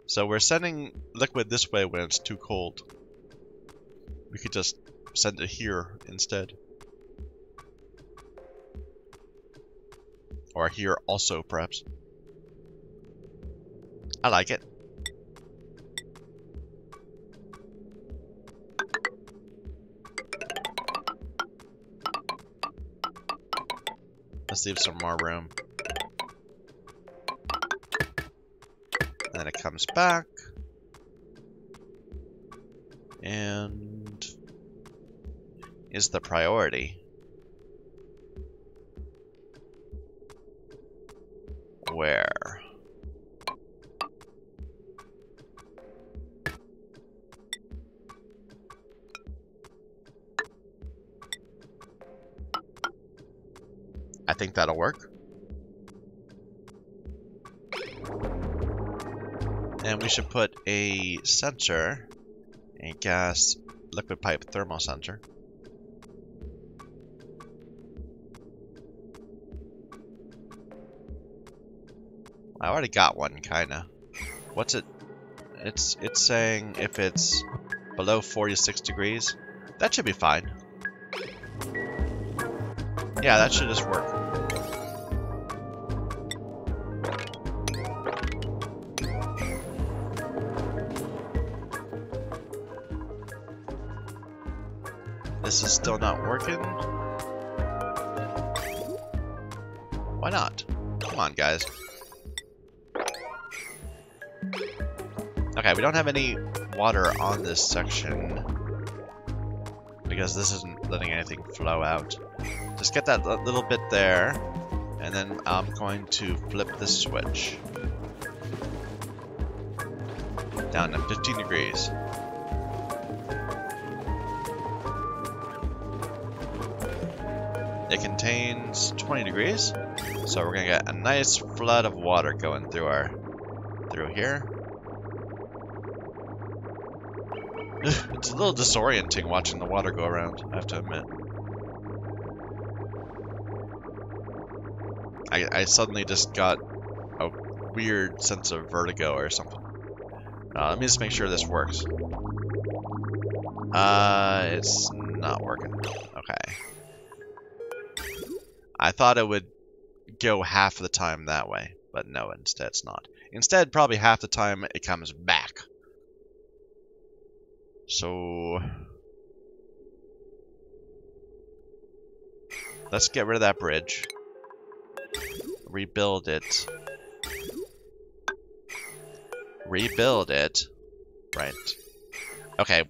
So we're sending liquid this way when it's too cold. We could just send it here instead. Or here also, perhaps. I like it. Let's leave some more room. And then it comes back. And is the priority. Where? I think that'll work. And we should put a sensor, a gas liquid pipe thermal sensor. I already got one, kinda. What's it? It's saying if it's below 46 degrees. That should be fine. Yeah, that should just work. This is still not working. Why not? Come on, guys. Okay, we don't have any water on this section because this isn't letting anything flow out. Just get that little bit there, and then I'm going to flip the switch down to 15 degrees. It contains 20 degrees, so we're gonna get a nice flood of water going through here. It's a little disorienting watching the water go around, I have to admit. I suddenly just got a weird sense of vertigo or something. Let me just make sure this works. It's not working. Okay. I thought it would go half the time that way, but no, instead it's not. Instead, probably half the time it comes back. So let's get rid of that bridge. Rebuild it. Rebuild it. Right. Okay.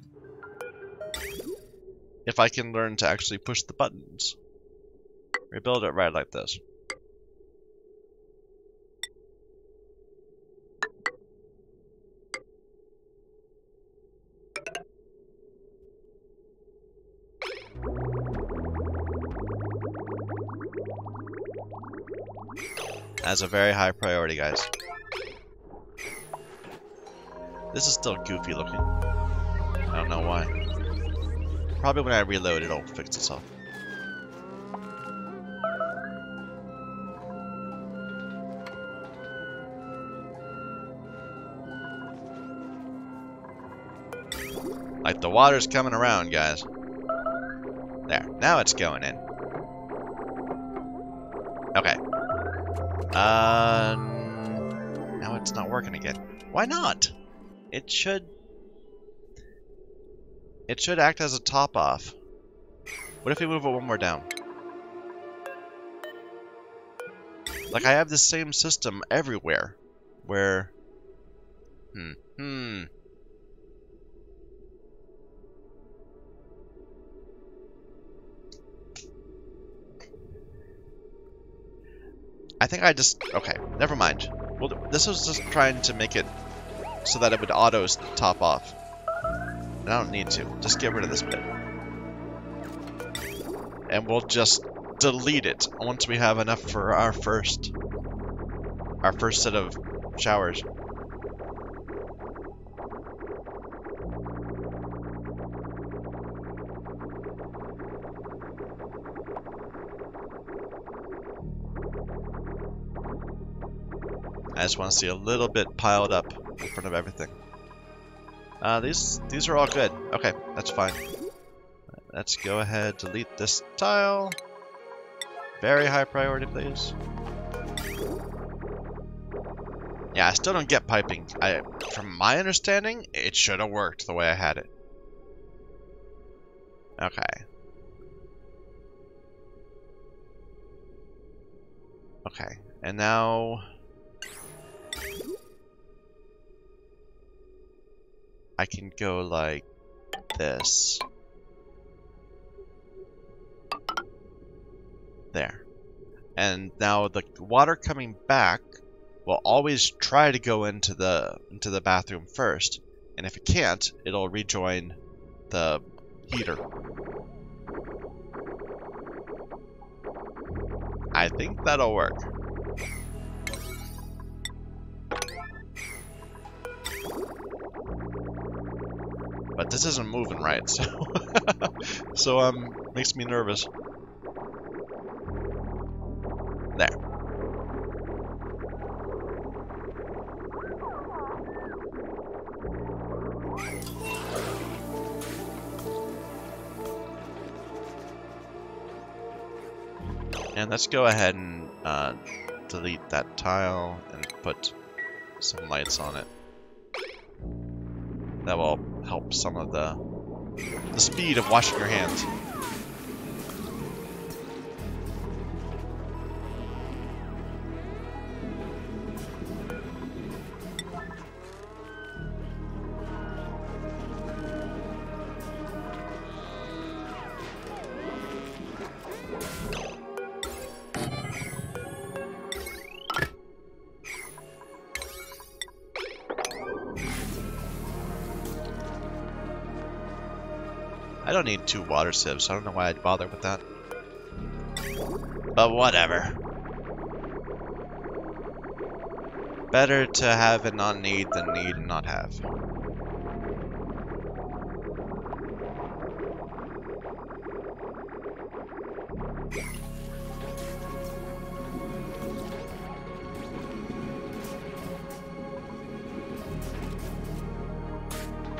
If I can learn to actually push the buttons. Rebuild it right like this. That's a very high priority, guys. This is still goofy looking. I don't know why. Probably when I reload it'll fix itself. Like the water's coming around, guys. There. Now it's going in. Okay. Now it's not working again. Why not? It should act as a top off. What if we move it one more down? Like I have the same system everywhere. Where I think I just... Okay, never mind. Well, this was just trying to make it so that it would auto top off. And I don't need to. Just get rid of this bit. And we'll just delete it once we have enough for our first set of showers. I just want to see a little bit piled up in front of everything. These are all good. Okay, that's fine. Let's go ahead, delete this tile. Very high priority, please. Yeah, I still don't get piping. From my understanding, it should have worked the way I had it. Okay. Okay, and now... I can go like this. There. And now the water coming back will always try to go into the bathroom first. And if it can't, it'll rejoin the heater. I think that'll work. this isn't moving right, so makes me nervous. There. And let's go ahead and delete that tile and put some lights on it. That will help some of the speed of washing your hands. I don't need 2 water sieves, so I don't know why I'd bother with that. But whatever. Better to have and not need than need and not have.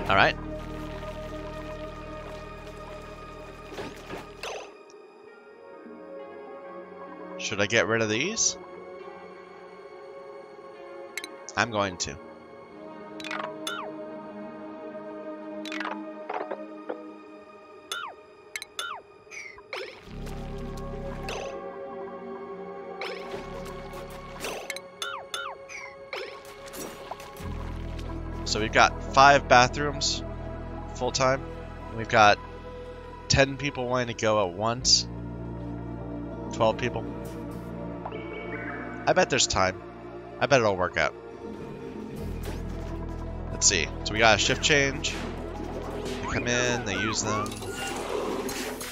Alright. Should I get rid of these? I'm going to. So we've got 5 bathrooms full time. We've got 10 people wanting to go at once. 12 people. I bet there's time. I bet it'll work out. Let's see. So we got a shift change. They come in, they use them.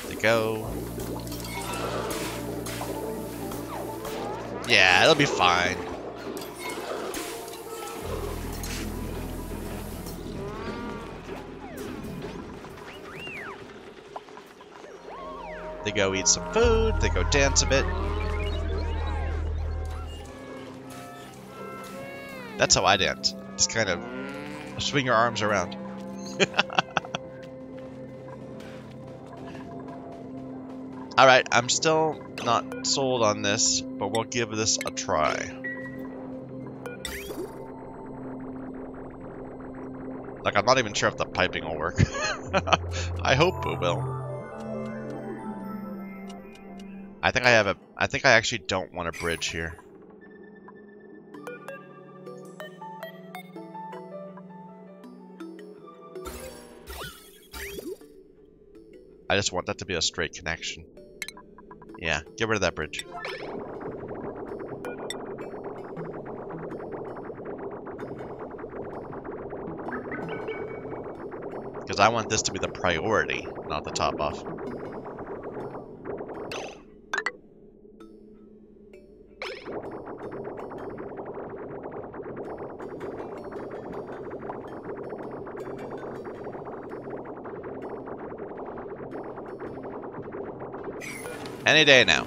They go. Yeah, it'll be fine. They go eat some food, they go dance a bit. That's how I dance. Just kind of swing your arms around. Alright, I'm still not sold on this, but we'll give this a try. Like, I'm not even sure if the piping will work. I hope it will. I think I actually don't want a bridge here. I just want that to be a straight connection. Yeah, get rid of that bridge. Because I want this to be the priority, not the top off. Any day now.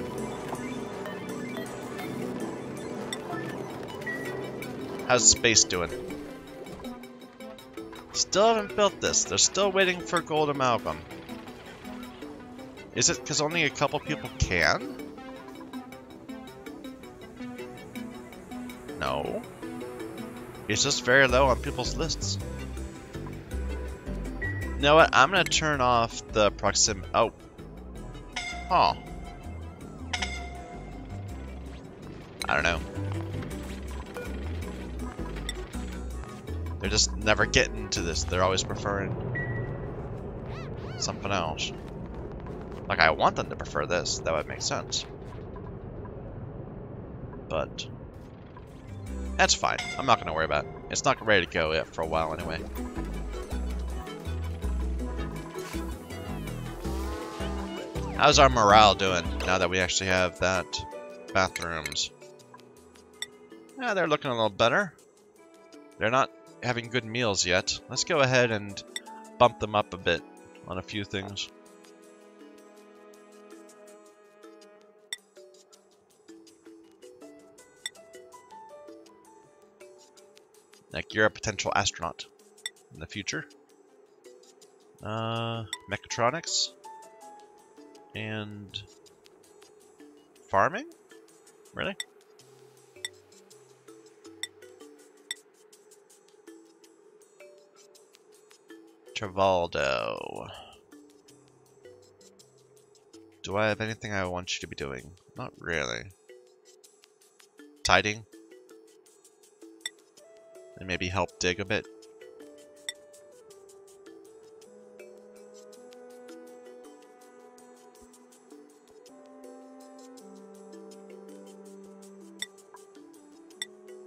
How's space doing? Still haven't built this. They're still waiting for gold amalgam. Is it because only a couple people can? No. It's just very low on people's lists. You know what? I'm gonna turn off the proximity. Oh. Huh. I don't know. They're just never getting to this. They're always preferring something else. Like, I want them to prefer this. That would make sense. But that's fine. I'm not going to worry about it. It's not ready to go yet for a while anyway. How's our morale doing now that we actually have that bathrooms? Yeah, they're looking a little better. They're not having good meals yet. Let's go ahead and bump them up a bit on a few things. Like, you're a potential astronaut in the future. Mechatronics. And farming? Really? Travaldo. Do I have anything I want you to be doing? Not really. Tidying? And maybe help dig a bit?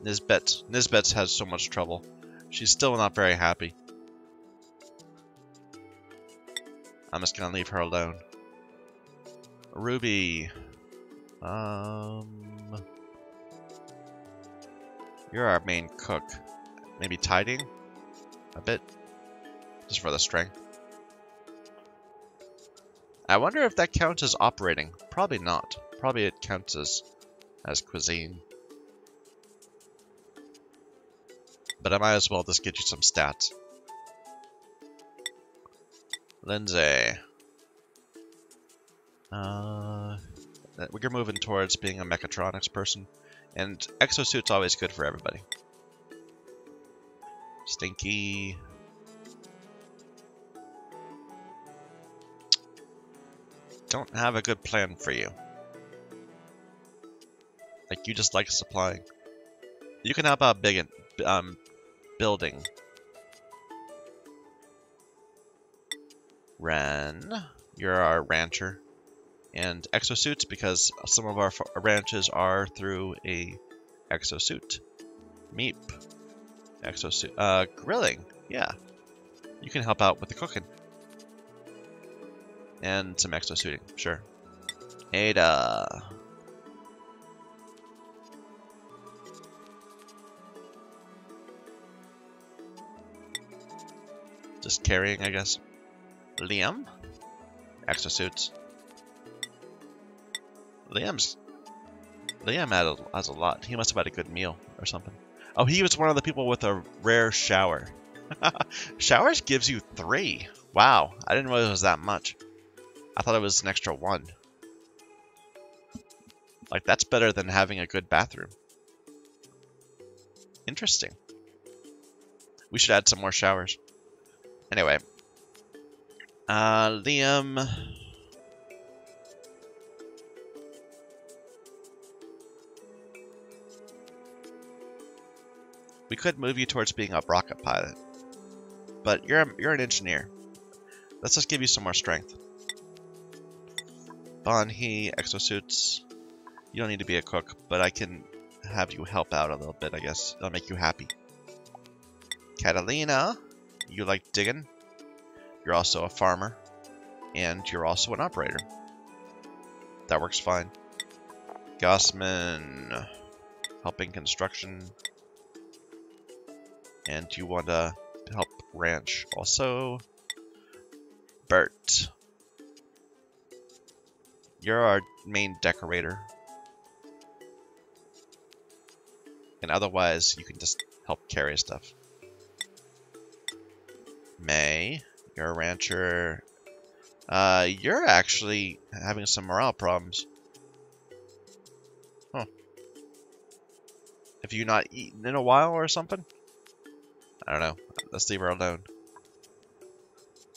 Nisbet's has so much trouble. She's still not very happy. I'm just gonna leave her alone. Ruby. You're our main cook. Maybe tidying? A bit? Just for the strength. I wonder if that counts as operating. Probably not. Probably it counts as cuisine. But I might as well just get you some stats. Lindsay. We're moving towards being a mechatronics person. And exosuit's always good for everybody. Stinky. Don't have a good plan for you. Like, you just like supplying. You can help out building. Ren, you're our rancher. And exosuits, because some of our ranches are through a exosuit. Meep. Exosuit. Grilling. Yeah. You can help out with the cooking. And some exosuiting. Sure. Ada. Just carrying, I guess. Liam. Exosuits. Liam has a lot. He must have had a good meal or something. Oh, he was one of the people with a rare shower. Showers gives you 3. Wow, I didn't realize it was that much. I thought it was an extra 1. Like, that's better than having a good bathroom. Interesting. We should add some more showers. Anyway. Liam. We could move you towards being a rocket pilot. But you're an engineer. Let's just give you some more strength. Bonhee, exosuits. You don't need to be a cook, but I can have you help out a little bit, I guess. It'll make you happy. Catalina, you like digging. You're also a farmer. And you're also an operator. That works fine. Gossman, helping construction. And you want to help ranch also. Bert. You're our main decorator. And otherwise, you can just help carry stuff. May, you're a rancher. You're actually having some morale problems. Huh. Have you not eaten in a while or something? I don't know. Let's leave her alone.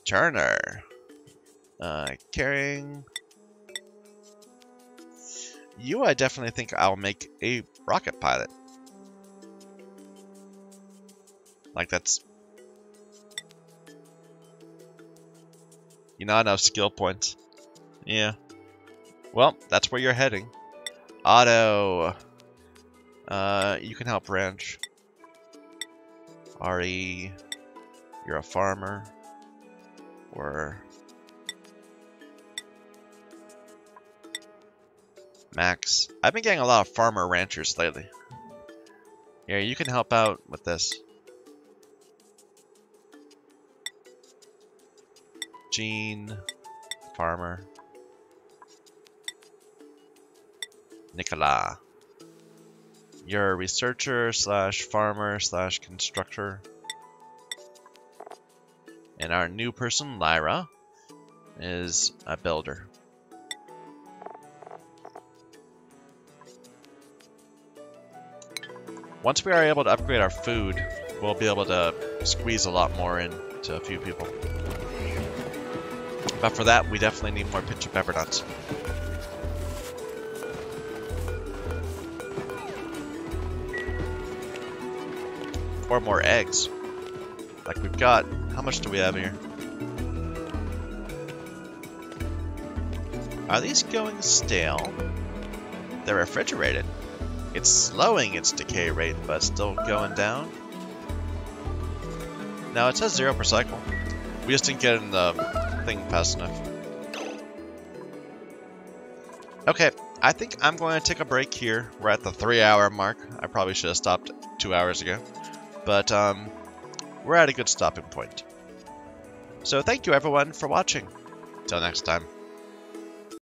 Turner. Carrying. You, I definitely think I'll make a rocket pilot. Like, that's... Not enough skill points. Yeah. Well, that's where you're heading. Otto. You can help ranch. Ari, you're a farmer. Or... Max. I've been getting a lot of farmer ranchers lately. Yeah, you can help out with this. Jean, farmer. Nicola. You're a researcher slash farmer slash constructor. And our new person, Lyra, is a builder. Once we are able to upgrade our food, we'll be able to squeeze a lot more into a few people. But for that, we definitely need more pinch of pepper nuts. Or more eggs. Like we've got, how much do we have here? Are these going stale? They're refrigerated. It's slowing its decay rate, but still going down. No, it says 0 per cycle. We just didn't get in the thing fast enough. Okay, I think I'm going to take a break here. We're at the 3-hour mark. I probably should have stopped 2 hours ago. But we're at a good stopping point. So thank you everyone for watching. Till next time.